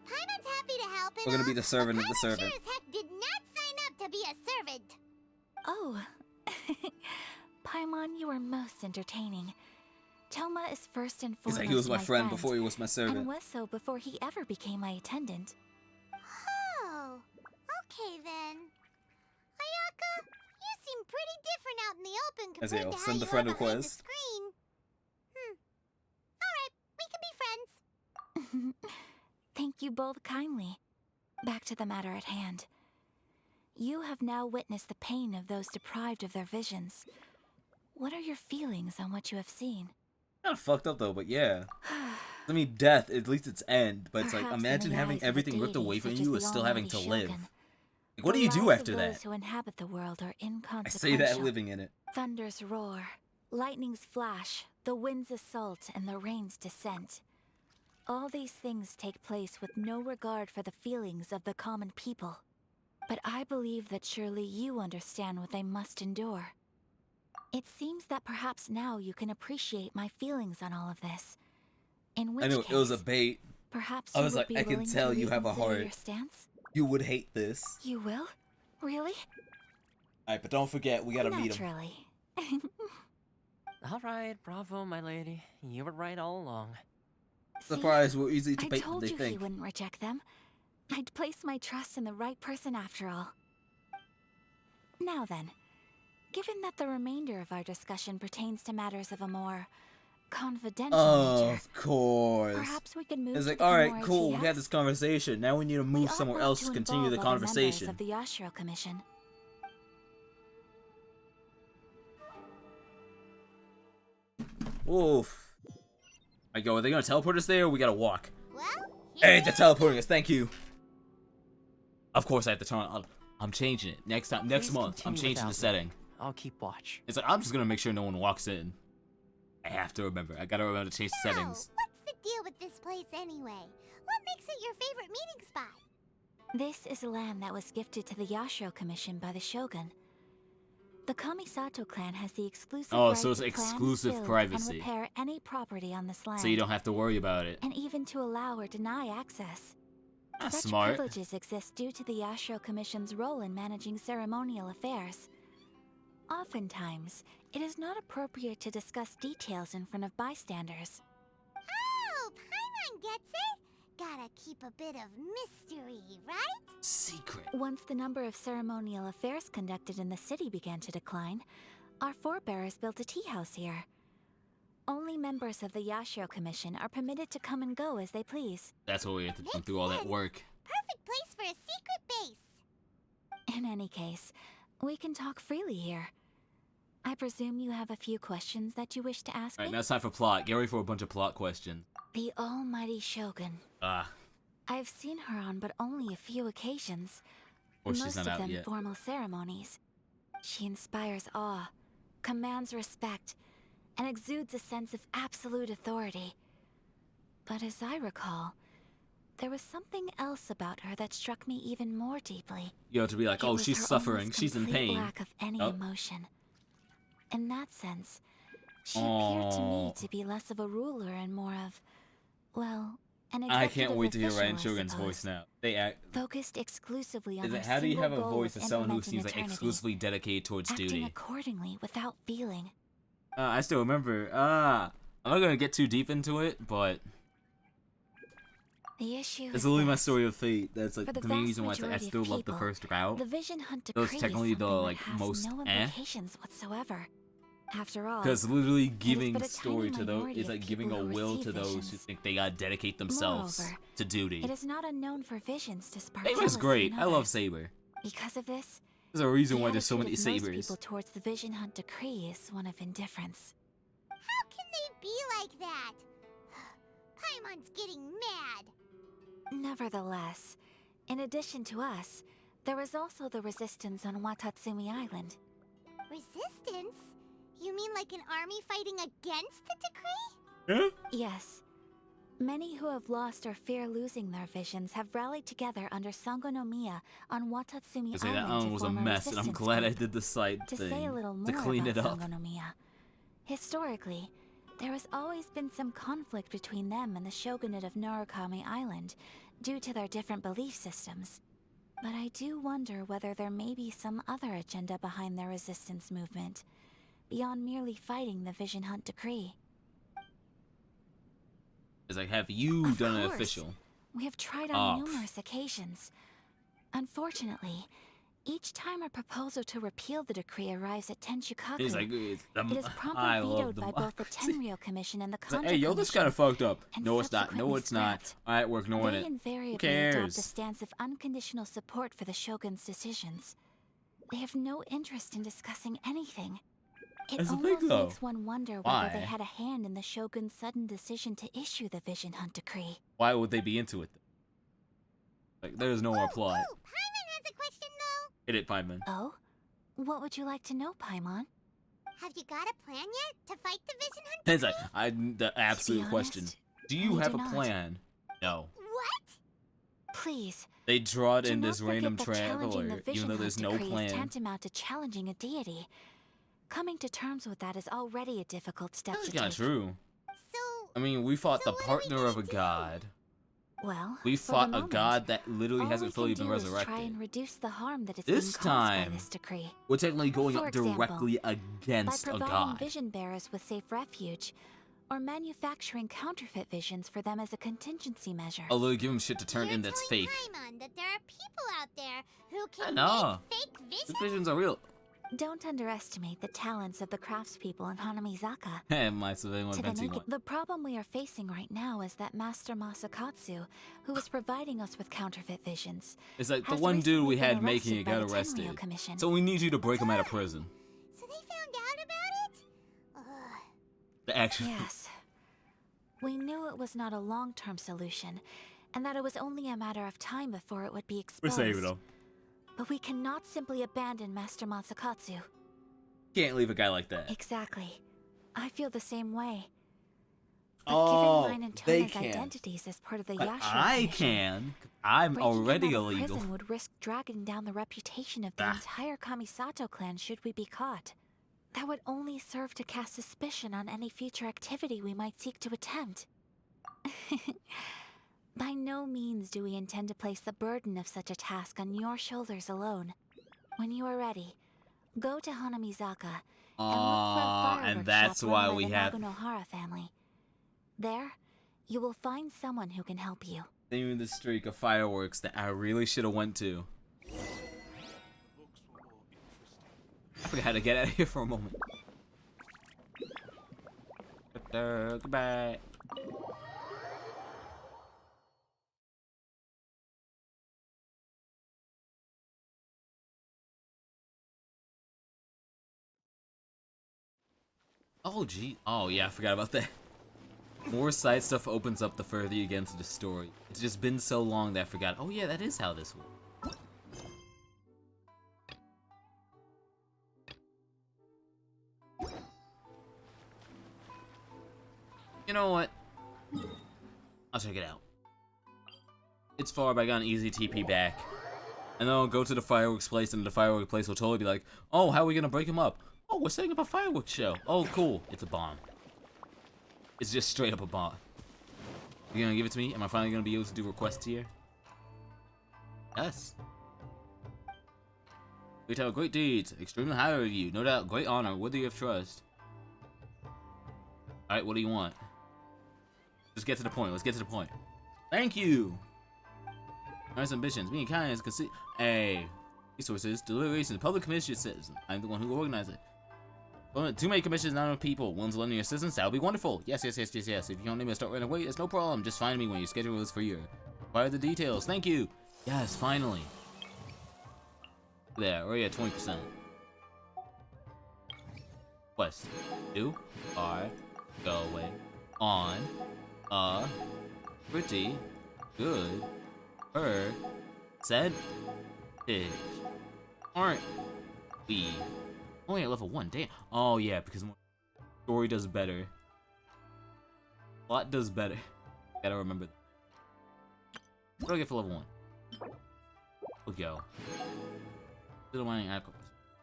Paimon's happy to help him. We're gonna be the servant of the Sure servant. as heck did not sign up to be a servant. Oh. Paimon, you are most entertaining. Toma is first and He's foremost like, he was my friend friend before he was my servant. and was so before he ever became my attendant. Oh, okay then. Ayaka, you seem pretty different out in the open As compared he'll to how send the you friend are behind the request. screen. Alright, we can be friends. Thank you both kindly. Back to the matter at hand. You have now witnessed the pain of those deprived of their visions. What are your feelings on what you have seen? Kind of fucked up though, but yeah. I mean, death, at least it's end, but it's like, Perhaps in imagine the having eyes of a everything ripped deity away from such you as and the still having to almighty live. Shogun. Like, what do The you do lives after of that? those who inhabit the world are I inconsequential. say that living in it. Thunders roar, lightnings flash, the winds assault, and the rains descent. All these things take place with no regard for the feelings of the common people. But I believe that surely you understand what they must endure. It seems that perhaps now you can appreciate my feelings on all of this. In which I knew case, it was a bait. perhaps I you was would like, be I can willing tell to you have a reconsider heart. your stance? You would hate this. You will? Really? Alright, but don't forget, we gotta meet him. Naturally. All right, bravo, my lady. You were right all along. Surprise, we're easy to I bait than told they you he think. wouldn't reject them. I'd place my trust in the right person after all. Now then, given that the remainder of our discussion pertains to matters of a more confidential nature, Of course. perhaps we could move It's to like, the alright, Kimura cool, we TX? had this conversation. Now we need to move We ought somewhere not else to continue the involve other members conversation. of the Yashiro Commission. Oof. I go, are they gonna teleport us there or we gotta walk? Well, Hey, they're teleporting us, thank you. Of course I have to turn on. I'm changing it. Next time, next Please month, I'm continue changing the without me. setting. I'll keep watch. It's like, I'm just gonna make sure no one walks in. I have to remember. I gotta remember to change the settings. What's the deal with this place anyway? What makes it your favorite meeting spot? This is land that was gifted to the Yashiro Commission by the Shogun. The Kamisato clan has the exclusive Oh, right so it's to plan, exclusive build, privacy. and repair any property on this land. So you don't have to worry about it. And even to allow or deny access. That's Such smart. privileges exist due to the Yashiro Commission's role in managing ceremonial affairs. Oftentimes, it is not appropriate to discuss details in front of bystanders. Oh, Paimon gets it. Gotta keep a bit of mystery, right? Secret. Once the number of ceremonial affairs conducted in the city began to decline, our forebears built a tea house here. Only members of the Yashiro Commission are permitted to come and go as they please. That's what we have to do through all that work. Perfect place for a secret base. In any case, we can talk freely here. I presume you have a few questions that you wish to ask Alright, me? now it's time for plot. Get ready for a bunch of plot questions. The almighty Shogun. Ah, I've seen her on but only a few occasions. or she's Most not of out them yet. formal ceremonies. She inspires awe, commands respect, and exudes a sense of absolute authority. But as I recall, there was something else about her that struck me even more deeply. You have to be like, It oh, was she's her suffering, almost she's in complete pain. lack of any Oh. emotion. In that sense, she appeared to me Oh. to be less of a ruler and more of Well, an I can't executive wait to hear official, Ryan I Shogun's suppose, voice now. They act. focused exclusively on Is their it, how do you have a single goal voice of as someone who implementing seems like eternity, exclusively dedicated towards acting duty? accordingly without feeling. I still remember. I'm not gonna get too deep into it, but The issue it's is literally my this. story of fate. That's like For the the main vast reason why it's like I majority still of love the people, first route. The Vision Hunt That Decree was is technically the something like that has most no implications whatsoever. After all, because literally it is giving but a story tiny to those minority is of like giving a people who will to receive those who visions. think they gotta dedicate themselves Moreover, to duty. It is not unknown for visions to spark Saber's jealousy great. in I love others. Saber. Because of this, There's a reason the why there's so attitude many of most Sabers. people towards the Vision Hunt Decree is one of indifference. How can they be like that? Paimon's getting mad. Nevertheless, in addition to us, there is also the resistance on Watatsumi Island. Resistance? You mean like an army fighting against the decree? Yes. Many who have lost or fear losing their visions have rallied together under Sangonomiya on Watatsumi I say that Island one to was a form mess, and I'm resistance glad I group. did the site To thing say a little to more clean it about up. Sangonomiya, historically, there has always been some conflict between them and the shogunate of Narukami Island due to their different belief systems. But I do wonder whether there may be some other agenda behind their resistance movement, beyond merely fighting the Vision Hunt Decree. It's like, have you Of done it course. official? We have tried Oh, on numerous occasions. Unfortunately, each time a proposal to repeal the decree arrives at Tenchukaku, It's like, it's the, it is I promptly love vetoed by both the democracy. Tenryo Commission and the It's like, Kanto hey, yo, this Commission, kind of fucked up. and No, it's not. No, subsequently it's not. scrapped. Alright, we're ignoring They it. Who invariably adopt cares? a stance of unconditional support for the shogun's decisions. They have no interest in discussing anything. It That's the thing, almost though. makes one wonder whether Why? they had a hand in the shogun's sudden decision to issue the Vision Hunt Decree. Why would they be into it? Like, there's no more plot. Paimon has a question though. Hit it, Pineman. Oh? What would you like to know, Paimon? Have you got a plan yet to fight the Vision Hunt It's Decree? like, the absolute question. honest, Do you we have do a not. plan? No. What? Please. They draw it Do in not this random forget that challenging traveler, the even Vision though Hunt there's no Decree is plan. tantamount to challenging a deity. Coming to terms with that is already a difficult step That's to not take. true. So, I mean, we fought the partner of a god. Well, We for the fought a moment, god that literally all hasn't we fully can been do is try resurrected. and reduce the harm that is This being caused time, by this decree. we're technically going For up example, directly by against a providing god. vision bearers with safe refuge, or manufacturing counterfeit visions for them as a contingency measure. Although give him shit to turn in that's fake. Paimon, that there are people out there who I can know. make fake The visions. visions are real. Don't underestimate the talents of the craftspeople in Hanamizaka. My civilian To the fancy naked, one. the problem we are facing right now is that Master Masakatsu, who is providing us with counterfeit visions, It's like the has one dude we recently been had making it arrested by got the arrested. Tenryo Commission. So we need you to break him out of prison. So they found out about it? Ugh. The action. Yes. We knew it was not a long-term solution, and that it was only a matter of time before it would be We're exposed. saving him. But we cannot simply abandon Master Masakatsu. Can't leave a guy like that. Exactly. I feel the same way. But Oh, given mine and they Tona's can. identities as part of the But Yashiro I Commission, can. I'm breaking him already out of illegal. prison would risk dragging down the reputation of the Ah. entire Kamisato clan should we be caught. That would only serve to cast suspicion on any future activity we might seek to attempt. By no means do we intend to place the burden of such a task on your shoulders alone. When you are ready, go to Hanamizaka and look for a fireworks And that's shop why run by we the have Nagonohara family. There, you will find someone who can help you. continuing the streak of fireworks that I really should have went to. I forgot how to get out of here for a moment. Goodbye. Oh gee. Oh yeah, I forgot about that. More side stuff opens up the further you get into the story. It's just been so long that I forgot. Oh yeah, that is how this works. You know what? I'll check it out. It's far, but I got an easy TP back. And then I'll go to the fireworks place, and the fireworks place will totally be like, oh, how are we gonna break him up? Oh, we're setting up a fireworks show. Oh, cool. It's a bomb. It's just straight up a bomb. You gonna give it to me? Am I finally gonna be able to do requests here? Yes. We tell great deeds, extremely high of you, no doubt great honor, worthy of trust. Alright, what do you want? Just get to the point, let's get to the point. Thank you! Nice ambitions, being kind is hey, resources, deliberations, public commission citizen. I'm the one who will organize it. Well, too many commissions, not enough people. Willing to lend your assistance, that would be wonderful. Yes. If you don't need me to start right away, it's no problem. Just find me when your schedule is free. Fire the details. Thank you. Yes, finally. There, already at 20%. Quest. You are going on a pretty good percentage. Aren't we? Only at level 1, damn. Oh yeah, because story does better. Plot does better. Gotta remember. What do I get for level 1? We'll go.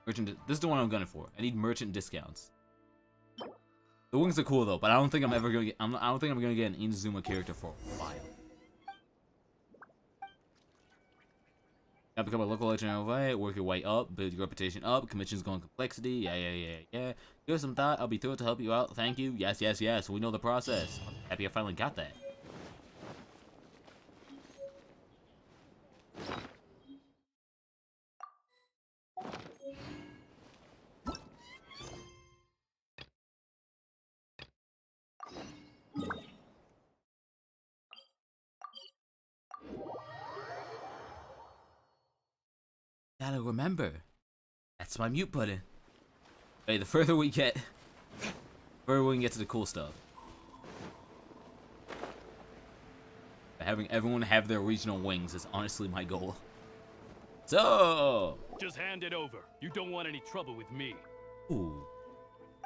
Merchant. This is the one I'm gunning for. I need merchant discounts. The wings are cool though, but I don't think I'm ever gonna get. I don't think I'm gonna get an Inazuma character for a while. Now become a local legend way, work your way up, build your reputation up, commissions go on complexity, yeah. Give us some thought, I'll be thrilled to help you out, thank you, yes, we know the process. I'm happy I finally got that. Gotta remember, that's my mute button. Hey, the further we get, the further we can get to the cool stuff. Having everyone have their regional wings is honestly my goal. So, just hand it over. You don't want any trouble with me. Ooh.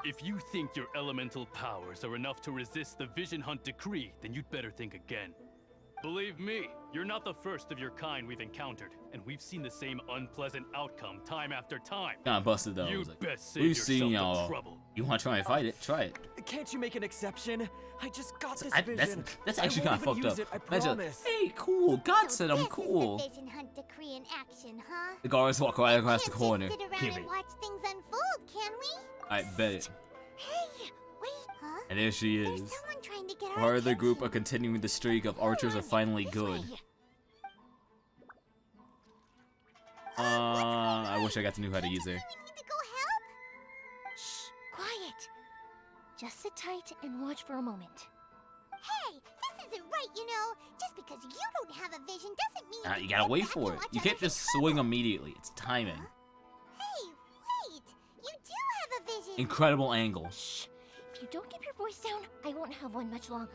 If you think your elemental powers are enough to resist the Vision Hunt decree, then you'd better think again. Believe me, you're not the first of your kind we've encountered, and we've seen the same unpleasant outcome time after time. Kinda busted though. You like, best save we've yourself seen the y'all. trouble. You want to try and fight it? Try it. Can't you make an exception? I just got this vision. That's actually kind of fucked up. I Imagine, promise. hey, cool. God said I'm cool. This is the Vision Hunt decree in action, huh? The guards walk right across the Can't corner. just sit around and watch things unfold, can we? I bet it. Hey, wait, huh? And there she is. There's someone trying to get our Part of the attention. group are continuing the streak of archers are finally good. I wish I got to know how to use her. Shh, quiet. Just sit tight and watch for a moment. Hey, this isn't right, you know. Just because you don't have a vision doesn't mean You gotta wait for it. You can't just swing immediately. It's timing. Hey, wait. You do have a vision. Incredible angle. Shh. If you don't keep your voice down, I won't have one much longer.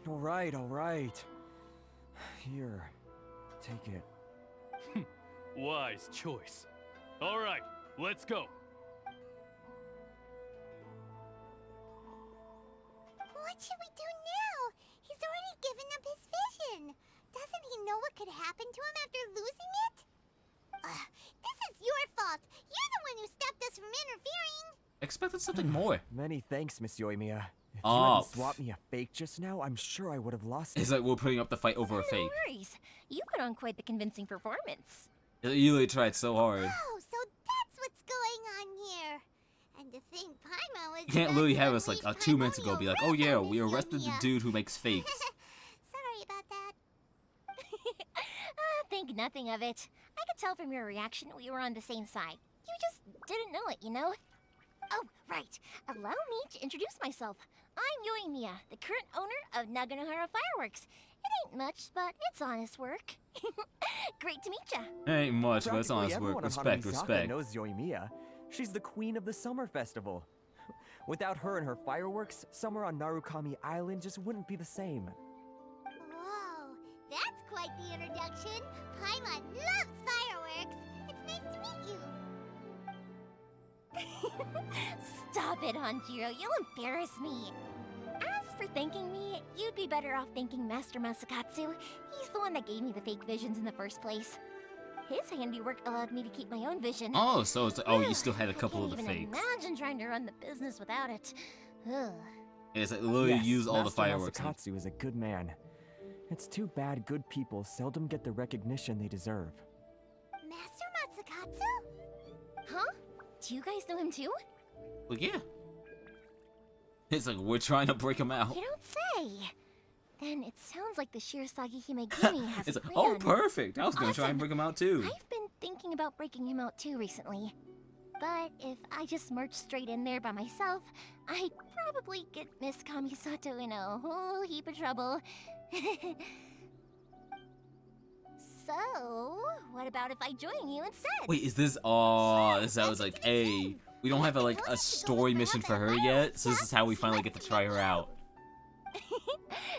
All right. Here, take it. Wise choice. All right, let's go. What should we do now? He's already given up his vision. Doesn't he know what could happen to him after losing it? This is your fault. You're the one who stopped us from interfering. Expected something more. Many thanks, Miss Yoimiya. If you Oh, hadn't swapped me a fake just now, I'm sure I would have lost it. It's like we're putting up the fight over a No fake. worries. You put on quite the convincing performance. You really tried so hard. Oh, so that's what's going on here. And to think Paimon was You can't about literally to have us like unleash 2 minutes ago be like, oh yeah, we Miss arrested the Yoimiya." dude who makes fakes. Sorry about that. Think nothing of it. I could tell from your reaction we were on the same side. You just didn't know it, you know? Oh, right. Allow me to introduce myself. I'm Yoimiya, the current owner of Naganohara Fireworks. It ain't much, but it's honest work. Great to meet ya. Ain't much, but it's Practically honest everyone work. on Respect, Hanamisaka respect. knows Yoimiya. She's the queen of the summer festival. Without her and her fireworks, summer on Narukami Island just wouldn't be the same. Whoa, that's quite the introduction. Paimon loves fireworks. It's nice to meet you. Stop it, Hanjiro. You'll embarrass me. As for thanking me, you'd be better off thanking Master Masakatsu. He's the one that gave me the fake visions in the first place. His handiwork allowed me to keep my own vision. Oh, so it's you still had a couple of the I can't even fakes. imagine trying to run the business without it. Ugh. And it's like literally Yes, use all the Master fireworks. Masakatsu is a good man. It's too bad good people seldom get the recognition they deserve. Master Matsukatsu? Huh? Do you guys know him too? Well, yeah. It's like we're trying to break him out. You don't say. Then it sounds like the Shirasagi Himegimi has It's a like, plan. oh, perfect. I was gonna try and break him out too. I've been thinking about breaking him out too recently. But if I just march straight in there by myself, I'd probably get Miss Kamisato in a whole heap of trouble. So, what about if I join you instead? Wait, is this? Oh, this I was like, hey, we don't have a story mission for her yet, so this is how we finally get to try her out.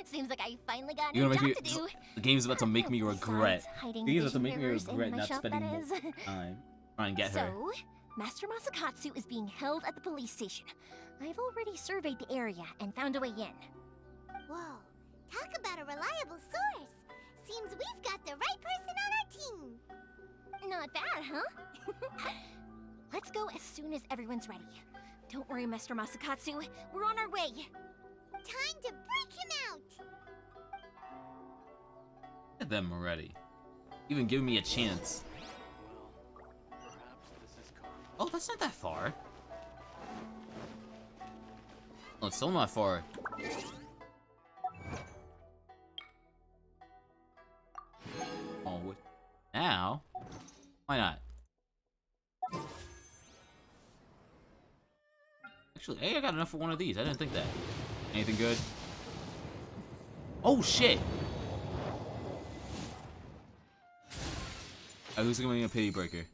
Seems like I finally got You're a gonna job make to do. The game's about to make me regret. hiding The game's about to vision make me mirrors in regret my not shop, spending that more is. time trying to get her. So, Master Masakatsu is being held at the police station. I've already surveyed the area and found a way in. Whoa, talk about a reliable source. Seems we've got the right person on our team. Not bad, huh? Let's go as soon as everyone's ready. Don't worry, Master Masakatsu. We're on our way. Time to break him out. Get them already. Even giving me a chance. Oh, that's not that far. Oh, it's still not far. Oh, now? Why not? Actually, hey, I got enough for one of these. I didn't think that. Anything good? Oh, shit! Who's gonna be a pity breaker?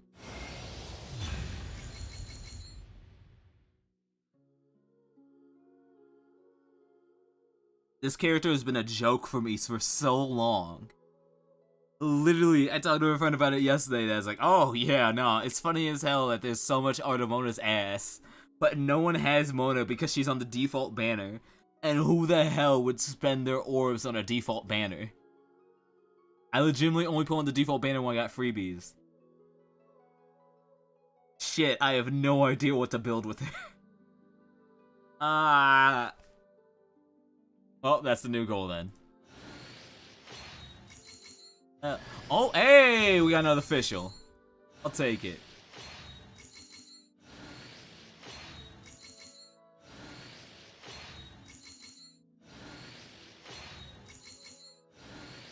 This character has been a joke for me for so long. Literally, I talked to a friend about it yesterday that was like, oh yeah, no, it's funny as hell that there's so much art of Mona's ass, but no one has Mona because she's on the default banner. And who the hell would spend their orbs on a default banner? I legitimately only put on the default banner when I got freebies. Shit, I have no idea what to build with her. Oh, that's the new goal then. Oh, hey, we got another official. I'll take it.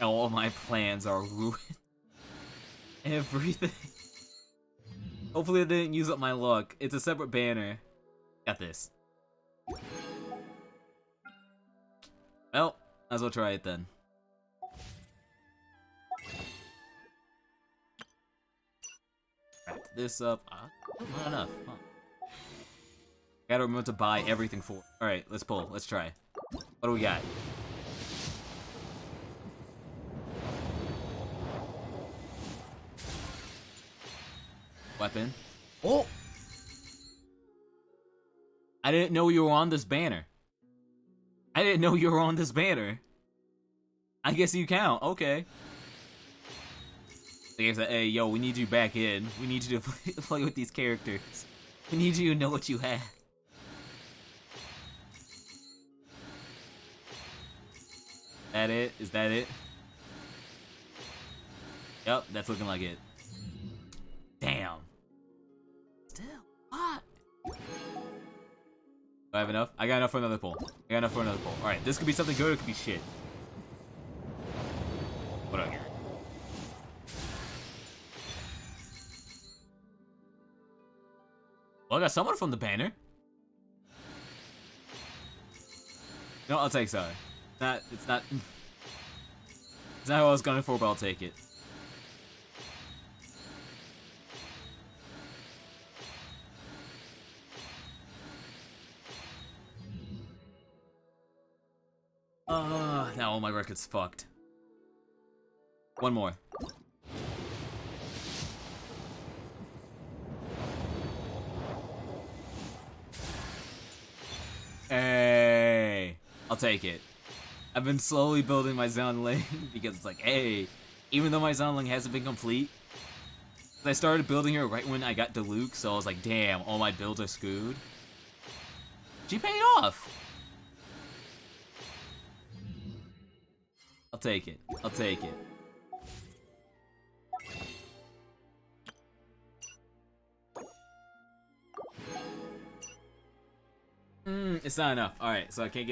All my plans are ruined. Everything. Hopefully I didn't use up my luck. It's a separate banner. Got this. Well, might as well try it then. Wrap this up. Not enough. Huh. Gotta remember to buy everything for. Alright, let's pull. Let's try. What do we got? Weapon. Oh! I didn't know you were on this banner. I didn't know you were on this banner. I guess you count. Okay. The game said, hey, yo, we need you back in. We need you to play with these characters. We need you to know what you have. That it? Is that it? Yep, that's looking like it. Damn. Still, what? Do I have enough? I got enough for another pull. I got enough for another pull. Alright, this could be something good or it could be shit. What do I got? Well, I got someone from the banner. No, I'll take sorry. It's not what I was gunning for, but I'll take it. Now all my record's fucked. One more. Hey, I'll take it. I've been slowly building my Zonling because it's like, hey, even though my Zonling hasn't been complete, I started building her right when I got Diluc, so I was like, damn, all my builds are screwed. She paid off. take it. I'll take it. It's not enough. Alright, so I can't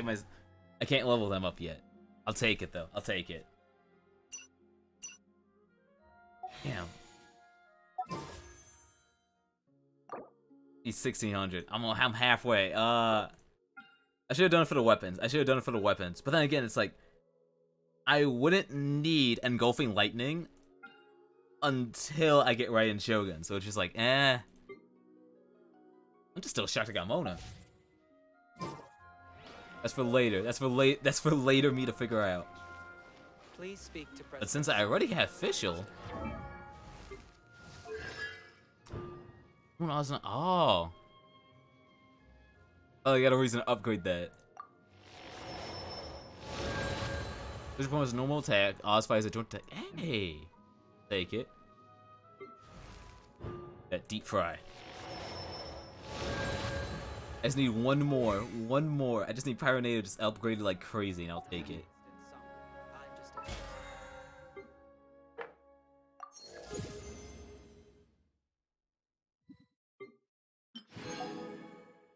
level them up yet. I'll take it though. I'll take it. Damn. He's 1600. I'm halfway. I should have done it for the weapons. But then again, it's like I wouldn't need engulfing lightning until I get right in Shogun. So it's just like, I'm just still shocked I got Mona. That's for later. That's for later me to figure out. Please speak to President. But since I already have official, oh, I got a reason to upgrade that. Which one was normal attack? Oz5 is a joint attack. Hey, take it. That deep fry. I just need one more. I just need Pyronado just upgraded like crazy, and I'll take it.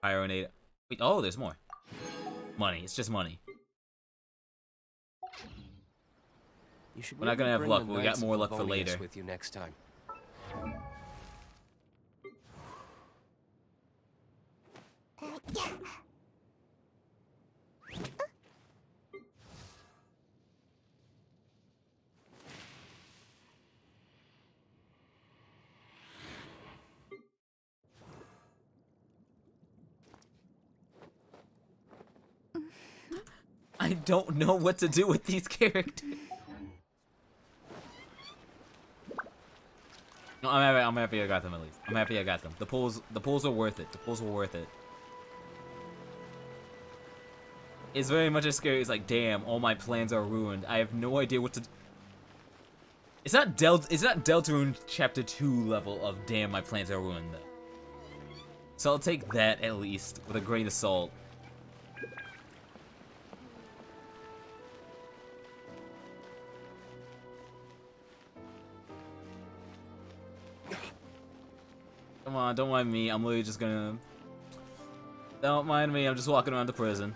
Pyronado. Wait, oh, there's more. Money. It's just money. We're not gonna have luck, but we got more luck for later. With you next time. I don't know what to do with these characters. No, I'm happy I got them at least. I'm happy I got them. The pulls are worth it. The pulls were worth it. It's very much as scary. It's like, damn, all my plans are ruined. I have no idea what to. It's not Deltarune Chapter 2 level of damn, my plans are ruined though. So I'll take that at least with a grain of salt. Come on, don't mind me. I'm literally just gonna. Don't mind me. I'm just walking around the prison.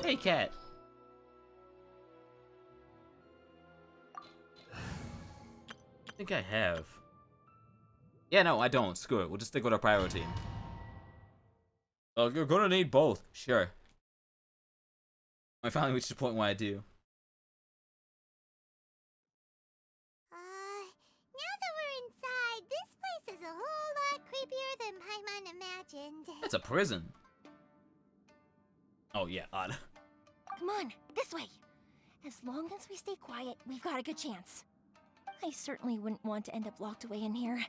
Hey, cat. I think I have. Yeah, no, I don't. Screw it. We'll just stick with our priority. Oh, you're gonna need both. Sure. I finally reached the point where I do. Now that we're inside, this place is a whole lot creepier than Paimon imagined. That's a prison. Oh, yeah, odd. Come on, this way. As long as we stay quiet, we've got a good chance. I certainly wouldn't want to end up locked away in here.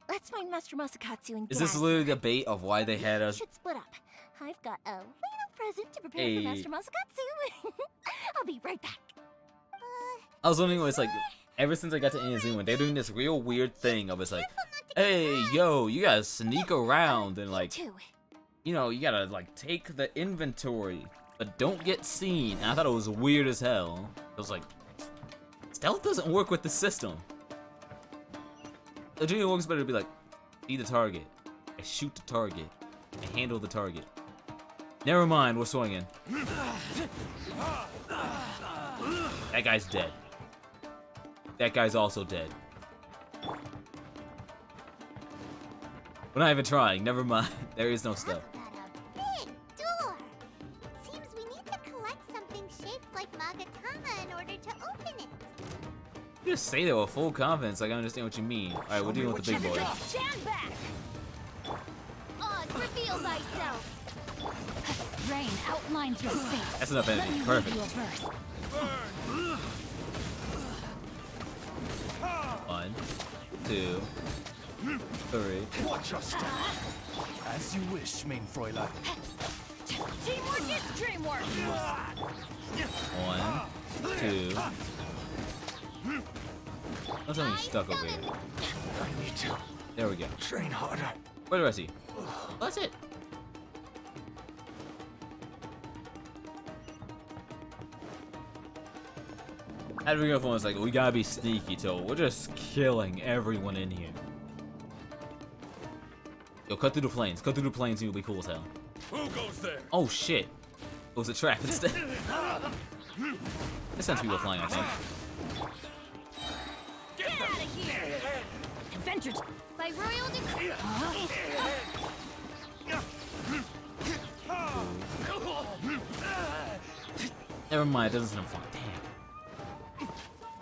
Let's find Master Masakatsu and get Is this out of literally the bait of why they had us? We should split up. I've got a little present to prepare for Master Masakatsu. I'll be right back. I was wondering what it's like, ever since I got to Inazuma, they're doing this real weird thing of it's like, hey, yo, you gotta sneak around and like, you know, you gotta like take the inventory, but don't get seen. And I thought it was weird as hell. I was like, stealth doesn't work with the system. The junior works better to be like, see the target, I shoot the target, I handle the target. Never mind, we're swinging. That guy's dead. That guy's also dead. We're not even trying, never mind. There is no stealth. Big door. It seems we need to collect something shaped like Magatama in order to open it. You just say that with full confidence, like I understand what you mean. Alright, we're dealing with the big boy. Stand back! Oz, reveal thyself. Rain outlines your fate. That's enough energy. Perfect. 1, 2, 3. Watch your step. As you wish, main Fräulein. Teamwork is dreamwork! 1, 2. Don't tell me you're stuck over here. I need to. There we go. Train harder. Where do I see? Oh, that's it. Admiral was like, we gotta be sneaky, so we're just killing everyone in here. Yo, cut through the planes. Cut through the planes and you'll be cool as hell. Who goes there? Oh shit. It was a trap instead. It sends people flying, I think. Get out of here! Adventures by royal decree. Never mind, it doesn't send them flying.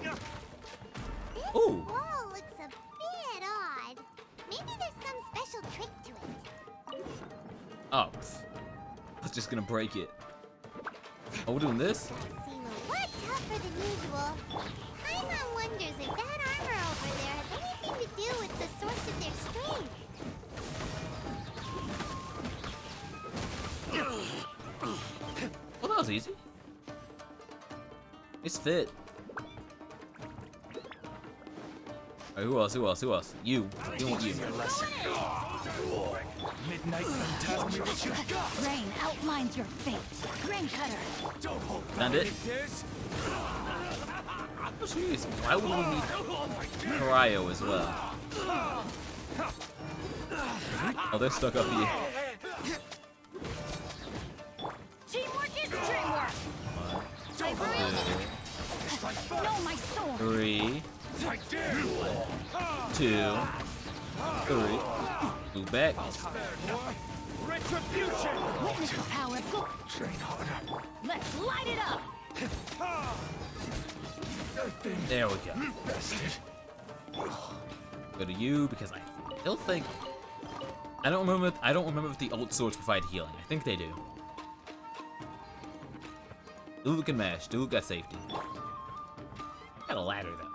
Damn. Ooh. Wall looks a bit odd. Maybe there's some special trick to it. Oh. I was just gonna break it. Oh, we're doing this? Seem a lot tougher than usual. Paimon wonders if that armor over there has anything to do with the source of their strength. Well, that was easy. It's fit. Alright, who else? Who else? Who else? You. You want you. Midnight Phantasm, what you got? Rain outlines your fate. Rain cutter. Don't hold Found it. Jeez, why would we need cryo as well? Oh, they're stuck up here. Teamwork is dreamwork. By royal decree. No, my sword. 3, 2, 3. Move back. Retribution! Witness the power of God. Train harder. Let's light it up. There we go. Go to you because I still think I don't remember if the ult swords provide healing. I think they do. Dulu can mash. Dulu got safety. Got a ladder though.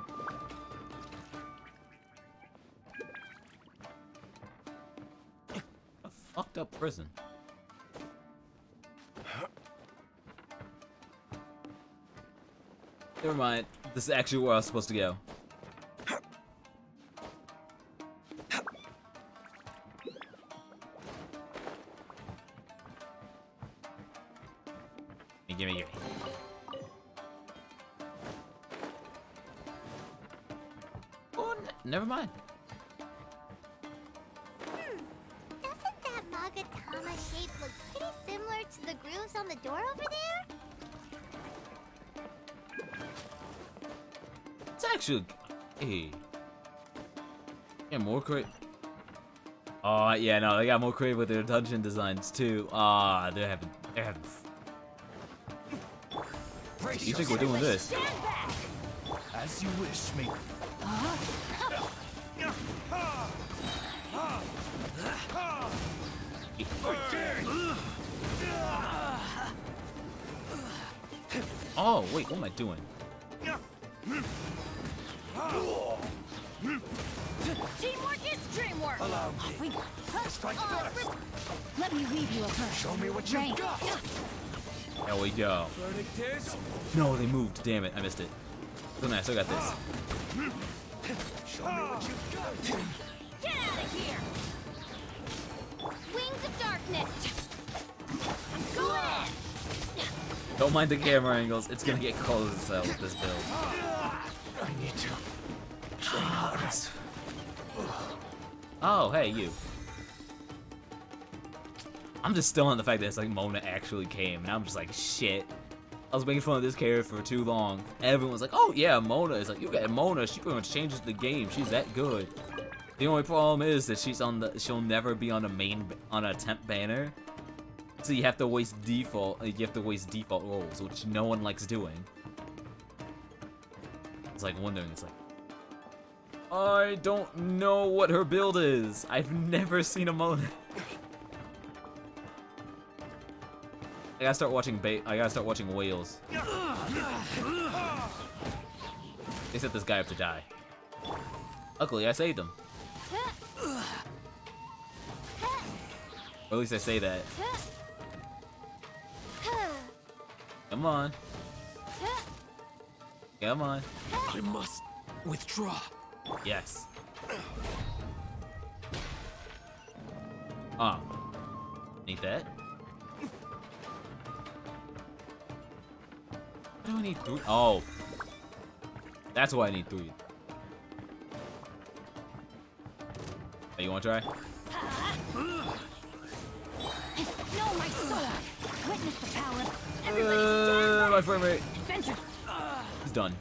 A fucked up prison. Never mind. This is actually where I was supposed to go. Gimme. Oh, never mind. Doesn't that Magatama shape look pretty similar to the grooves on the door over there? It's actually, hey, yeah, more creative. Oh yeah, no, they got more creative with their dungeon designs too. Ah, they're having. You think we're doing this? As you wish, me. Oh wait, what am I doing? Teamwork is dreamwork. Allow me. Off we go. Strike first. Let me weave you a verse. Show me what you Rain. got. There we go. No, they moved. Damn it, I missed it. Still nice, I got this. Show me what you got. Get out of here. Wings of darkness. I'm going in. Don't mind the camera angles. It's gonna get cold as hell with this build. I need to train harder. Oh, hey, you. I'm just still on the fact that it's like Mona actually came, and I'm just like, shit. I was making fun of this character for too long. Everyone's like, oh yeah, Mona. It's like, you got Mona. She pretty much changes the game. She's that good. The only problem is that she'll never be on a temp banner. So you have to waste default roles, which no one likes doing. It's like wondering, it's like, I don't know what her build is. I've never seen a Mona. I gotta start watching whales. They set this guy up to die. Luckily, I saved him. Or at least I say that. Come on. Come on. I must withdraw. Yes. Ah. Need that. What do we need? Oh. That's why I need 3. Hey, you wanna try? No, my sword! Witness the power. Everybody stand back. My frame rate. Defend your... He's done.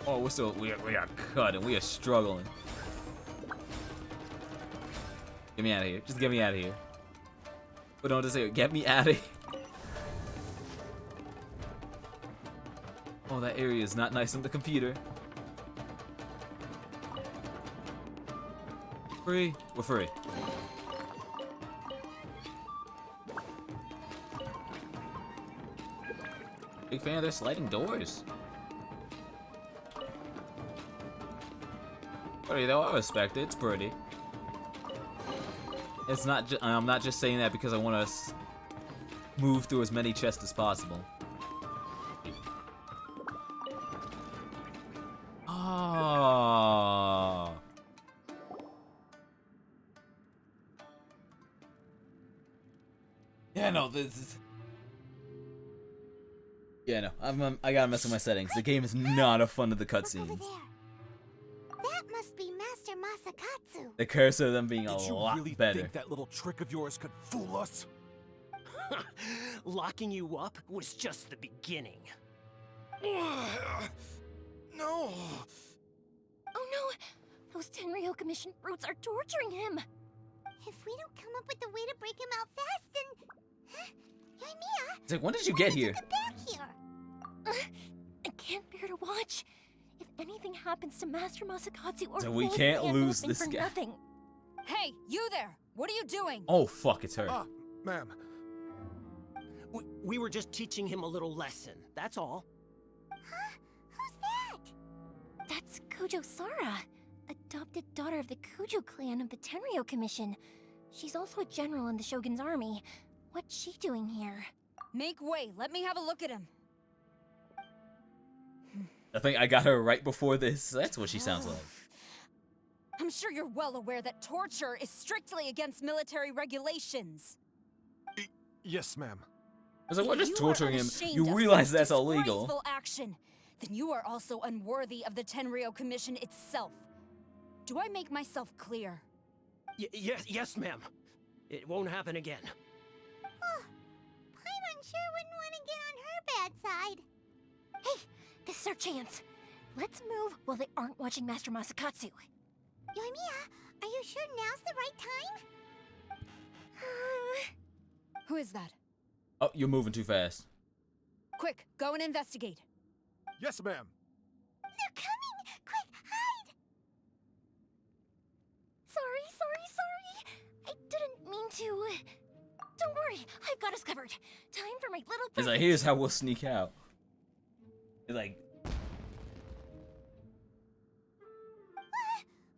Oh, we got cut and we are struggling. Get me out of here. Just get me out of here. But don't just say, get me out of here. Oh, that area is not nice on the computer. Free? We're free. Big fan of their sliding doors. Pretty though, I respect it. It's pretty. It's not. I'm not just saying that because I want to move through as many chests as possible. Oh. Yeah, no, this is. Yeah, no, I gotta mess with my settings. The game is not a fun of the cutscenes. That must be Master Masakatsu. The curse of them being a Did you lot really better. think that little trick of yours could fool us? Locking you up was just the beginning. No. Oh no! Those Tenryo Commission brutes are torturing him! If we don't come up with a way to break him out fast, then... Huh? Yoimiya? It's like, when did you get here? Get back here. I can't bear to watch. If anything happens to Master Masakatsu or So we Lord can't Pan lose Wolfing this for guy. nothing. Hey, you there! What are you doing? Oh fuck, it's her. Ma'am. We were just teaching him a little lesson, that's all. Huh? Who's that? That's Kujo Sara, adopted daughter of the Kujo clan of the Tenryo Commission. She's also a general in the Shogun's army. What's she doing here? Make way. Let me have a look at him. I think I got her right before this. That's what she sounds like. I'm sure you're well aware that torture is strictly against military regulations. Yes, ma'am. I was like, we're just If torturing you are him. unashamed You of realize such that's illegal. disgraceful action, then you are also unworthy of the Tenryo Commission itself. Do I make myself clear? Yes, ma'am. It won't happen again. Oh, Paimon sure wouldn't want to get on her bad side. Hey, this is our chance. Let's move while they aren't watching Master Masakatsu. Yoimiya, are you sure now's the right time? Who is that? Oh, you're moving too fast. Quick, go and investigate. Yes, ma'am. They're coming! Quick, hide! Sorry. I didn't mean to. Don't worry, I've got us covered. Time for my little It's present. like, here's how we'll sneak out. It's like,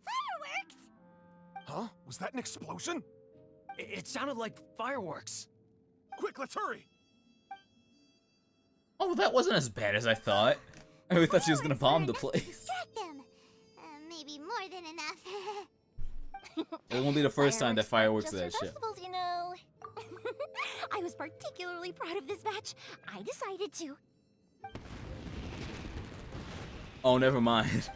Fireworks! Huh? Was that an explosion? It sounded like fireworks. Quick, let's hurry. oh, that wasn't as bad as I thought. I really thought she was gonna bomb the place. Distract them. Maybe more than enough. It won't be the first time that fireworks Just that for shit. festivals, you know. I was particularly proud of this batch. I decided to. Oh, never mind.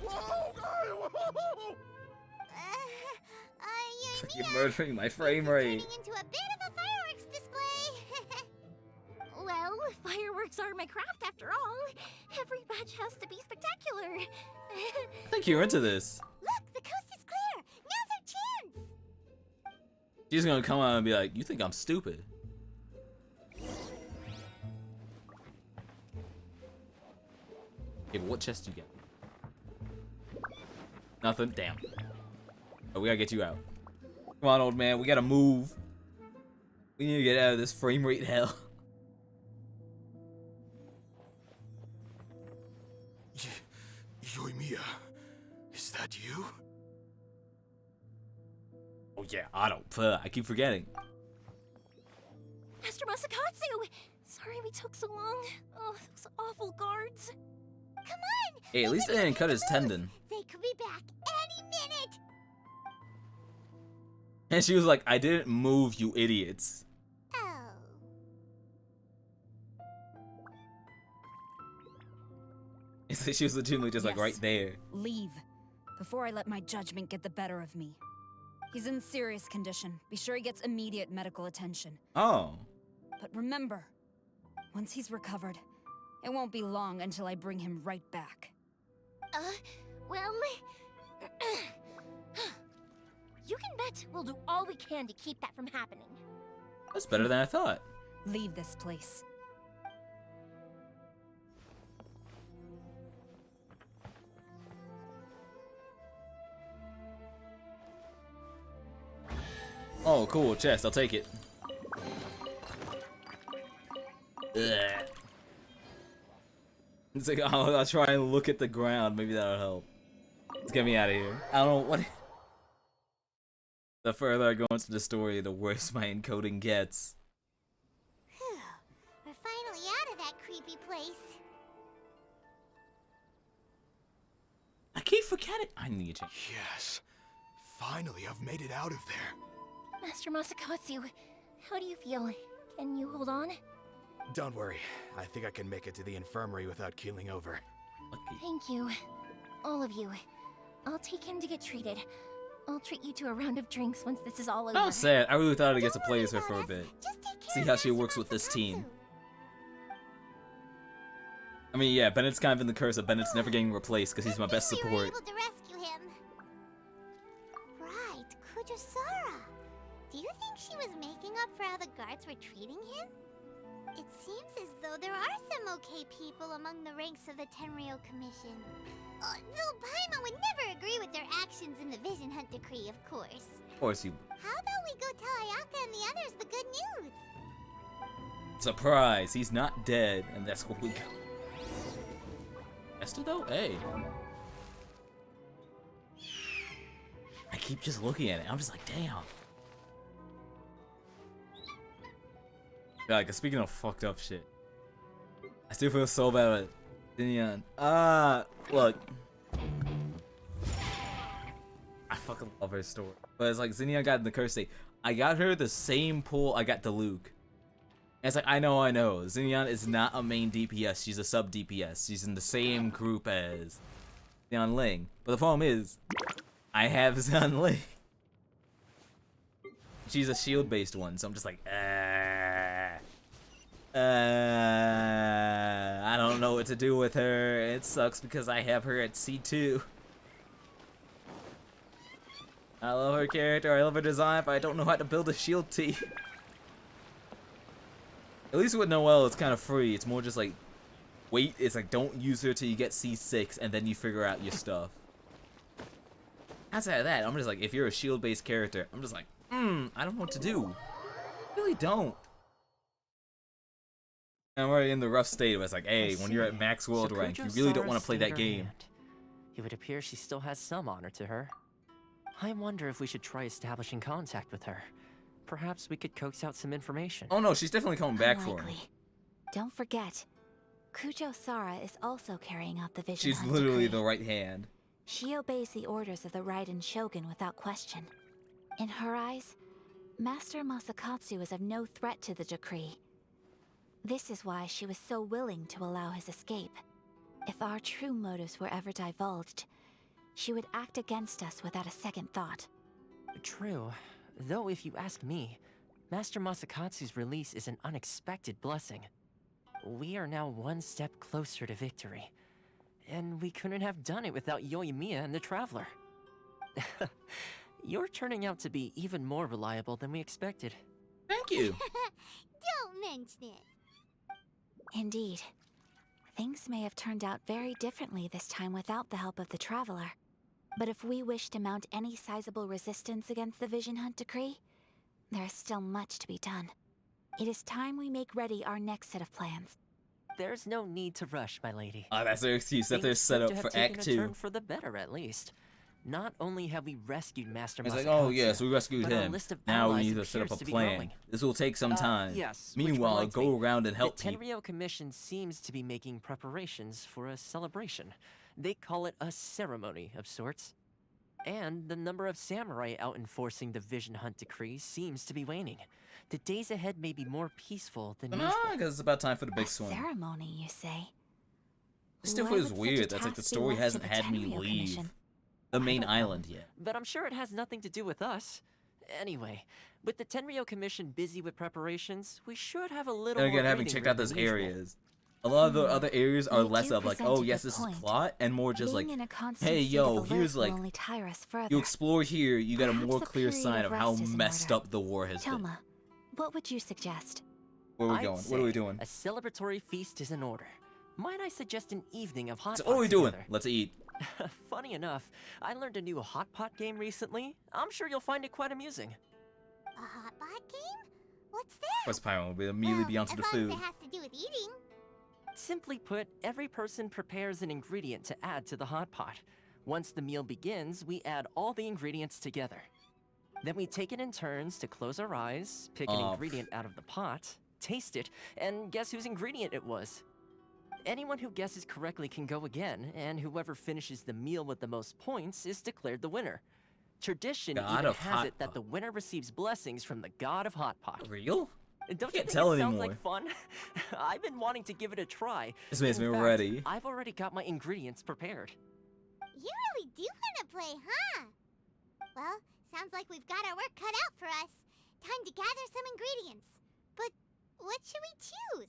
You're murdering my frame rate. Turning into a bit of a fireworks display. Well, fireworks are my craft after all. Every batch has to be spectacular. I think you're into this. Look, the coast is clear. Now's our chance. She's gonna come out and be like, you think I'm stupid? Okay, but what chest you get? Nothing? Damn. Oh, we gotta get you out. Come on, old man, we gotta move. We need to get out of this frame rate hell. Yoimiya, is that you? Oh yeah, Otto. I keep forgetting. Master Masakatsu! Sorry we took so long. Oh, those awful guards. Come on! Hey, at least they didn't cut his tendon. They could be back any minute. And she was like, I didn't move, you idiots. Oh. She was legitimately just like Yes. right there. Leave, before I let my judgment get the better of me. He's in serious condition. Be sure he gets immediate medical attention. Oh. But remember, once he's recovered, it won't be long until I bring him right back. Well... You can bet we'll do all we can to keep that from happening. That's better than I thought. Leave this place. Oh, cool. Chest. I'll take it. Ugh. It's like, I'll try and look at the ground. Maybe that'll help. Let's get me out of here. I don't know what... The further I go into the story, the worse my encoding gets. Whew. We're finally out of that creepy place. I keep forgetting. I need to. Yes. Finally, I've made it out of there. Master Masakatsu, how do you feel? Can you hold on? Don't worry. I think I can make it to the infirmary without keeling over. Thank you. All of you. I'll take him to get treated. I'll treat you to a round of drinks once this is all over. I'm sad. I really thought I'd get to play as her for a bit. See how she works with this team. I mean, yeah, Bennett's kind of in the curse of Bennett's never getting replaced because he's my best We were support. able to rescue him. Right, Kujosara. Do you think she was making up for how the guards were treating him? It seems as though there are some okay people among the ranks of the Tenryou Commission. Though Paimon would never agree with their actions in the Vision Hunt Decree, of course. Of course he... How about we go tell Ayaka and the others the good news? Surprise! He's not dead, and that's what we got. Esther, though? Hey. I keep just looking at it. I'm just like, damn. Yeah, like, speaking of fucked up shit, I still feel so bad about Xinyan. Look. I fucking love her story. But it's like, Xinyan got in the curse state. I got her the same pull I got to Luke. And it's like, I know. Xinyan is not a main DPS. She's a sub DPS. She's in the same group as Xian Ling. But the problem is, I have Xian Ling. She's a shield-based one, so I'm just like, I don't know what to do with her. It sucks because I have her at C2. I love her character, I love her design, but I don't know how to build a shield team. At least with Noelle, it's kind of free. It's more just like, wait, it's like, don't use her till you get C6, and then you figure out your stuff. Outside of that, I'm just like, if you're a shield-based character, I'm just like, I don't know what to do. I really don't. I'm already in the rough state where it's like, hey, when you're at max world rank, you really don't want to play that game. It would appear she still has some honor to her. I wonder if we should try establishing contact with her. Perhaps we could coax out some information. Oh no, she's definitely coming back for him. Unlikely. Don't forget, Kujosara is also carrying out the Vision She's Hunt literally Decree. the right hand. She obeys the orders of the Raiden Shogun without question. In her eyes, Master Masakatsu is of no threat to the decree. This is why she was so willing to allow his escape. If our true motives were ever divulged, she would act against us without a second thought. True. Though if you ask me, Master Masakatsu's release is an unexpected blessing. We are now one step closer to victory. And we couldn't have done it without Yoimiya and the Traveler. You're turning out to be even more reliable than we expected. Thank you. Don't mention it. Indeed. Things may have turned out very differently this time without the help of the Traveler. But if we wish to mount any sizable resistance against the Vision Hunt Decree, there is still much to be done. It is time we make ready our next set of plans. There's no need to rush, my lady. That's their excuse. That they're Things set seem up to have for taken Act a 2. turn for the better, at least. Not only have we rescued Master It's Masakatsu, like, oh yes, we rescued but our him. list of Now we allies need to set up appears a to be plan. growing. This will take some time. Yes, which Meanwhile, reminds go me, around and help the people. Tenryou Commission seems to be making preparations for a celebration. They call it a ceremony of sorts. And the number of samurai out enforcing the Vision Hunt Decree seems to be waning. The days ahead may be more peaceful than usual. I guess it's about time for the big swing. Ceremony, you say? It still Why feels would such a weird. That's like task the be story left to hasn't the had me Tenryou leave Commission? the main don't know, island yet. But I'm sure it has nothing to do with us. Anyway, with the Tenryou Commission busy with preparations, we should have a little And more again, having breathing checked room out those than usual. areas, a lot of the other areas are You less do of like, present oh a yes, good this is point. plot, and more just Being like, in a constant hey state yo, of here's alert will like, only tire us further. you explore here, you get a more Perhaps a clear period sign of of how rest is in messed order. up the war has been. Toma, what would you suggest? Where are we I'd going? What are we say doing? A celebratory feast is in order. Might I suggest an evening of hot So pot what are we doing? together? Let's eat. Funny enough, I learned a new hot pot game recently. I'm sure you'll find it quite amusing. A hot pot game? What's that? What's Pyro? We'll immediately be onto as the long food. as it has to do with eating. Simply put, every person prepares an ingredient to add to the hot pot. Once the meal begins, we add all the ingredients together. Then we take it in turns to close our eyes, pick an ingredient out of the pot, taste it, and guess whose ingredient it was. Anyone who guesses correctly can go again, and whoever finishes the meal with the most points is declared the winner. Tradition God even of has Hot it that the winner receives blessings from the god of hot pot. Real? Don't you Can't think tell it sounds anymore. like fun? I've been wanting to give it a try. This makes In me fact, ready. I've already got my ingredients prepared. You really do want to play, huh? Well, sounds like we've got our work cut out for us. Time to gather some ingredients. But what should we choose?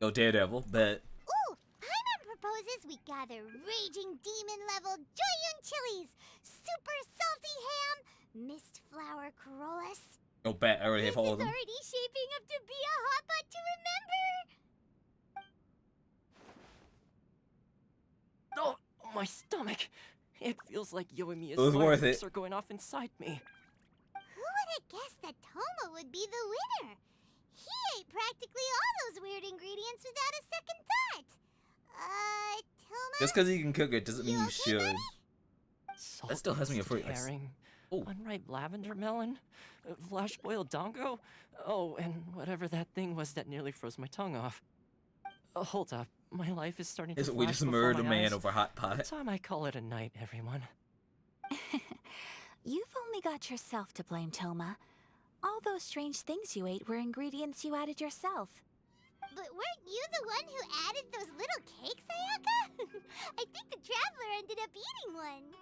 Go Daredevil, bet. Ooh, Paimon proposes we gather raging demon-level Joyun chilies, super salty ham, mist flower corollas. Go bet. I already have all This of is them. already shaping up to be a hot pot to remember. Oh, my stomach! It feels like Yoimiya's It was worth fireworks it. are going off inside me. Who would have guessed that Toma would be the winner? He ate practically all those weird ingredients without a second thought. Toma? Just because you can cook it doesn't mean you should. Salt That still has me afraid. roasted herring, unripe lavender melon, flash boiled dongo. Oh, and whatever that thing was that nearly froze my tongue off. Hold up, my life is starting to We flash just before murdered a my man eyes. over hot pot. Time I call it a night, everyone. You've only got yourself to blame, Toma. All those strange things you ate were ingredients you added yourself. But weren't you the one who added those little cakes, Ayaka? I think the traveler ended up eating one.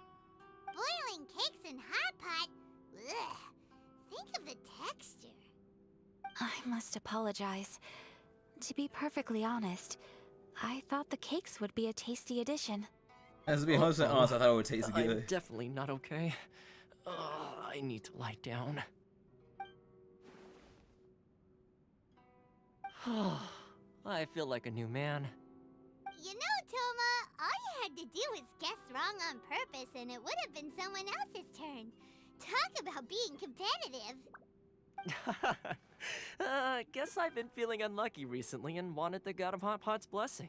Boiling cakes in hot pot? Ugh. Think of the texture. I must apologize. To be perfectly honest, I thought the cakes would be a tasty addition. As to be 100% honest, I thought it would taste I'm good. definitely not okay. I need to lie down. I feel like a new man. You know, Toma, all you had to do was guess wrong on purpose and it would have been someone else's turn. Talk about being competitive. Guess I've been feeling unlucky recently and wanted the God of Hot Pot's blessing.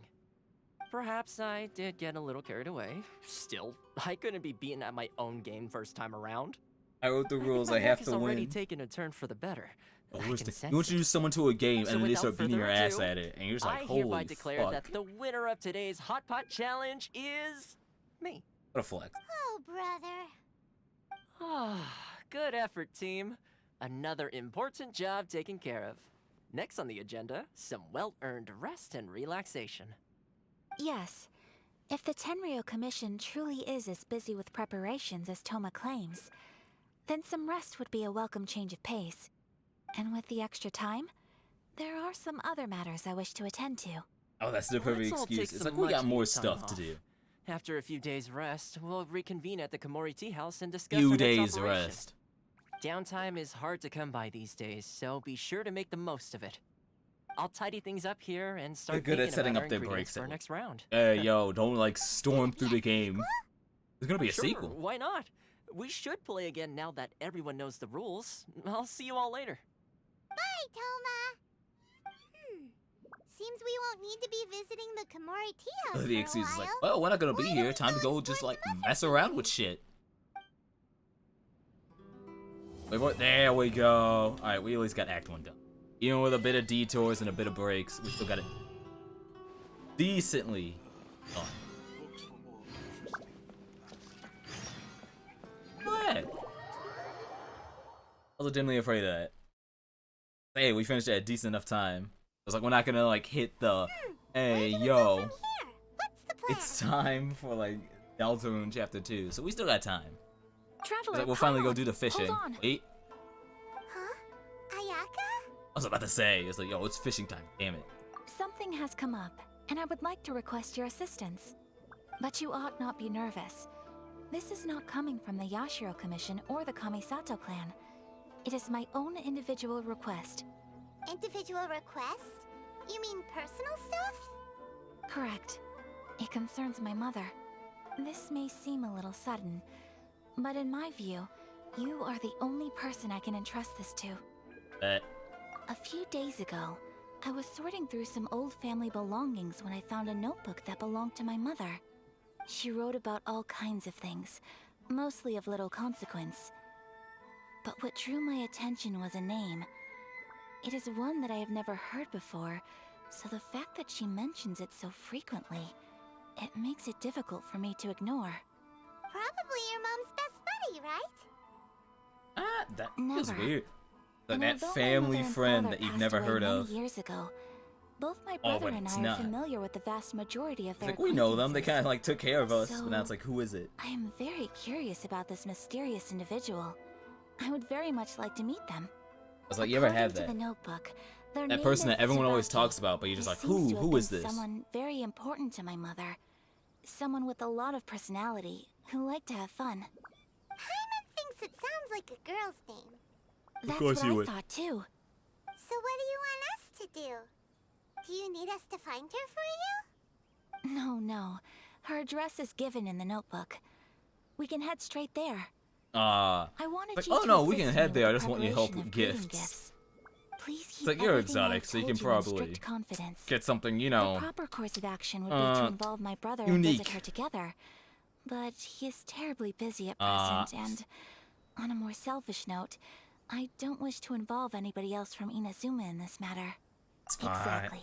Perhaps I did get a little carried away. Still, I couldn't be beaten at my own game first time around. I wrote the rules. My I have work to has already win. taken a turn for the better. Oh, I where's can the- sense you introduce someone to a game So and then they without start beating further your ass ado, at it, and you're just like, I hereby holy declare fuck. that the winner of today's Hot Pot Challenge is me. What a flex. Oh, brother. Good effort, team. Another important job taken care of. Next on the agenda, some well-earned rest and relaxation. Yes, if the Tenryou Commission truly is as busy with preparations as Toma claims, then some rest would be a welcome change of pace. And with the extra time, there are some other matters I wish to attend to. Oh, that's the perfect Let's all excuse. take It's some like we got more much-needed time stuff to off. do. After a few days' rest, we'll reconvene at the Komori Tea House and discuss Few our next days operation. rest. Downtime is hard to come by these days, so be sure to make the most of it. I'll tidy things up here and They're start good at thinking setting about up our their ingredients breaks. for our next round. Hey, yo, don't like storm through the game. There's gonna be a Sure, sequel. Why not? We should play again now that everyone knows the rules. I'll see you all later. Bye, Toma. Seems we won't need to be visiting the Komori Tea House The for excuse a is while. like, well, we're not gonna be here. Time to go just like mess around with shit. Wait, what? There we go. Alright, we at least got Act 1 done. Even with a bit of detours and a bit of breaks, we still got it decently done. What? I was legitimately afraid of that. Hey, we finished at a decent enough time. It's like we're not gonna like hit the, hey yo, it's time for like Deltarune Chapter 2, so we still got time. Traveler, Like we'll finally go do the fishing. Hold on. Wait, Ayaka? I was about to say, it's like, yo, it's fishing time. Damn it. Something has come up, and I would like to request your assistance. But you ought not be nervous. This is not coming from the Yashiro Commission or the Kamisato clan. It is my own individual request. Individual request? You mean personal stuff? Correct. It concerns my mother. This may seem a little sudden, but in my view, you are the only person I can entrust this to. A few days ago, I was sorting through some old family belongings when I found a notebook that belonged to my mother. She wrote about all kinds of things, mostly of little consequence. But what drew my attention was a name. It is one that I have never heard before, so the fact that she mentions it so frequently, it makes it difficult for me to ignore. Probably your mom's best buddy, right? That feels Never. weird. Like And that although my family mother and friend father that you've passed never away heard many of. years ago, both my Oh, brother but and it's I not. are familiar with the vast majority of It's their like we know them. They acquaintances. kind of like took care of us, So, but now it's like, who is it? I am very curious about this mysterious individual. I would very much like to meet them. I was like, you ever have According that? to the notebook, their That name person is that everyone always Tsubaki. talks about, but you're just He like, seems to have who is been this? Someone very important to my mother. Someone with a lot of personality, who liked to have fun. Paimon thinks it sounds like a girl's name. That's course what you I would. thought too. So what do you want us to do? Do you need us to find her for you? No. Her address is given in the notebook. We can head straight there. I wanted like, you oh to no, we assist can me head with there. I the just want you to help preparation with of greeting gifts. Please It's keep like you're everything I exotic, so you told can in probably strict confidence. get something, you The know, proper course of action would be to involve my brother and unique. visit her together. But he is terribly busy at present, and on a more selfish note, I don't wish to involve anybody else from Inazuma in this matter. Exactly.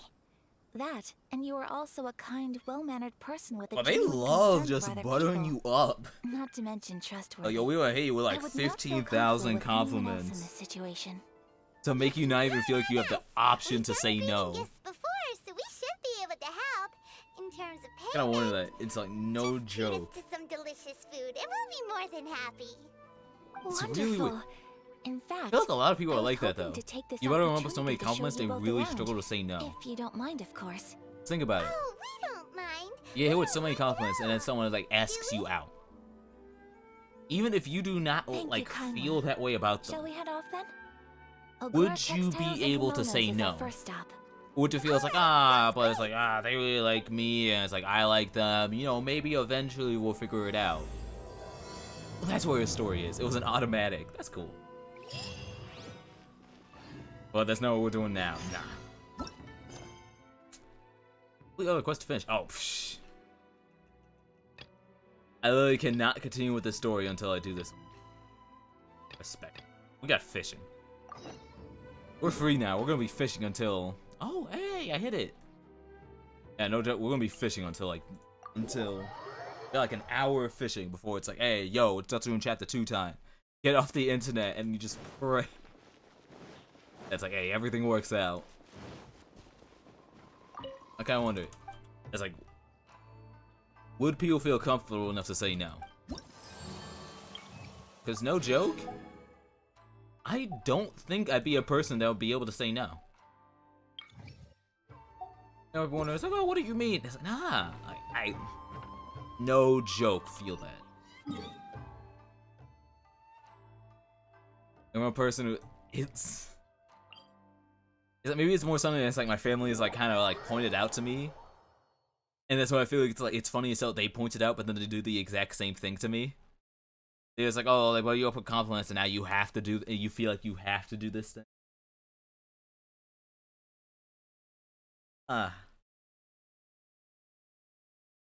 That, and you are also a kind, well-mannered person with a Oh, they genuine love concern just for other buttering people. you up. Not to mention trustworthy. Like, yo, we would hate you with I like would not feel 15,000 comfortable with anyone else in compliments this situation. to make you not even feel like you have the option to say no. Before, so we should be able to help. In terms of I kind of wonder that it's like no treat us joke. to some delicious food, and we'll be more than happy. It's Wonderful. really weird. In fact, I feel like a lot of people I are was like that hoping though. to take this You better remember so many opportunity to show compliments, you they both really around. struggle to say no. If you don't mind, of course. Think about it. Oh, we don't mind. You hit with so many compliments, and then someone like asks you out. Even if you do not Thank you like kindly. feel that way about Shall them, we head off then? would Ogura you Textiles be and able to Kimonos say is no? our first stop. Would you feel it's like but it's like they really like me, and it's like I like them. You know, maybe eventually we'll figure it out. Well, that's where your story is. It was an automatic. That's cool. But that's not what we're doing now. Nah. We got a quest to finish. Oh, psh. I literally cannot continue with the story until I do this. Respect. We got fishing. We're free now. We're gonna be fishing until. Oh, hey, I hit it. Yeah, no joke. We're gonna be fishing until like an hour of fishing before it's like, hey, yo, it's Deltarune Chapter 2 time. Get off the internet and you just pray. It's like, hey, everything works out. I kind of wonder. It's like, would people feel comfortable enough to say no? Because no joke, I don't think I'd be a person that would be able to say no. Everyone is like, oh, what do you mean? It's like, nah, I no joke, feel that. I'm a person who, it's like, maybe it's more something that's like my family is like kind of like pointed out to me. And that's why I feel like it's funny as hell they pointed out, but then they do the exact same thing to me. It's like, oh, like, well, you up with compliments, and now you have to do. You feel like you have to do this thing.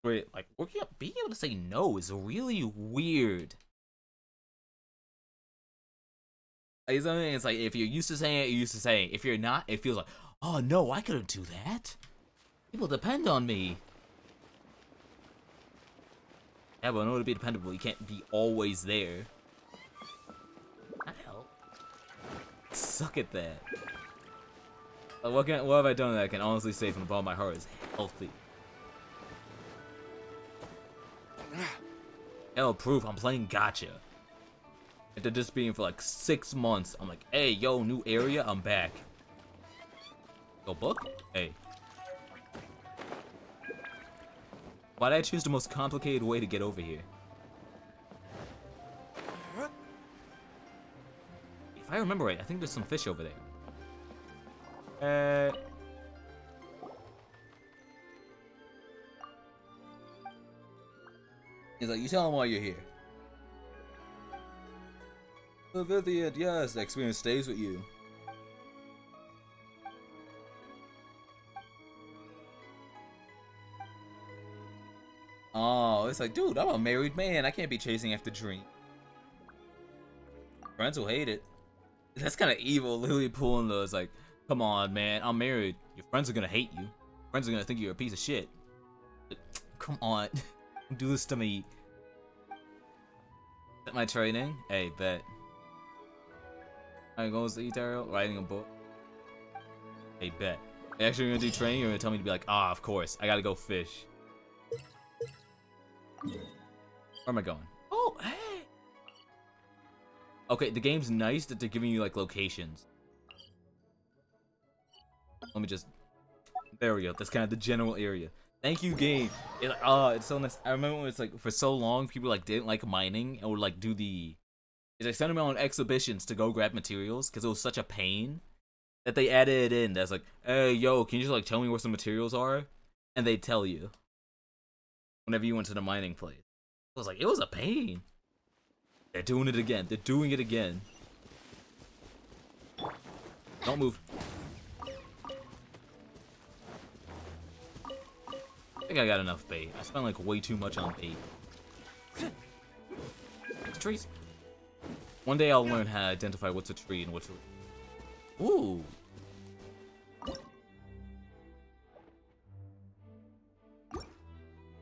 Wait, like, being able to say no is really weird. Like, something it's like if you're used to saying it, you're used to saying it. If you're not, it feels like, oh no, I couldn't do that. People depend on me. Yeah, but in order to be dependable, you can't be always there. Not help. Suck at that. What have I done that I can honestly say from the bottom of my heart is healthy? Hell, proof I'm playing gacha. After just being for like 6 months, I'm like, hey, yo, new area, I'm back. Yo, book? Hey. Why did I choose the most complicated way to get over here? If I remember right, I think there's some fish over there. He's like, you tell him why you're here. The Vivian, yes, the experience stays with you. Oh, it's like, dude, I'm a married man. I can't be chasing after dream. Friends will hate it. That's kind of evil, literally pulling those, like, come on, man, I'm married. Your friends are gonna hate you. Friends are gonna think you're a piece of shit. Come on. Don't do this to me. Is that my training? Hey, bet. Alright, going to the tutorial, writing a book. Hey, bet. Actually, you're gonna do training, you're gonna tell me to be like, ah, of course, I gotta go fish. Where am I going? Oh, hey! Okay, the game's nice that they're giving you, like, locations. Let me just... There we go, that's kind of the general area. Thank you, game. It's so nice. I remember when it's like, for so long, people, like, didn't like mining and would, like, do the... It's like sending me on exhibitions to go grab materials because it was such a pain that they added it in. That's like, hey, yo, can you just like tell me where some materials are? And they tell you whenever you went to the mining place. I was like, it was a pain. They're doing it again. They're doing it again. Don't move. I think I got enough bait. I spent like way too much on bait. Trees. One day I'll learn how to identify what's a tree and what's a... Ooh.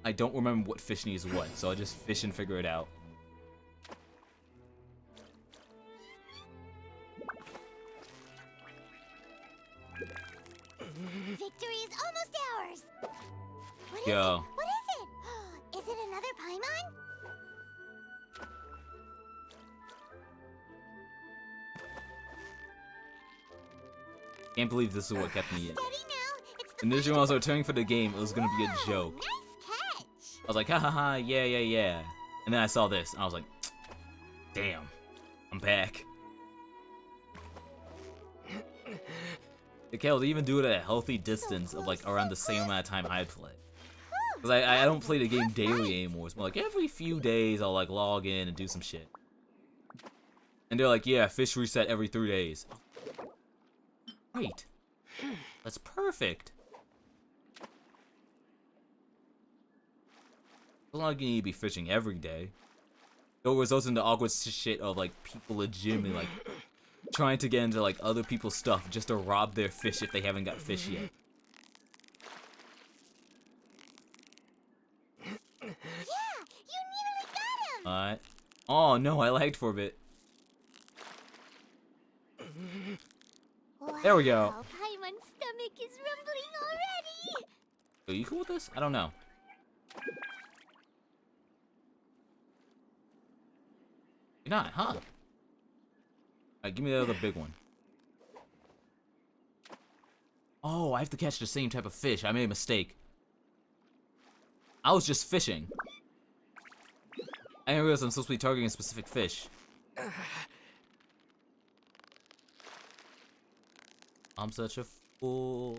I don't remember what fish needs what, so I'll just fish and figure it out. Victory is almost ours. What is Yo. it? What is it? Is it another Paimon? Can't believe this is what kept me in. Initially, when I was returning for the game, it was gonna be a joke. I was like, ha ha ha, yeah, yeah, yeah. And then I saw this, and I was like, damn, I'm back. Hell, they even do it at a healthy distance of like around the same amount of time I'd play. Because I don't play the game daily anymore. It's more like every few days I'll like log in and do some shit. And they're like, yeah, fish reset every 3 days. Right. That's perfect. It's not like you need to be fishing every day. It results in the awkward shit of like people legitimately like trying to get into like other people's stuff just to rob their fish if they haven't got fish yet. Yeah, you nearly got him. Alright. Oh no, I lagged for a bit. There we go. Paimon's stomach is rumbling already. Are you cool with this? I don't know. You're not, huh? Alright, give me the other big one. Oh, I have to catch the same type of fish. I made a mistake. I was just fishing. I didn't realize I'm supposed to be targeting a specific fish. I'm such a fool.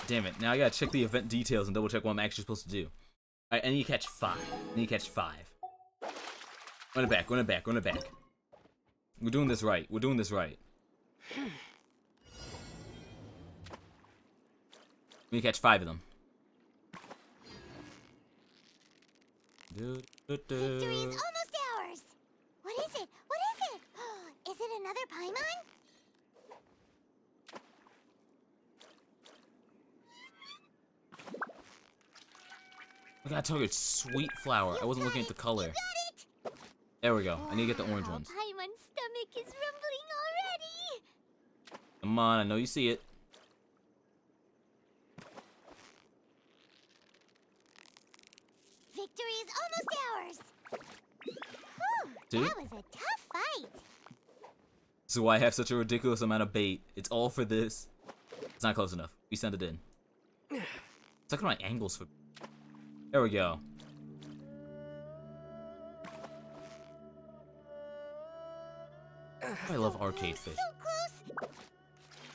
Damn it. Now I gotta check the event details and double check what I'm actually supposed to do. Alright, I need to catch 5. I need to catch 5. Run it back, run it back, run it back. We're doing this right. We're doing this right. We need to catch 5 of them. Victory is almost ours. What is it? What is it? Is it another Paimon? gotta target sweet flower. I wasn't looking at the color. There we go. I need to get the orange ones. Paimon's stomach is rumbling already. Come on, I know you see it. Victory is almost ours. See? That was a tough fight. So I have such a ridiculous amount of bait. It's all for this. It's not close enough. We send it in. It's like my angles for. There we go. I love arcade fish. So close.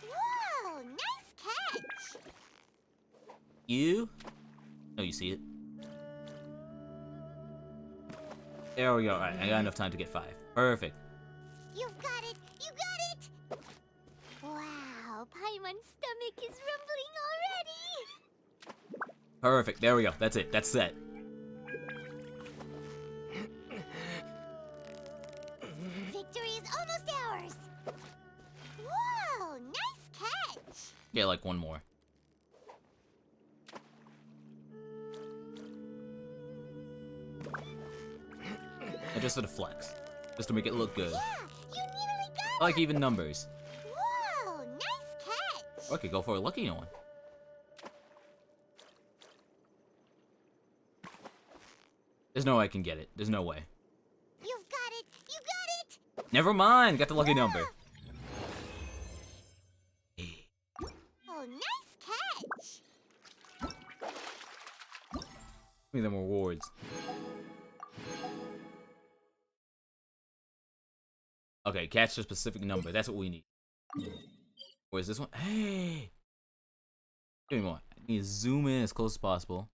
Whoa, nice catch. You? Oh, you see it? There we go. Alright, I got enough time to get 5. Perfect. You've got it. You got it. Wow, Paimon's stomach is rumbling already. Perfect. There we go. That's it. That's set. Victory is almost ours. Whoa, nice catch. Yeah, like one more. And just for the flex. Just to make it look good. Yeah, you nearly got I like even numbers. Whoa, nice catch. Or I could go for a lucky one. There's no way I can get it. There's no way. You've got it. You got it. Never mind. Got the lucky number. Oh, nice catch. Give me them rewards. Okay, catch a specific number. That's what we need. Where's this one? Hey! Give me more. I need to zoom in as close as possible.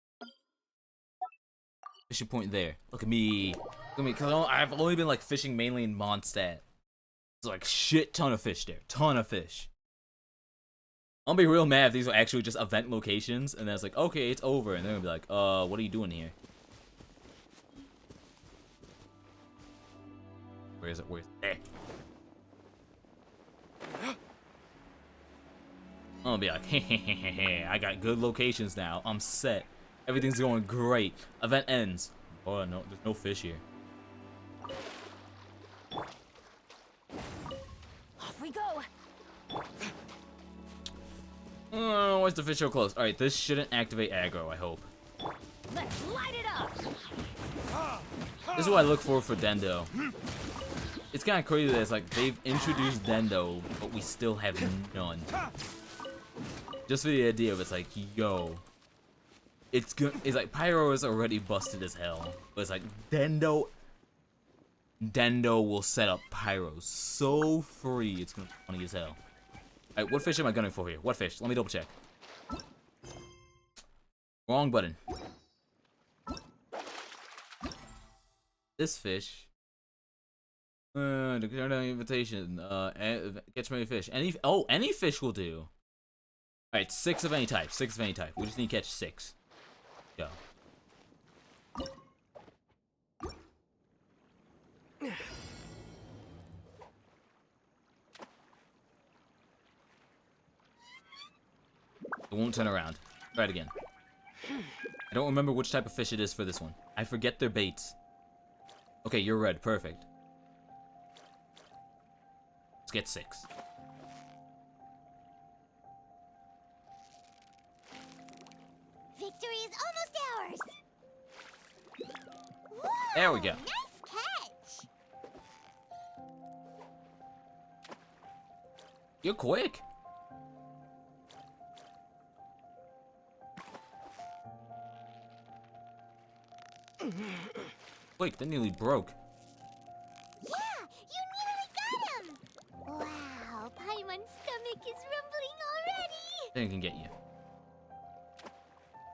Fishing point there. Look at me. Look at me. Cause I've only been like fishing mainly in Mondstadt. There's like shit ton of fish there. Ton of fish. I'll be real mad if these are actually just event locations, and then it's like, okay, it's over, and they're gonna be like, what are you doing here? Where is it? Where's it? I'm gonna be like, hey, I got good locations now. I'm set. Everything's going great. Event ends. Oh no, there's no fish here. Off we go. Oh, why's the fish so close? Alright, this shouldn't activate aggro, I hope. Let's light it up. This is what I look for Dendo. It's kind of crazy that it's like they've introduced Dendo, but we still have none. Just for the idea of it's like, yo, it's good. It's like Pyro is already busted as hell, but it's like Dendo will set up Pyro so free. It's gonna be funny as hell. Alright, what fish am I gunning for here? What fish? Let me double check. Wrong button. This fish. Declare an invitation. Catch many fish. Any fish will do. Alright, 6 of any type. 6 of any type. We just need to catch 6. Go. It won't turn around. Try it again. I don't remember which type of fish it is for this one. I forget their baits. Okay, you're red. Perfect. Let's get 6. Victory is almost ours. Whoa, There we go. Nice catch. You're quick. Quick, that nearly broke. Yeah, you nearly got him. Wow, Paimon's stomach is rumbling already. Then I can get you.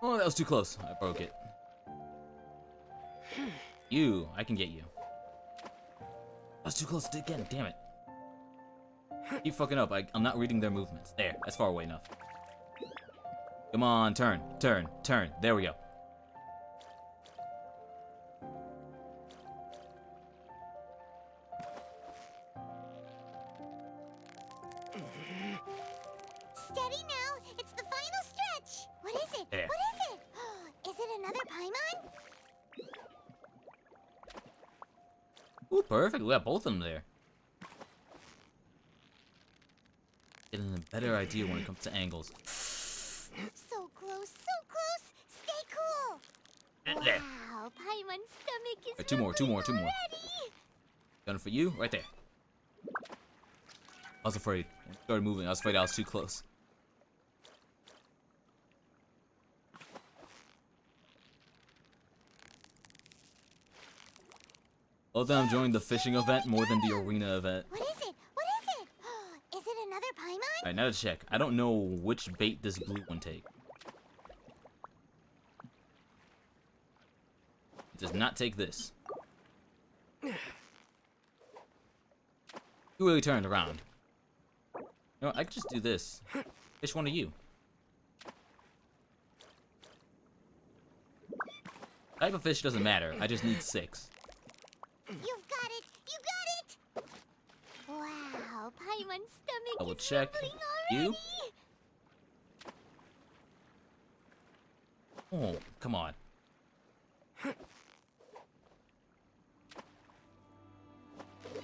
Oh, that was too close. I broke it. You, I can get you. I was too close again, damn it. Keep fucking up. I'm not reading their movements. There, that's far away enough. Come on, turn, turn, turn. There we go. Steady now. It's the final stretch. What is it? There. What is it? Is it another Paimon? Ooh, perfect. We got both of them there. Getting a better idea when it comes to angles. So close, so close. Stay cool. There. Wow, Paimon's stomach is Right, two more. already. Gun for you, right there. I was afraid. When I started moving, I was afraid I was too close. Love that I'm enjoying the fishing event more than the arena event. What is it? What is it? Is it another Paimon? Alright, now to check. I don't know which bait this blue one takes. It does not take this. You really turned around. You know, I could just do this. Fish one of you. Type of fish doesn't matter. I just need 6. You've got it! You got it! Wow, Paimon's stomach Double is check. rumbling You? already! Oh, come on.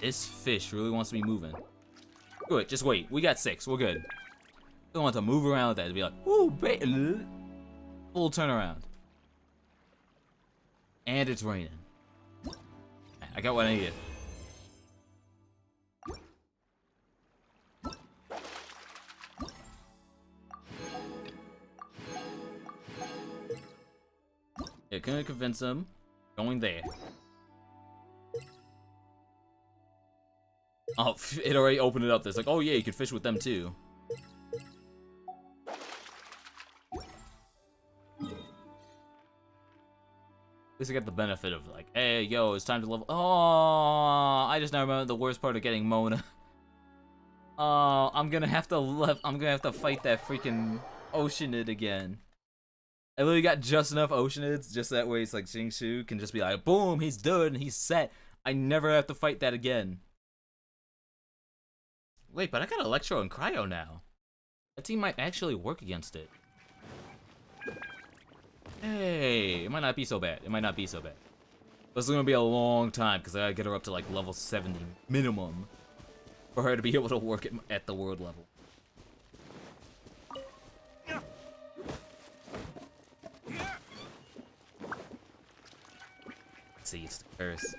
This fish really wants to be moving. Good, just wait. We got 6. We're good. Don't want to move around with that. To be like, ooh, bait. Full turnaround. And it's raining. I got what I needed. Yeah, couldn't convince him. Going there. Oh, it already opened it up. It's like, oh yeah, you can fish with them too. At least I get the benefit of like, hey, yo, it's time to level. Oh, I just now remember the worst part of getting Mona. Oh, I'm gonna have to fight that freaking Oceanid again. I literally got just enough Oceanids, just that way it's like Jingshu can just be like, boom, he's done, he's set. I never have to fight that again. Wait, but I got Electro and Cryo now. That team might actually work against it. Hey, it might not be so bad. It might not be so bad. But it's gonna be a long time because I gotta get her up to like level 70 minimum for her to be able to work at the world level. Let's see, it's the curse.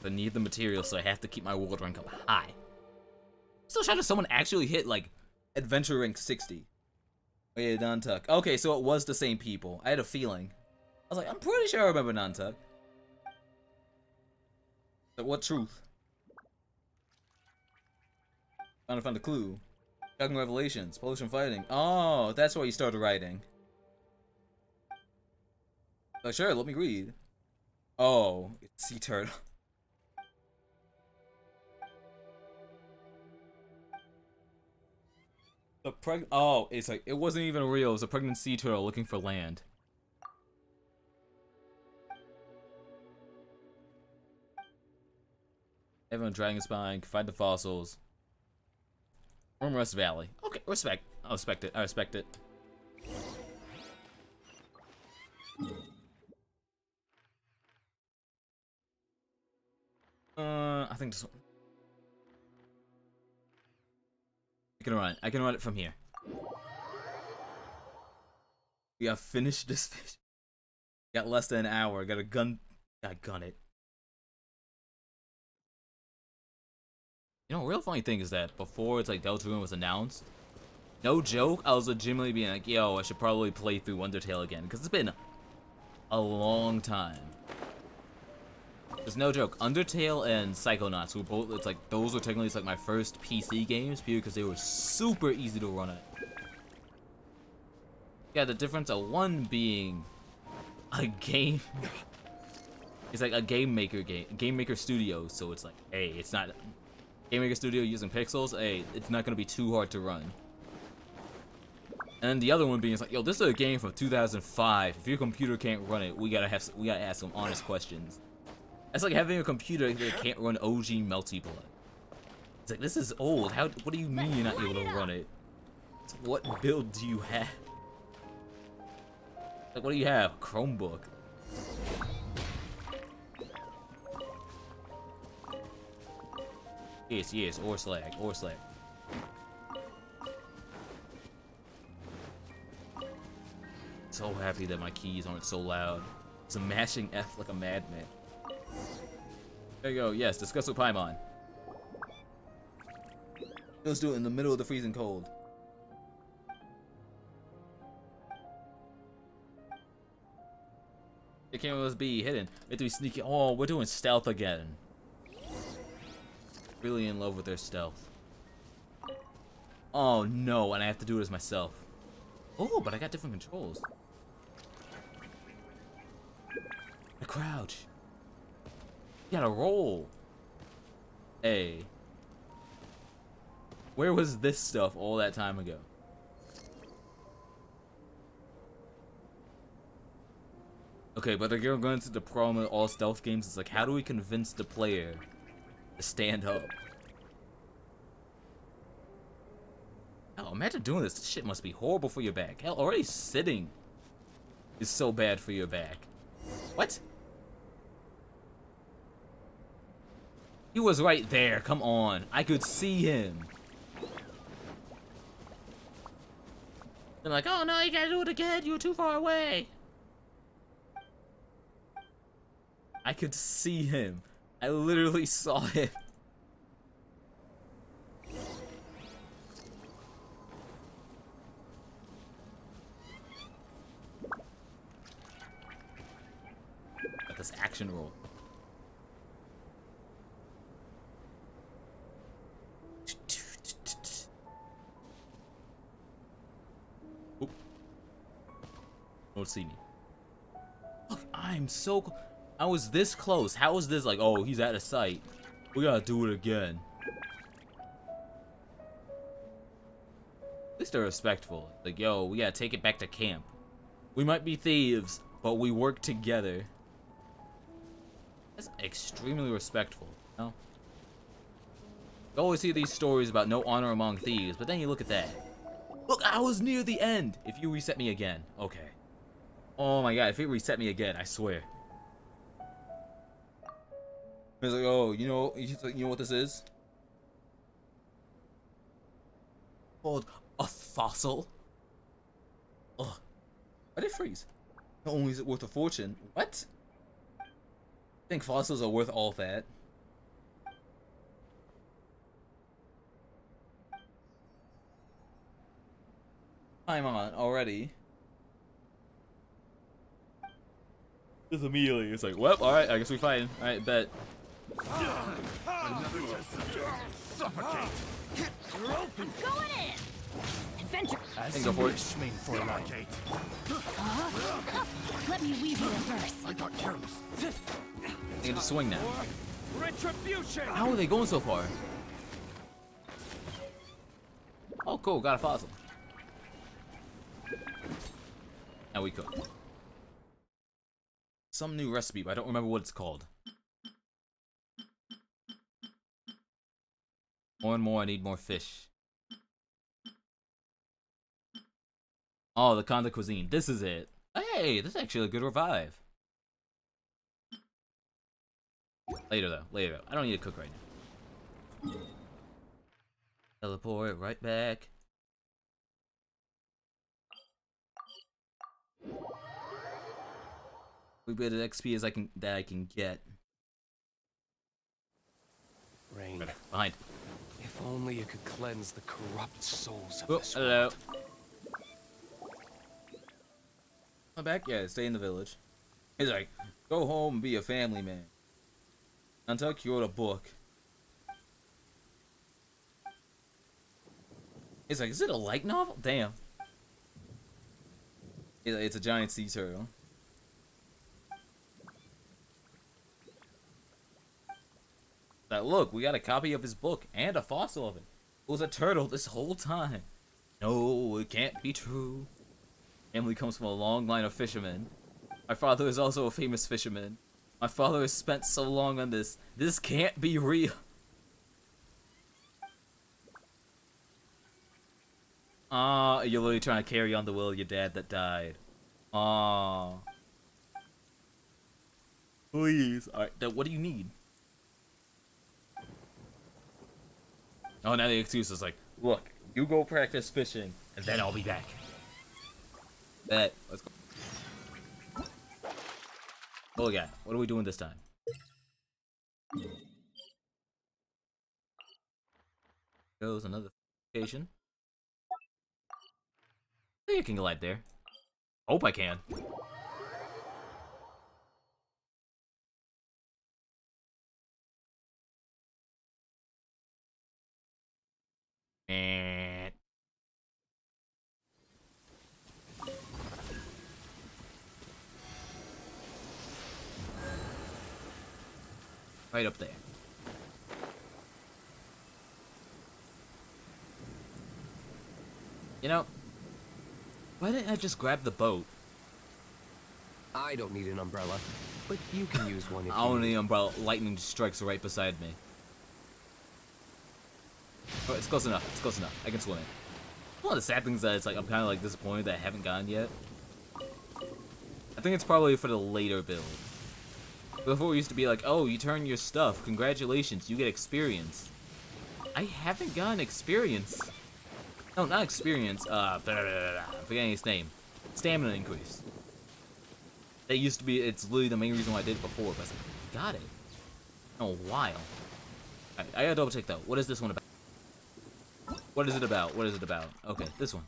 I need the material, so I have to keep my world rank up high. Still trying to someone actually hit like adventure rank 60. Oh yeah, Nantuck. Okay, so it was the same people. I had a feeling. I was like, I'm pretty sure I remember Nantuck. But what truth? Trying to find a clue. Shocking revelations. Pollution fighting. Oh, that's why you started writing. Oh, sure, let me read. Oh, it's sea turtle. Oh, it's like, it wasn't even real. It was a pregnant sea turtle looking for land. Everyone Dragon Spine, find the fossils. Rest Valley. Okay, respect. I respect it. I respect it. I think this one. I can run it. I can run it from here. We have finished this fish. Got less than an hour. Got a gun. Gotta gun it. You know, real funny thing is that before it's like Deltarune was announced, no joke, I was legitimately being like, yo, I should probably play through Undertale again, because it's been a long time. There's no joke, Undertale and Psychonauts were both, it's like, those were technically like my first PC games, because they were super easy to run it. Yeah, the difference of one being a game, it's like a Game Maker Studio, so it's like, hey, it's not Game Maker Studio using pixels, hey, it's not gonna be too hard to run. And then the other one being, it's like, yo, this is a game from 2005. If your computer can't run it, we gotta ask some honest questions. It's like having a computer that can't run OG Melty Blood. It's like, this is old. What do you mean you're not able to run it? What build do you have? Like, what do you have? A Chromebook. Yes, ore slag. So happy that my keys aren't so loud. It's a mashing F like a madman. There you go, yes, discuss with Paimon. Let's do it in the middle of the freezing cold. The camera must be hidden. We have to be sneaky. Oh, we're doing stealth again. Really in love with their stealth. Oh no, and I have to do it as myself. Oh, but I got different controls. A crouch. You gotta roll. Hey. Where was this stuff all that time ago? Okay, but again, going into the problem with all stealth games is like, how do we convince the player to stand up? Oh, imagine doing this. This shit must be horrible for your back. Hell, already sitting is so bad for your back. What? He was right there. Come on. I could see him. They're like, oh no, you gotta do it again. You were too far away. I could see him. I literally saw him. Got this action roll. Oop. Don't see me. Look, I'm so. I was this close. How is this like, oh, he's out of sight? We gotta do it again. At least they're respectful. Like, yo, we gotta take it back to camp. We might be thieves, but we work together. That's extremely respectful, you know? You always hear these stories about no honor among thieves, but then you look at that. Look, I was near the end. If you reset me again, okay. Oh my god, if it reset me again, I swear. He's like, oh, you know what this is? Called a fossil. Ugh. Why did it freeze? Not only is it worth a fortune. What? I think fossils are worth all that. I'm on already. Just immediately, it's like, well, alright, I guess we fight. Alright, bet. Suffocate. Going in. Adventure. I think go for it. Suffocate. Let me weave you reverse. I got careless. They can just swing now. Retribution. How are they going so far? Oh, cool, got a fossil. Now we cook. Some new recipe, but I don't remember what it's called. More and more, I need more fish. Oh, the Conda cuisine. This is it. Hey, this is actually a good revive. Later, though. Later, though. I don't need to cook right now. Teleport right back. We bit of XP as I can get. Rain. Behind. If only you could cleanse the corrupt souls of Oh, this hello. world. I'm back. Yeah, stay in the village. He's like, go home and be a family man. Until you wrote a book. He's like, is it a light novel? Damn. It's a giant sea turtle. Like, look, we got a copy of his book and a fossil of it. It was a turtle this whole time. No, it can't be true. Family comes from a long line of fishermen. My father is also a famous fisherman. My father has spent so long on this. This can't be real. You're literally trying to carry on the will of your dad that died. Aww. Please. Alright, what do you need? Oh, now the excuse is like, look, you go practice fishing, and then I'll be back. Bet. Let's go. Oh yeah, what are we doing this time? Goes another location. I think I can glide there. Hope I can. And right up there. You know, why didn't I just grab the boat? I don't need an umbrella, but you can use one if I you don't need. need an umbrella. Lightning strikes right beside me. Oh, it's close enough. It's close enough. I can swim it. One of the sad things that it's like I'm kind of like disappointed that I haven't gotten yet. I think it's probably for the later build. Before it used to be like, oh, you turn your stuff. Congratulations, you get experience. I haven't gotten experience. No, not experience. I'm forgetting his name. Stamina increase. That used to be. It's literally the main reason why I did it before. But I was like, got it. In a while. Right, I gotta double check though. What is this one about? What is it about? What is it about? Okay, this one.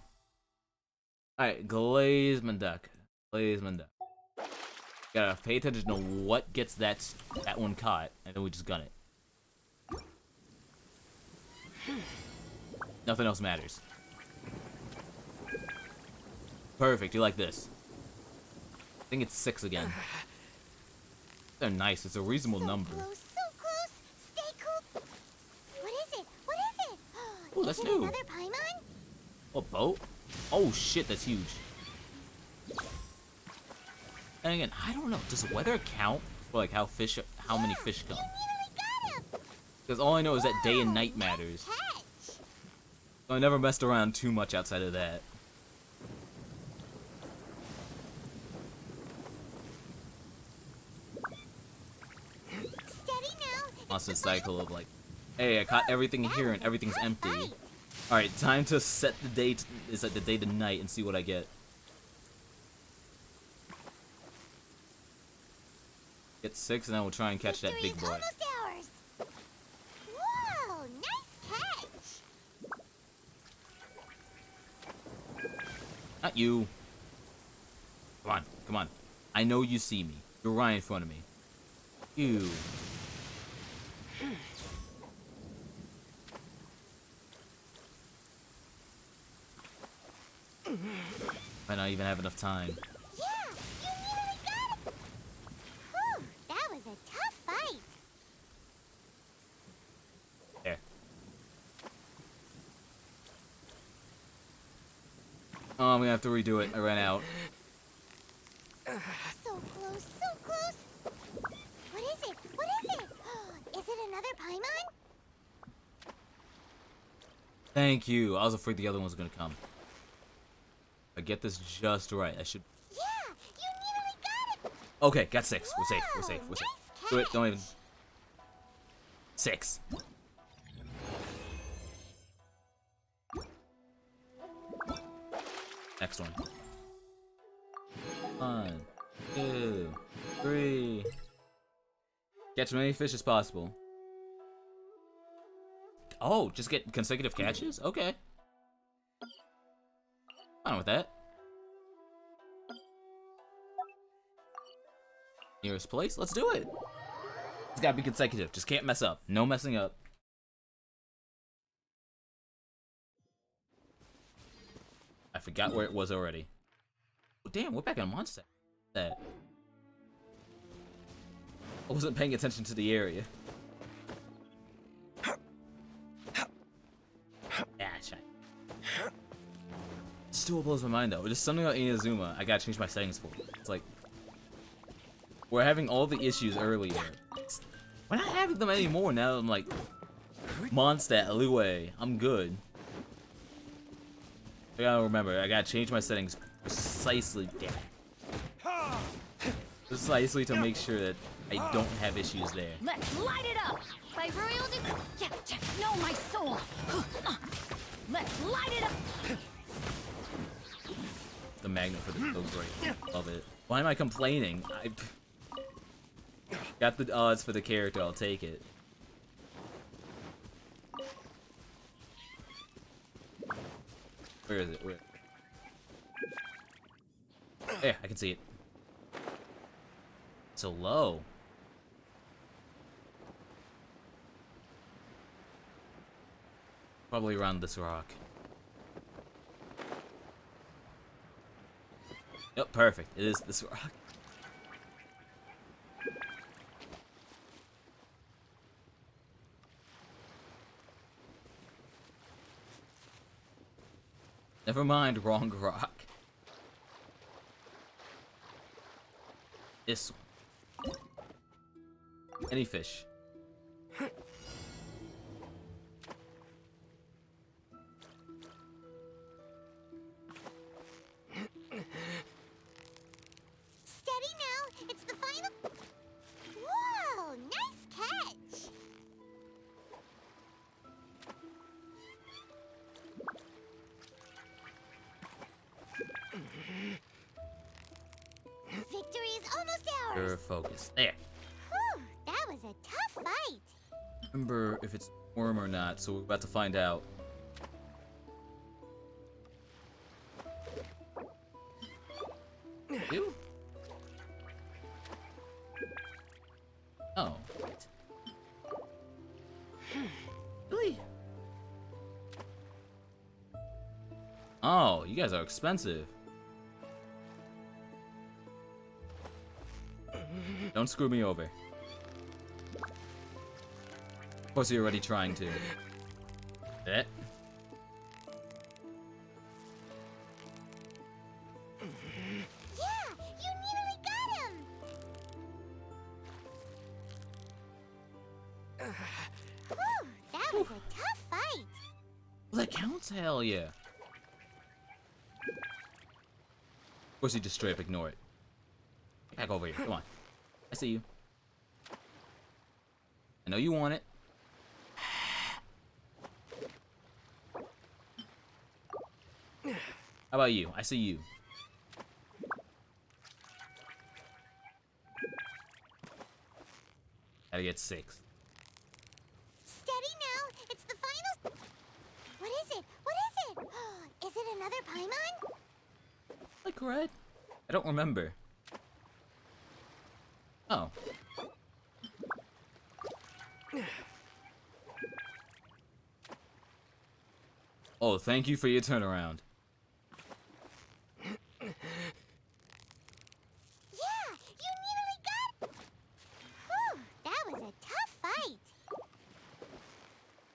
Alright, glazed duck. Glazed duck. Gotta pay attention to what gets that one caught, and then we just gun it. Nothing else matters. Perfect, you like this. I think it's 6 again. They're nice, it's a reasonable number. So close. Stay cool. What is it? What is it? Oh, that's is it new. Another Paimon? Oh, boat? Oh shit, that's huge. And again, I don't know. Does weather count for like how many fish come? Because all I know is that day and night matters. So I never messed around too much outside of that. Steady now. Constant cycle of like, hey, I caught everything here and everything's empty. All right, time to set the date. Is like the day to night and see what I get. Get 6, and then we'll try and catch that big boy. Almost ours. Whoa, nice catch. Not you. Come on, come on. I know you see me. You're right in front of me. You. Might not even have enough time. Yeah, you nearly got it. Whew, that was a tough fight. There. Oh, I'm gonna have to redo it. I ran out. So close, so close. What is it? What is it? Is it another Paimon? Thank you. I was afraid the other one was gonna come. I get this just right. I should. Yeah, you nearly got it. Okay, got 6. We're safe. We're safe. We're safe. Do it. Don't even. 6. Next one. 1, 2, 3. Catch as many fish as possible. Oh, just get consecutive catches? Okay. Fine with that. Nearest place? Let's do it. It's gotta be consecutive. Just can't mess up. No messing up. I forgot where it was already. Oh, damn, we're back on monster. That. I wasn't paying attention to the area. Yeah, shine. Still blows my mind though. Just something about Inazuma, I gotta change my settings for. It's like we're having all the issues earlier. We're not having them anymore now. I'm like, Mondstadt, Lue, I'm good. I gotta remember, I gotta change my settings precisely. Damn. precisely to make sure that I don't have issues there. Let's light it up! By royal know my soul! Let's light it up! The magnet for the so great. Love it. Why am I complaining? I got the odds for the character, I'll take it. Where is it? Where? There, I can see it. So low. Probably around this rock. Yep, perfect. It is this rock. Never mind, wrong rock. This one. Any fish. Steady now. It's the final. Whoa! Nice catch. Victory is almost ours. You're focused. There. Whew, that was a tough fight. Remember if it's worm or not, so we're about to find out. You? Oh. Really? Oh, you guys are expensive. Don't screw me over. Of course you're already trying to. Eh? Yeah, you nearly got him. Whew, that was a tough fight. Well, that counts, hell yeah. Of course you just straight up ignore it. Back over here, come on. I see you. I know you want it. How about you? I see you. Gotta get 6. Steady now. It's the final. What is it? What is it? Is it another Paimon? Like red? I don't remember. Oh. Oh, thank you for your turnaround. Yeah, you nearly got. Whew, that was a tough fight.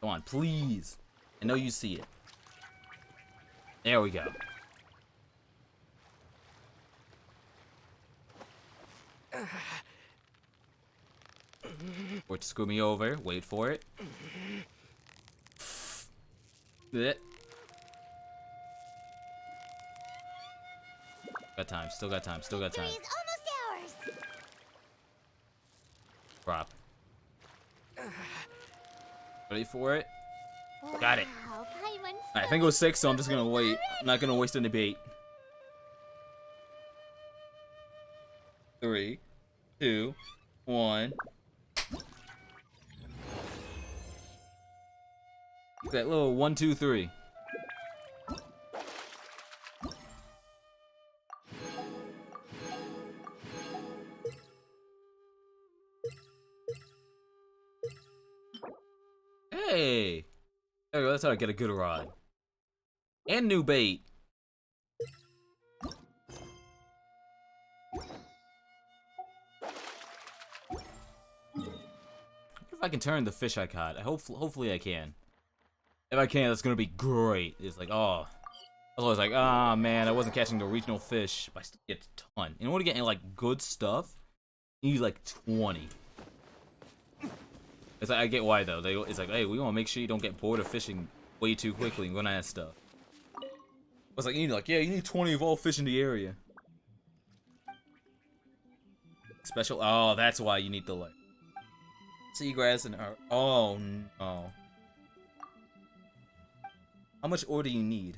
Come on, please. I know you see it. There we go. Or to screw me over. Wait for it. Blech. Got time. Still got time. Still got time. Victory is almost ours. Drop. Ready for it? Got it. Wow, Paimon's I think it was 6, so I'm just gonna wait. I'm not gonna waste any bait. 3, 2, 1. That little 1, 2, 3. Hey! There we go, that's how I get a good rod. And new bait. If I can turn the fish I caught, hopefully I can. If I can, that's gonna be great. It's like, oh. I was like, ah, man, I wasn't catching the regional fish, but I still get a ton. In order to get like good stuff, you need like 20. It's like, I get why though. It's like, hey, we want to make sure you don't get bored of fishing way too quickly and run out of stuff. It's like, you need 20 of all fish in the area. Special. Oh, that's why you need the light. Seagrass and oh no. How much ore do you need?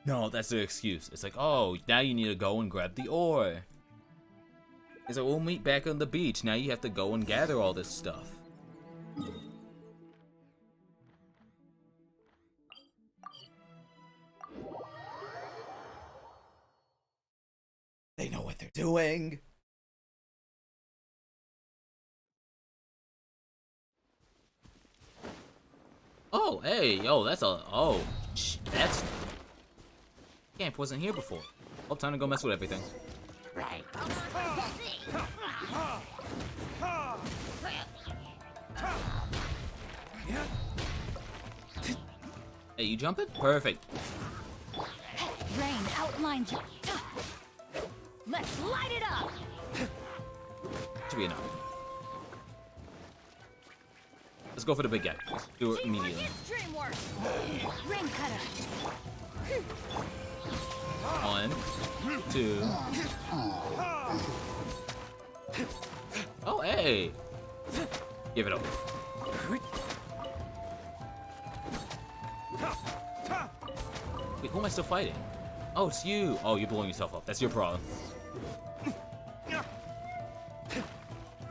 No, that's the excuse. It's like, oh, now you need to go and grab the ore. It's like, we'll meet back on the beach. Now you have to go and gather all this stuff. They know what they're doing. Oh, hey, yo, that's a, oh, that's, camp wasn't here before. Oh, time to go mess with everything. Right. Hey, you jumping? Perfect. Rain outlines you. Let's light it up. Should be enough. Let's go for the big guy. Let's do it immediately. Rain cutter. 1, 2. Oh, hey. Give it up. Wait, who am I still fighting? Oh, it's you. Oh, you're blowing yourself up. That's your problem.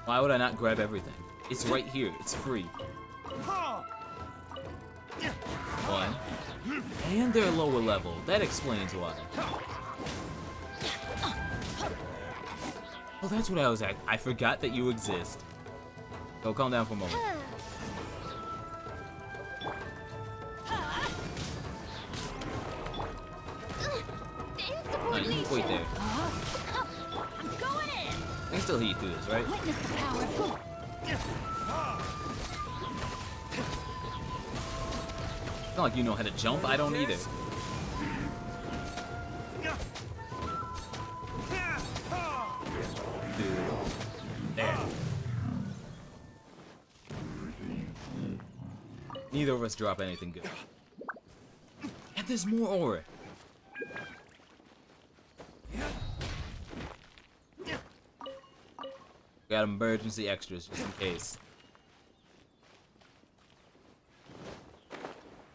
Why would I not grab everything? It's right here. It's free. 1. And they're lower level. That explains why. Oh, that's what I was at. I forgot that you exist. So calm down for a moment. No, you can wait there. I'm going in. I can still heat through this, right? Witness the power. Go. It's not like you know how to jump. I don't either. Dude. There. Neither of us drop anything good. And there's more ore. Got emergency extras just in case.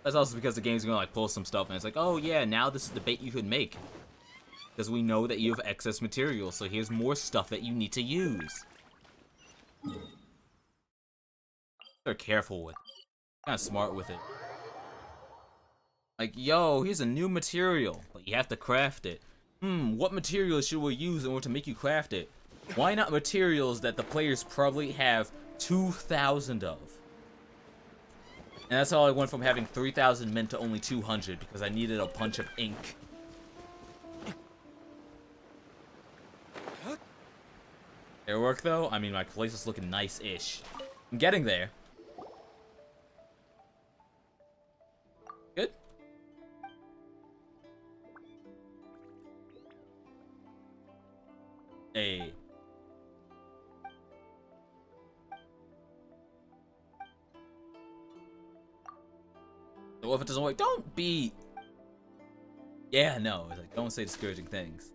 That's also because the game's gonna like pull some stuff and it's like, oh yeah, now this is the bait you could make. Because we know that you have excess material, so here's more stuff that you need to use. They're careful with it. Kind of smart with it. Like, yo, here's a new material, but you have to craft it. What materials should we use in order to make you craft it? Why not materials that the players probably have 2,000 of? And that's how I went from having 3,000 mint to only 200 because I needed a bunch of ink. Their work though? I mean, my place is looking nice-ish. I'm getting there. Good? Hey. So if it doesn't work, don't be... Yeah, no, it's like, don't say discouraging things.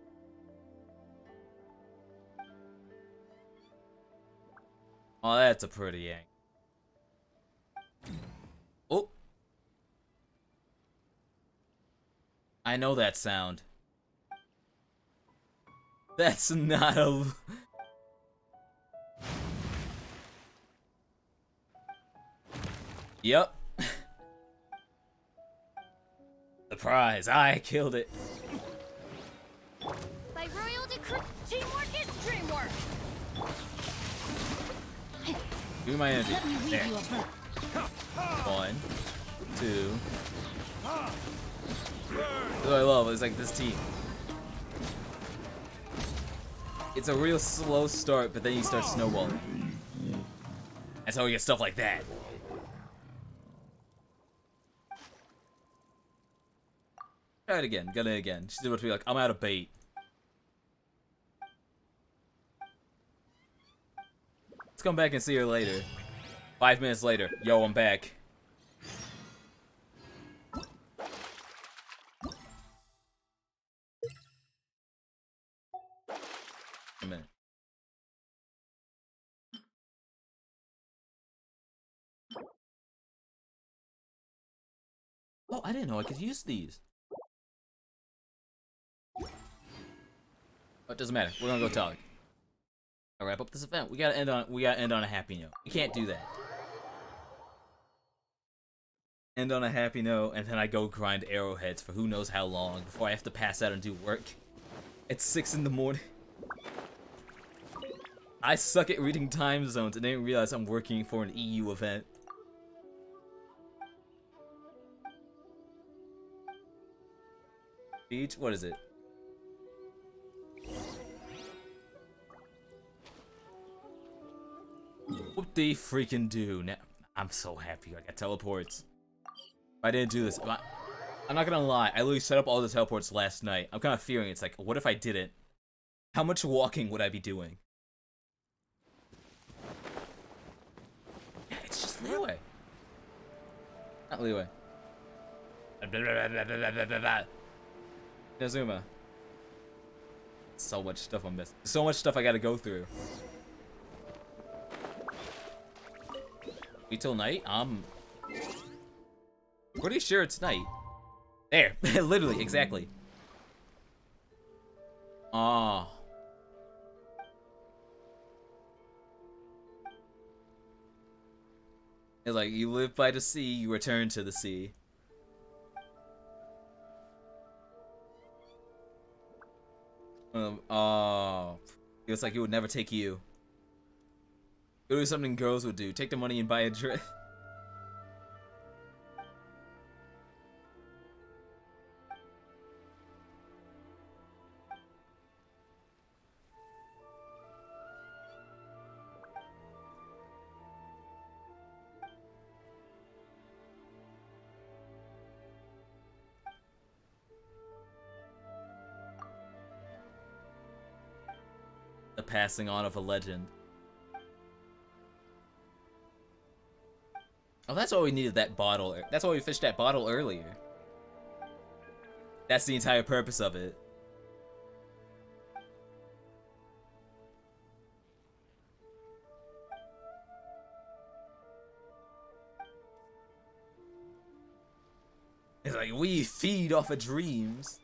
Oh, that's a pretty yank. Oh. I know that sound. That's not a... Yep. Surprise, I killed it. By royal decree, teamwork is dreamwork. Give me my energy. Let me weave There. you a verb. 1, 2. That's what I love. It's like this team. It's a real slow start, but then you start snowballing. That's how we get stuff like that. Try it again. Get it again. She's about to be like, I'm out of bait. Let's come back and see her later. 5 minutes later. Yo, I'm back. Oh, I didn't know I could use these. Oh, it doesn't matter. We're gonna go talk. I'll wrap up this event. We gotta end on a happy note. We can't do that. End on a happy note, and then I go grind arrowheads for who knows how long before I have to pass out and do work. It's 6 in the morning. I suck at reading time zones and didn't realize I'm working for an EU event. Beach? What is it? What they freaking do now? I'm so happy I got teleports. If I didn't do this, I'm not gonna lie, I literally set up all the teleports last night. I'm kind of fearing it's like, what if I didn't? How much walking would I be doing? Yeah, it's just leeway. Not leeway. Inazuma. So much stuff I'm missing. So much stuff I gotta go through. Wait till night? I'm pretty sure it's night. There. Literally, exactly. Ah. It's like, you live by the sea, you return to the sea. Oh. Feels like it would never take you. It was something girls would do. Take the money and buy a dress. The passing on of a legend. Oh, that's why we needed that bottle. That's why we fished that bottle earlier. That's the entire purpose of it. It's like, we feed off of dreams.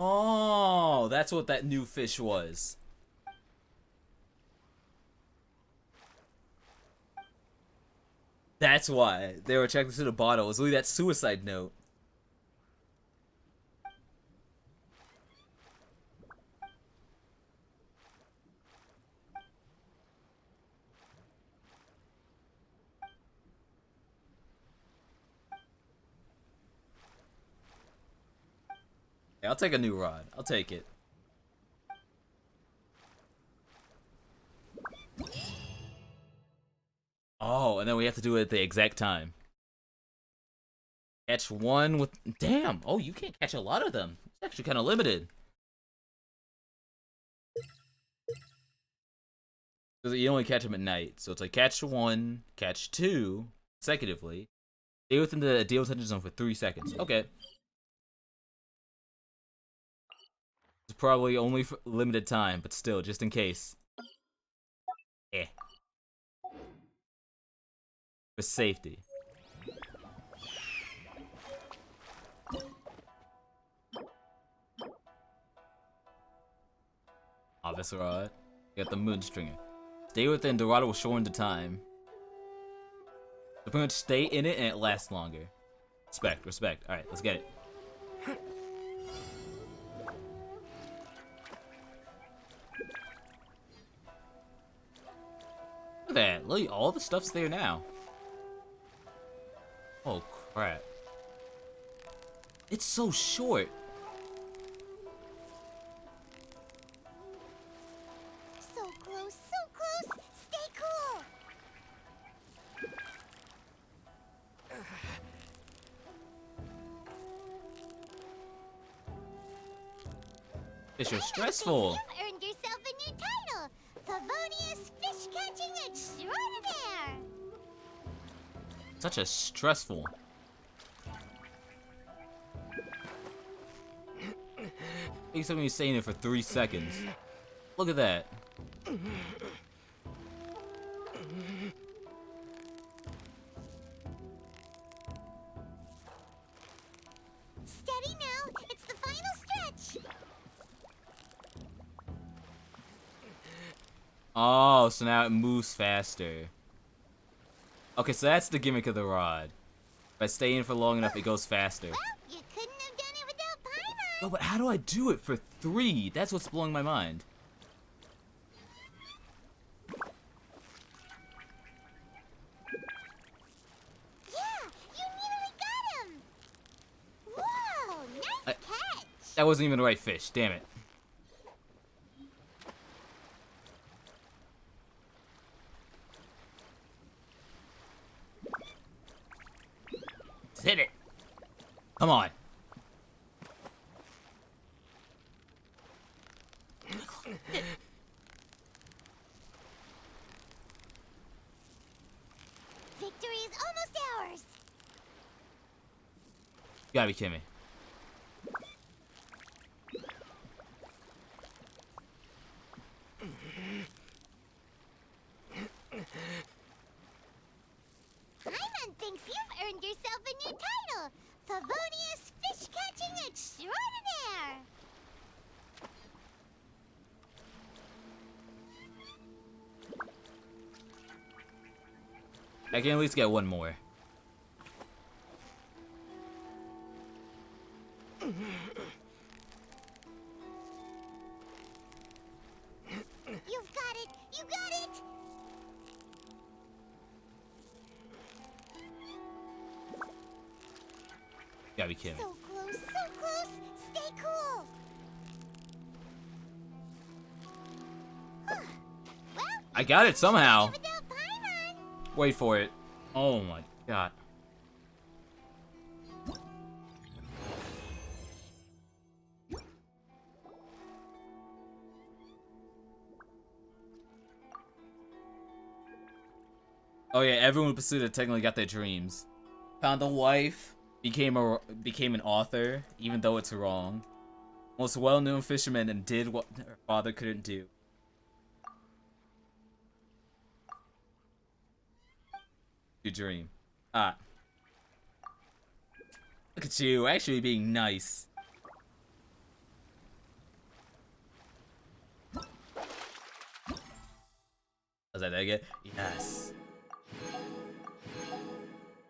Oh, that's what that new fish was. That's why they were attracted to the bottle. It was really that suicide note. Yeah, I'll take a new rod. I'll take it. Oh, and then we have to do it at the exact time. Catch one with... Damn! Oh, you can't catch a lot of them. It's actually kind of limited. Because you only catch them at night. So it's like catch one, catch two, consecutively. Stay within the deal attention zone for 3 seconds. Okay. It's probably only for limited time, but still, just in case. Eh. For safety. Officer Rod. You got the moon stringer. Stay within Dorado will shorten the time. So pretty much stay in it and it lasts longer. Respect, respect. Alright, let's get it. Look at that. Look, all the stuff's there now. Oh crap. It's so short. So close, so close. Stay cool. Fish are stressful. You've earned yourself a new title, Favonius Fish Catching Extraordinaire. Such a stressful. He's only staying there for 3 seconds. Look at that. Oh, so now it moves faster. Okay, so that's the gimmick of the rod. If I stay in for long enough, it goes faster. Well, you couldn't have done it without Paimon. Oh, but how do I do it for 3? That's what's blowing my mind. Yeah, you nearly got him. Whoa, nice catch. That wasn't even the right fish. Damn it. Hit it. Come on. Victory is almost ours. You gotta be kidding me. Paimon thinks you've earned yourself a new title, Favonius Fish Catching Extraordinaire. I can at least get one more. You've got it! You got it! You gotta be kidding me. So close, so close! Stay cool! Well, I got it somehow. without Paimon. Wait for it. Oh my god. Oh yeah, everyone who pursued it technically got their dreams. Found a wife, became an author, even though it's wrong. Most well-known fisherman and did what her father couldn't do. Your dream. Ah. Look at you, actually being nice. Was that again? Yes.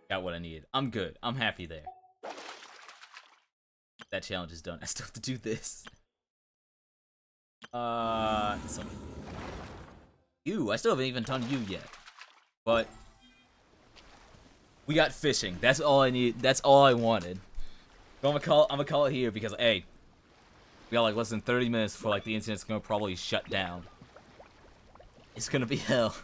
Got what I needed. I'm good. I'm happy there. That challenge is done. I still have to do this. So you. I still haven't even done you yet. But we got fishing. That's all I need. That's all I wanted. So I'm gonna call it here because hey, we got like less than 30 minutes before like the internet's gonna probably shut down. It's gonna be hell.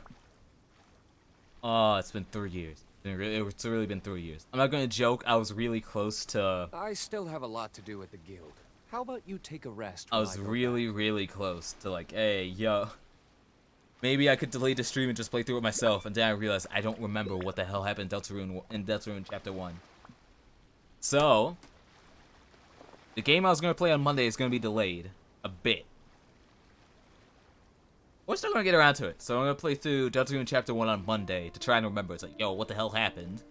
Oh, it's been 3 years. It's really been 3 years. I'm not gonna joke. I was really close to. I still have a lot to do at the guild. How about you take a rest? I was really close to like, hey, yo. Maybe I could delete the stream and just play through it myself, and then I realized I don't remember what the hell happened in Deltarune Chapter 1. So, the game I was gonna play on Monday is gonna be delayed a bit. We're still gonna get around to it, so I'm gonna play through Deltarune Chapter 1 on Monday to try and remember. It's like, yo, what the hell happened?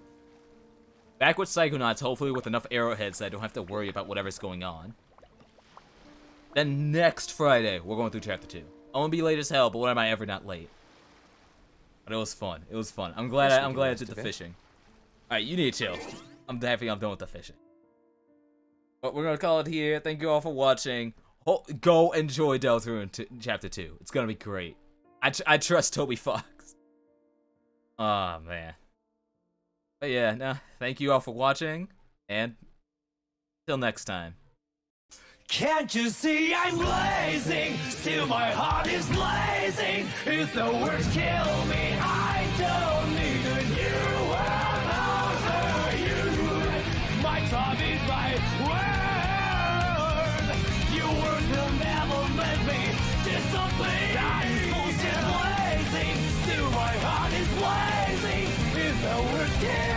Back with Psychonauts, hopefully with enough arrowheads that I don't have to worry about whatever's going on. Then next Friday, we're going through Chapter 2. I'm gonna be late as hell, but when am I ever not late? But it was fun. It was fun. I'm glad I did the fishing. Alright, you need to chill. I'm happy I'm done with the fishing. But we're gonna call it here. Thank you all for watching. Go enjoy Deltarune Chapter 2. It's gonna be great. I trust Toby Fox. Oh man. But yeah, no, thank you all for watching, and till next time. Can't you see I'm blazing? Still my heart is blazing. If the words kill me, I don't need a new world over you. My time is my word. Your word will never let me disappear. I'm still blazing. Still my heart is blazing. If the words kill